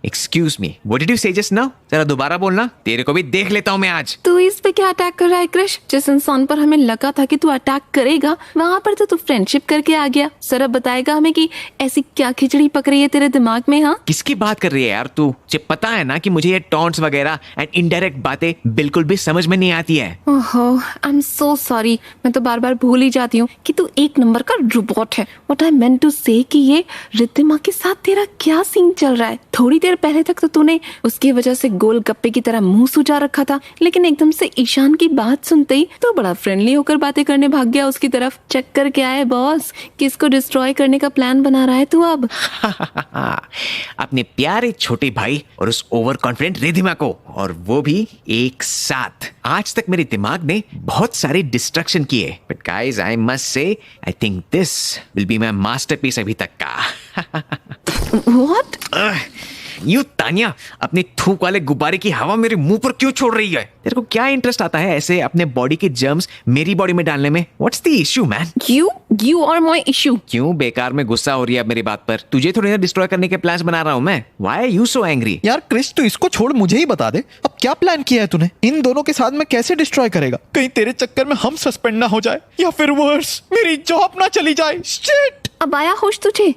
Excuse me, what did you से जस्ट नाउ? जरा दोबारा बोलना, तेरे को भी देख लेता हूँ मैं आज। तू इस पे क्या अटैक कर रहा है क्रिश? जिस इंसान पर हमें लगा था कि तू अटैक करेगा, वहाँ पर तो तू फ्रेंडशिप करके आ गया। सर अब बताएगा हमें कि ऐसी क्या खिचड़ी पक रही है तेरे दिमाग में? हाँ किसकी बात कर रही है यार तू? तुझे पता है ना कि मुझे ये टॉन्ट्स वगैरह एंड इनडायरेक्ट बातें बिल्कुल भी समझ में नहीं आती है। ओहो, आई एम सो सॉरी। मैं तो बार बार भूल ही जाती हूँ कि तू एक नंबर का रोबोट है। व्हाट आई मेंट टू से कि ये रिद्धिमा के साथ तेरा क्या सीन चल रहा है? थोड़ी देर पहले तक तो तूने उसकी वजह से गोल गप्पे की तरह मुंह सुजा रखा था, लेकिन एकदम से ईशान की बात सुनते ही तो बड़ा फ्रेंडली होकर बातें करने भाग गया उसकी तरफ। चक्कर क्या है बॉस? किसको डिस्ट्रॉय करने का प्लान बना रहा है तू अब? अपने प्यारे छोटे भाई और उस ओवर कॉन्फिडेंट रिद्धिमा को, और वो भी एक साथ। आज तक मेरे दिमाग ने बहुत सारे डिस्ट्रक्शन किए, but guys I must say I think this will be my masterpiece अभी तक का। व्हाट? यू तानिया, अपने थूक वाले गुब्बारे की हवा मेरे मुंह पर क्यों छोड़ रही है? तेरे को क्या इंटरेस्ट आता है ऐसे अपने बॉडी के जर्म्स मेरी बॉडी में डालने में? What's the issue man? You are my issue. क्यों बेकार में गुस्सा हो रही है अब मेरी बात पर? तुझे थोड़ी ना डिस्ट्रॉय करने के प्लान्स बना रहा हूं मैं। Why are you so angry? यार क्रिश, तू इसको छोड़, मुझे ही बता दे अब क्या प्लान किया है तूने? इन दोनों के साथ में कैसे डिस्ट्रॉय करेगा? कहीं तेरे चक्कर में हम सस्पेंड ना हो जाए, या फिर वर्स मेरी जॉब ना चली जाए। शिट! अब आया होश तुझे?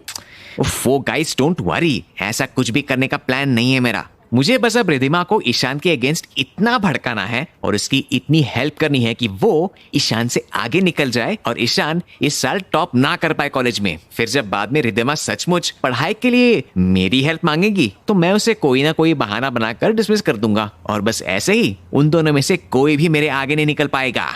वो गाइस डोंट वरी, ऐसा कुछ भी करने का प्लान नहीं है मेरा। मुझे बस अब रिद्धिमा को ईशान के अगेंस्ट इतना भड़काना है और उसकी इतनी हेल्प करनी है कि वो ईशान से आगे निकल जाए और ईशान इस साल टॉप ना कर पाए कॉलेज में। फिर जब बाद में रिद्धिमा सचमुच पढ़ाई के लिए मेरी हेल्प मांगेगी तो मैं उसे कोई ना कोई बहाना बनाकर डिसमिस कर दूंगा, और बस ऐसे ही उन दोनों में से कोई भी मेरे आगे नहीं निकल पाएगा।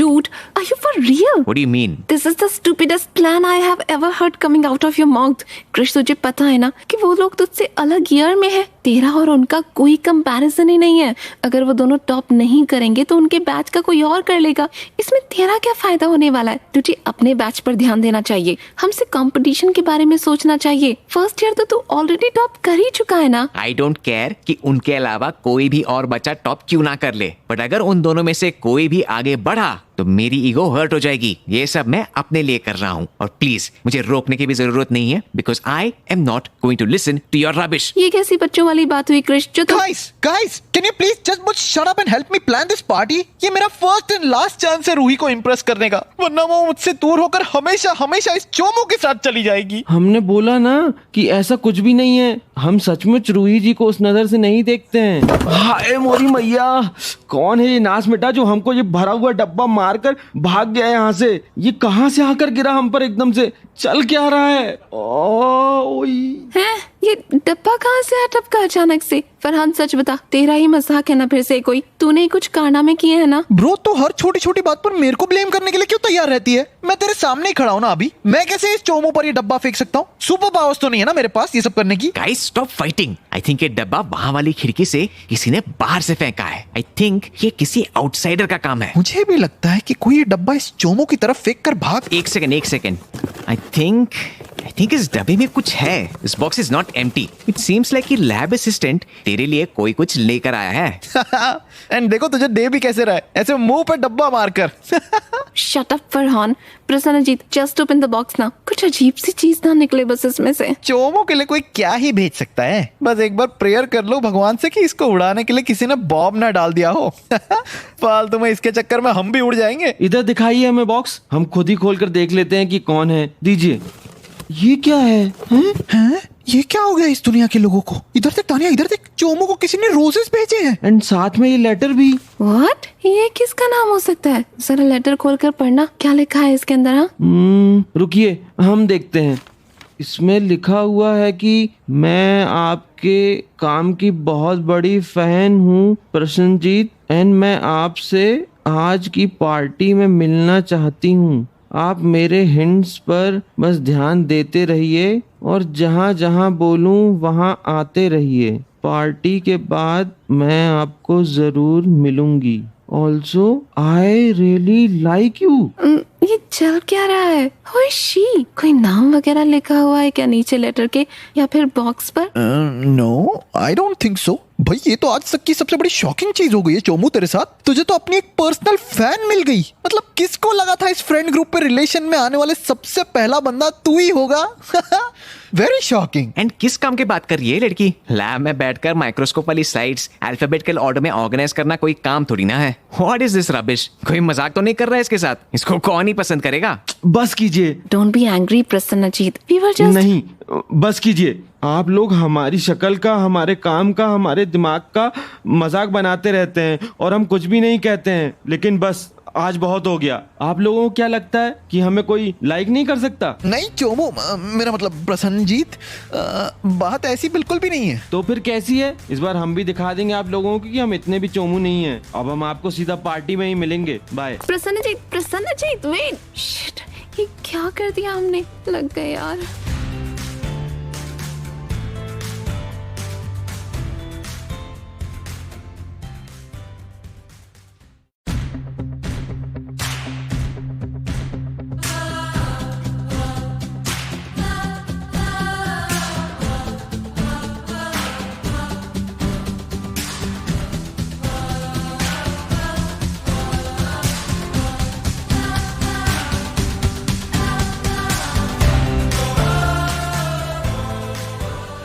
Dude, are you for real? What do you mean? This is the stupidest plan I have ever heard coming out of your mouth. कृष, तुझे पता है ना कि वो लोग तुझसे अलग ईयर में है है, तेरा और उनका कोई कंपैरिजन ही नहीं है। अगर वो दोनों टॉप नहीं करेंगे तो उनके बैच का कोई और कर लेगा। इसमें तेरा क्या फायदा होने वाला है? तुझे अपने बैच पर ध्यान देना चाहिए, हमसे कंपटीशन के बारे में सोचना चाहिए। फर्स्ट ईयर तो तू ऑलरेडी टॉप कर ही चुका है ना। आई डोंट केयर कि उनके अलावा कोई भी और बच्चा टॉप क्यों ना कर ले, बट अगर उन दोनों में से कोई भी आगे बढ़ा तो मेरी ईगो हर्ट हो जाएगी। ये सब मैं अपने लिए कर रहा हूँ और प्लीज मुझे रोकने की भी जरूरत नहीं है, because I am not going to listen to your rubbish. ये कैसी बच्चों वाली बात हुई कृष? जो तुम Guys, can you please just shut up and help me plan this party? ये मेरा फर्स्ट एंड लास्ट चांस है रूही को इम्प्रेस करने का, वरना वो मुझसे दूर होकर हमेशा हमेशा इस चोमू के साथ चली जाएगी। हमने बोला ना कि ऐसा कुछ भी नहीं है। हम सचमुच रूही जी को उस नजर से नहीं देखते हैं। हाय मोरी मैया, कौन है ये नास बेटा जो हमको ये भरा हुआ डब्बा मारकर भाग गया यहाँ से? ये कहाँ से आकर गिरा हम पर एकदम से? चल क्या रहा है? ओई हैं? ये डब्बा कहाँ से टपका अचानक से? फरहान सच बता, तेरा ही मजाक है ना फिर से कोई? तूने ही कुछ कारनामे किए हैं ना? ब्रो तो हर छोटी छोटी बात पर मेरे को ब्लेम करने के लिए क्यों तैयार रहती है? मैं तेरे सामने ही खड़ा हूँ ना अभी, मैं कैसे इस चोमू पर ये डब्बा फेंक सकता हूँ? सुपर पावर्स तो नहीं है ना मेरे पास ये सब करने की। Guys stop fighting. I think ये डब्बा वहां वाली खिड़की से किसी ने बाहर से फेंका है। आई थिंक ये किसी आउटसाइडर का काम है। मुझे भी लगता है कि कोई ये डब्बा इस चोमू की तरफ फेंक कर भाग। एक सेकेंड। आई थिंक इस डब्बे में कुछ है। This box is not empty. It seems like कि लैब असिस्टेंट तेरे लिए कोई कुछ लेकर आया है। एंड देखो तुझे दे भी कैसे रहा है, ऐसे मुंह पे डब्बा मारकर। Shut up Farhan. Prasannajit, just open the box ना। कुछ अजीब सी चीज ना निकले बस इसमें से। चोमू के लिए कोई क्या ही भेज सकता है? बस एक बार प्रेयर कर लो भगवान से कि इसको उड़ाने के लिए किसी ने बॉम्ब ना डाल दिया हो। फालतू में इसके चक्कर में हम भी उड़ जाएंगे। इधर दिखाइए हमें बॉक्स, हम खुद ही खोल कर देख लेते हैं कि कौन है। दीजिए। ये क्या है? हैं? ये क्या हो गया इस दुनिया के लोगों को? इधर देख तानिया, इधर देख, चोमू को किसी ने रोजेस भेजे हैं। एंड साथ में ये लेटर भी। व्हाट? ये किसका नाम हो सकता है? जरा लेटर खोलकर पढ़ना, क्या लिखा है इसके अंदर? हाँ, रुकिए हम देखते हैं। इसमें लिखा हुआ है कि मैं आपके काम की बहुत बड़ी फैन हूँ प्रसन्नजीत, एंड मैं आपसे आज की पार्टी में मिलना चाहती हूँ। आप मेरे हिंट्स पर बस ध्यान देते रहिए और जहाँ जहाँ बोलूँ वहाँ आते रहिए। पार्टी के बाद मैं आपको जरूर मिलूंगी। Also I really like you. ये चल क्या रहा है? Who is she? कोई नाम वगैरह लिखा हुआ है क्या नीचे लेटर के या फिर बॉक्स पर? No, I don't think so. भाई ये तो आज तक की सबसे बड़ी शॉकिंग चीज हो गई है चोमू तेरे साथ। तुझे तो अपनी एक पर्सनल फैन मिल गई। मतलब किसको लगा था इस फ्रेंड ग्रुप पे रिलेशन में आने वाले सबसे पहला बंदा तू ही होगा? Very shocking. एंड किस काम की बात कर रही है लड़की? लैब में बैठकर माइक्रोस्कोप वाली स्लाइड्स अल्फाबेटिकल ऑर्डर में ऑर्गेनाइज करना कोई काम थोड़ी ना है। What is this rubbish? कोई मजाक तो नहीं कर रहा है इसके साथ? इसको कौन ही पसंद करेगा? बस कीजिए। Don't be angry Prasanjit, we were just. नहीं, बस कीजिए। आप लोग हमारी शक्ल का, हमारे काम का, हमारे दिमाग का मजाक बनाते रहते हैं और हम कुछ भी नहीं कहते हैं, लेकिन बस आज बहुत हो गया। आप लोगों को क्या लगता है कि हमें कोई लाइक नहीं कर सकता? नहीं चोमू, मेरा मतलब प्रसन्नजीत, बात ऐसी बिल्कुल भी नहीं है। तो फिर कैसी है? इस बार हम भी दिखा देंगे आप लोगों को कि हम इतने भी चोमू नहीं हैं। अब हम आपको सीधा पार्टी में ही मिलेंगे। बाय। प्रसन्नजीत वेट। शिट, ये क्या कर दिया हमने? लग गए यार।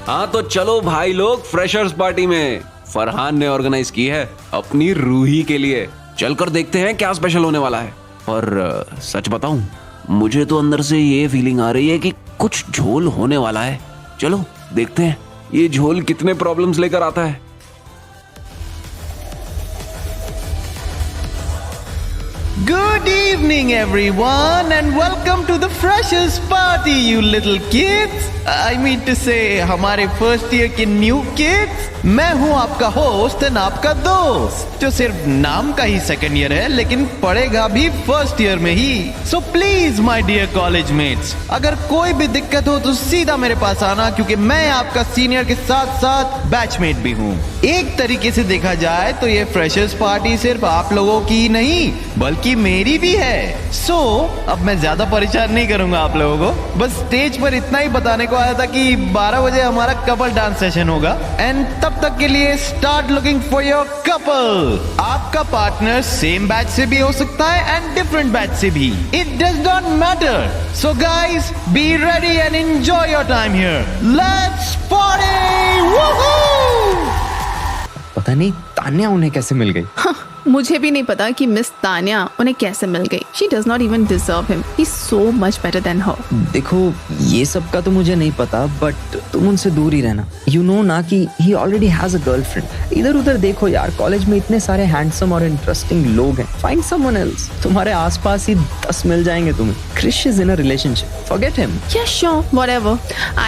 हाँ तो चलो भाई लोग, फ्रेशर्स पार्टी में फरहान ने ऑर्गेनाइज की है अपनी रूही के लिए। चलकर देखते हैं क्या स्पेशल होने वाला है। और सच बताऊं, मुझे तो अंदर से ये फीलिंग आ रही है कि कुछ झोल होने वाला है। चलो देखते हैं ये झोल कितने प्रॉब्लम्स लेकर आता है। Good evening, everyone, and welcome to the freshers party, you little kids. I mean to say, हमारे फर्स्ट ईयर के न्यू किड्स. मैं हूँ आपका होस्ट एंड आपका दोस्त, जो सिर्फ नाम का ही सेकंड ईयर है, लेकिन पढ़ेगा भी फर्स्ट ईयर में ही. So please, my dear college mates, अगर कोई भी दिक्कत हो तो सीधा मेरे पास आना, क्योंकि मैं आपका सीनियर के साथ साथ बैचमेट भी हूँ. एक तरीके से देखा जाए तो ये फ्रेशर्स पार्टी सिर्फ आप लोगों की ही नहीं, बल्कि मेरी भी है. सो अब मैं ज्यादा परेशान नहीं करूंगा आप लोगों को. बस स्टेज पर इतना ही बताने को आया था कि 12 बजे हमारा कपल डांस सेशन होगा, एंड तब तक के लिए start looking for your couple. आपका पार्टनर सेम बैच से भी हो सकता है एंड डिफरेंट बैच से भी. It does not matter. So guys, be ready and enjoy your time here. Let's party. वूहू! पता नहीं तान्या उन्हें कैसे मिल गई. मुझे भी नहीं पता कि मिस तान्या उन्हें कैसे मिल गई. She does not even deserve him. He's so much better than her. देखो, ये सब का तो मुझे नहीं पता, बट तुम उनसे दूर ही रहना. यू नो ना कि he already has a girlfriend. इधर उधर देखो यार, कॉलेज में इतने सारे हैंडसम और इंटरेस्टिंग लोग हैं. Find someone else. तुम्हारे आसपास ही 10 मिल जाएंगे तुम्हें. Krish is in a relationship. Forget him. Yeah, sure, whatever.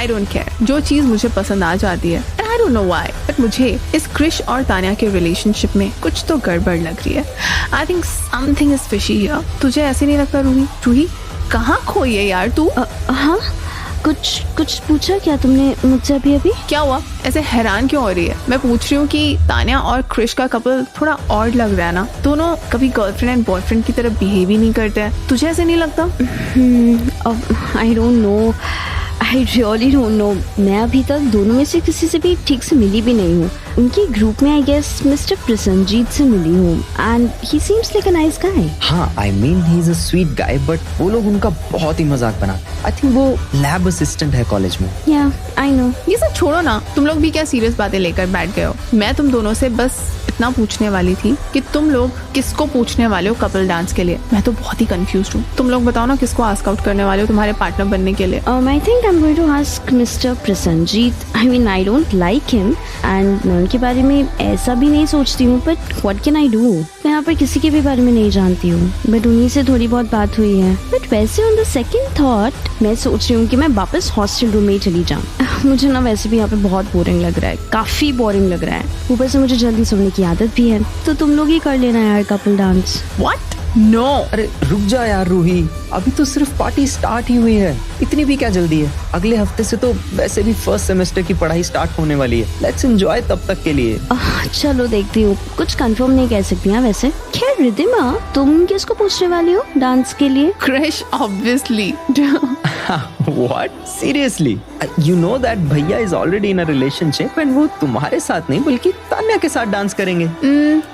I don't care. जो चीज मुझे पसंद आ जाती है. And I don't know why, but मुझे इस क्रिश और तान्या के रिलेशनशिप में कुछ तो गड़बड़ लग रही है. I think something is fishy here. तुझे ऐसे नहीं लगता रूही? रूही, कहाँ खोई है यार तू? हाँ, कुछ पूछा क्या तुमने मुझसे अभी? क्या हुआ? ऐसे हैरान क्यों हो रही है? मैं पूछ रही हूँ कि तान्या और क्रिश का कपल थोड़ा ऑड लग रहा है ना. दोनों कभी गर्लफ्रेंड एंड बॉयफ्रेंड की तरह बिहेव ही नहीं करते हैं. तुझे ऐसे नहीं लगता? आई don't no. I really don't know. मैं अभी तक दोनों में से किसी से भी ठीक से मिली भी नहीं हूँ. उनके ग्रुप में आई गेस मिस्टर प्रसन्नजीत से मिली हूँ, and he seems like a nice guy. हाँ, I mean he is a sweet guy, but वो लोग उनका बहुत ही मजाक बनाते. आई थिंक वो लैब असिस्टेंट है कॉलेज में. या आई नो. ये सब छोड़ो ना. तुम लोग भी क्या सीरियस बातें लेकर बैठ गए हो? मैं तुम दोनों से बस इतना पूछने वाली थी कि तुम लोग किसको पूछने वाले हो कपल डांस के लिए. मैं तो बहुत ही कंफ्यूज हूँ. तुम लोग बताओ ना, किसको आस्क आउट करने वाले हो तुम्हारे पार्टनर बनने के लिए? I think I am going to ask mister Prasanjit. I mean I don't like him, and मैं उनके बारे में ऐसा भी नहीं सोचती हूँ, but what can I do. मैं यहाँ पर किसी के भी बारे में नहीं जानती हूँ, बट उन्हीं से थोड़ी बहुत बात हुई है. बट वैसे ऑन द सेकंड थॉट मैं सोच रही हूँ कि मैं वापस हॉस्टल रूम में ही चली जाऊँ. मुझे ना वैसे भी यहाँ पे बहुत बोरिंग लग रहा है, काफी बोरिंग लग रहा है. ऊपर से मुझे जल्दी सोने की आदत भी है, तो तुम लोग ही कर लेना यार कपल डांस. व्हाट? नो. अरे रुक जा यार रूही, अभी तो सिर्फ पार्टी स्टार्ट ही हुई है. इतनी भी क्या जल्दी है? अगले हफ्ते से तो वैसे भी फर्स्ट सेमेस्टर की पढ़ाई स्टार्ट होने वाली है. लेट्स एंजॉय तब तक के लिए. चलो देखती हूँ. कुछ कंफर्म नहीं कह सकती हैं वैसे. खैर रिद्धिमा, तुम किसको पूछने वाली हो डांस के लिए? Krish, obviously. What? Seriously? You know that भैया is already in a relationship and वो तुम्हारे साथ नहीं बल्कि तान्या के साथ डांस करेंगे.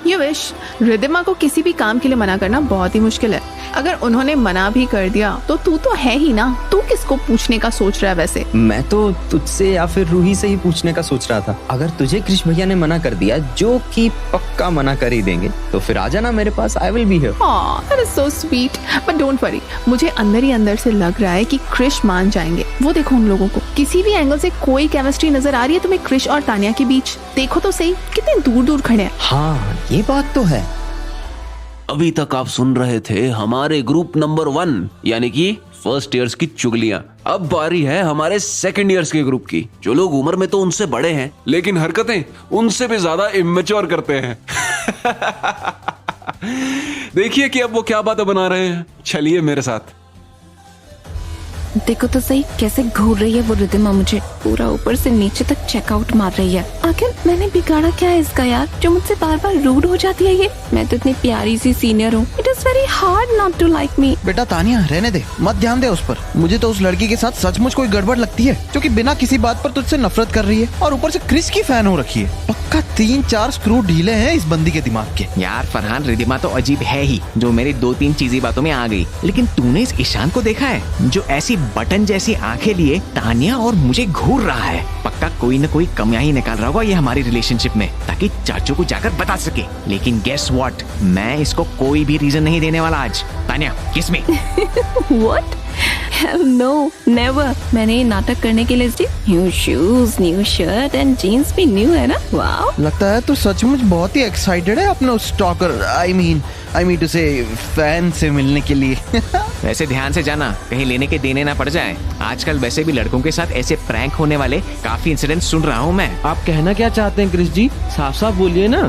You wish. रिद्धिमा को किसी भी काम के लिए मना करना बहुत ही मुश्किल है. अगर उन्होंने मना भी कर दिया तो तू तो है ही ना. तू किसको पूछने का सोच रहा है वैसे? मैं तो तुझसे या फिर रूही से ही पूछने का सोच रहा था. अगर तुझे कृष भैया ने मना कर दिया, जो कि पक्का मना कर ही देंगे, तो फिर आ जाना मेरे पास. I will be here. That is so sweet. But don't worry. मुझे अंदर ही अंदर से लग रहा है कि क्रिश मान जाएंगे. वो देखो उन लोगों को. किसी भी एंगल से कोई केमिस्ट्री नजर आ रही है तुम्हें क्रिश और तान्या के बीच? देखो तो सही, कितने दूर दूर खड़े हैं. हाँ, ये बात तो है. अभी तक आप सुन रहे थे हमारे ग्रुप नंबर 1 यानी कि फर्स्ट ईयर्स की चुगलियां. अब बारी है हमारे सेकंड ईयर्स के ग्रुप की, जो लोग उम्र में तो उनसे बड़े हैं, लेकिन हरकतें उनसे भी ज्यादा इमेच्योर करते हैं. देखिए कि अब वो क्या बातें बना रहे हैं. चलिए मेरे साथ. देखो तो सही कैसे घूर रही है वो रिद्धिमा. मुझे पूरा ऊपर से नीचे तक चेकआउट मार रही है. आखिर मैंने बिगाड़ा क्या है इसका यार, जो मुझसे बार बार रूड हो जाती है ये? मैं तो इतनी प्यारी सी सीनियर हूँ. It is very hard not to like me. बेटा तान्या, रहने दे, मत ध्यान दे उस पर. मुझे तो उस लड़की के साथ सचमुच कोई गड़बड़ लगती है, जो कि बिना किसी बात पर तुझसे नफरत कर रही है, और ऊपर से क्रिस की फैन हो रखी है. पक्का 3-4 स्क्रू ढीले हैं इस बंदी के दिमाग के. यार फरहान, रिद्धिमा तो अजीब है ही, जो मेरी 2-3 चीजी बातों में आ गई. लेकिन तूने इस ईशान को देखा है, जो ऐसी बटन जैसी आंखें लिए तान्या और मुझे घूर रहा है. पक्का कोई न कोई कमियां ही निकाल रहा होगा ये हमारी रिलेशनशिप में, ताकि चाचू को जाकर बता सके. लेकिन गेस व्हाट, मैं इसको कोई भी रीजन नहीं देने वाला आज. तान्या, किस में? What? No never. मैंने ये नाटक करने के लिए new shoes, new shirt and jeans भी न्यू है ना। वाओ, लगता है तू सचमुच बहुत ही एक्साइटेड है अपने उस स्टॉकर आई मीन टू से फैन से मिलने के लिए। वैसे ध्यान से जाना, कहीं लेने के देने ना पड़ जाए। आजकल वैसे भी लड़कों के साथ ऐसे प्रैंक होने वाले काफी इंसिडेंट सुन रहा हूँ मैं। आप कहना क्या चाहते हैं क्रिस जी? साफ साफ बोलिए ना।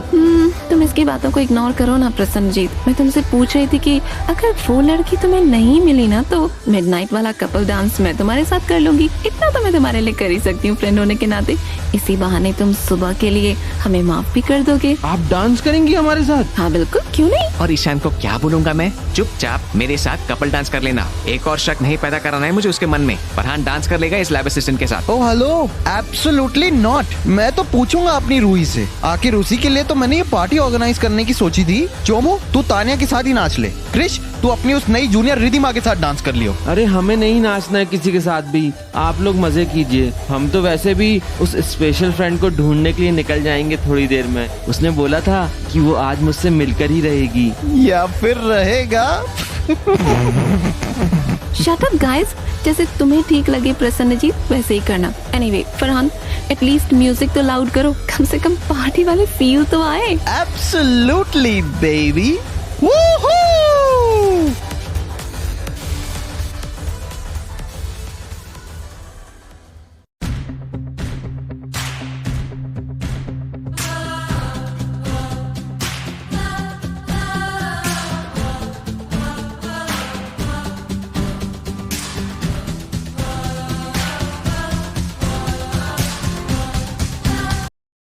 तुम इसकी बातों को इग्नोर करो ना प्रसन्नजीत। मैं तुमसे पूछ रही थी कि अगर वो लड़की तुम्हें नहीं मिली ना तो मिडनाइट वाला कपल डांस मैं तुम्हारे साथ कर लूंगी। इतना तो मैं तुम्हारे लिए कर ही सकती हूँ फ्रेंड होने के नाते। इसी बहाने तुम सुबह के लिए हमें माफ भी कर दोगे। आप डांस करेंगी हमारे साथ? हाँ बिल्कुल, क्यों नहीं। और ईशान को क्या बोलूंगा मैं? चुपचाप मेरे साथ कपल डांस कर लेना। एक और शक नहीं पैदा कराना है मुझे उसके मन में। फरहान डांस कर लेगा इस लैब असिस्टेंट के साथ। Oh hello, absolutely not. मैं तो पूछूंगा अपनी रूही से। आखिर उसी के लिए तो मैंने ये पार्टी ऑर्गेनाइज करने की सोची थी। चोमो, तू तानिया के साथ ही नाच ले। क्रिश, तू अपनी उस नई जूनियर रिधिमा के साथ डांस कर लियो। अरे हमें नहीं नाचना है किसी के साथ भी, आप लोग मजे कीजिए। हम तो वैसे भी उस स्पेशल फ्रेंड को ढूंढने के लिए निकल जाएंगे थोड़ी देर में। उसने बोला था कि वो आज मुझसे मिलकर ही रहेगी। या फिर रहेगा। शट अप गाइस, जैसे तुम्हें ठीक लगे प्रसन्नजीत वैसे ही करना। एनीवे फरहान, एटलीस्ट म्यूजिक तो लाउड करो, कम से कम पार्टी वाले फील तो आए। Absolutely baby. वूहू!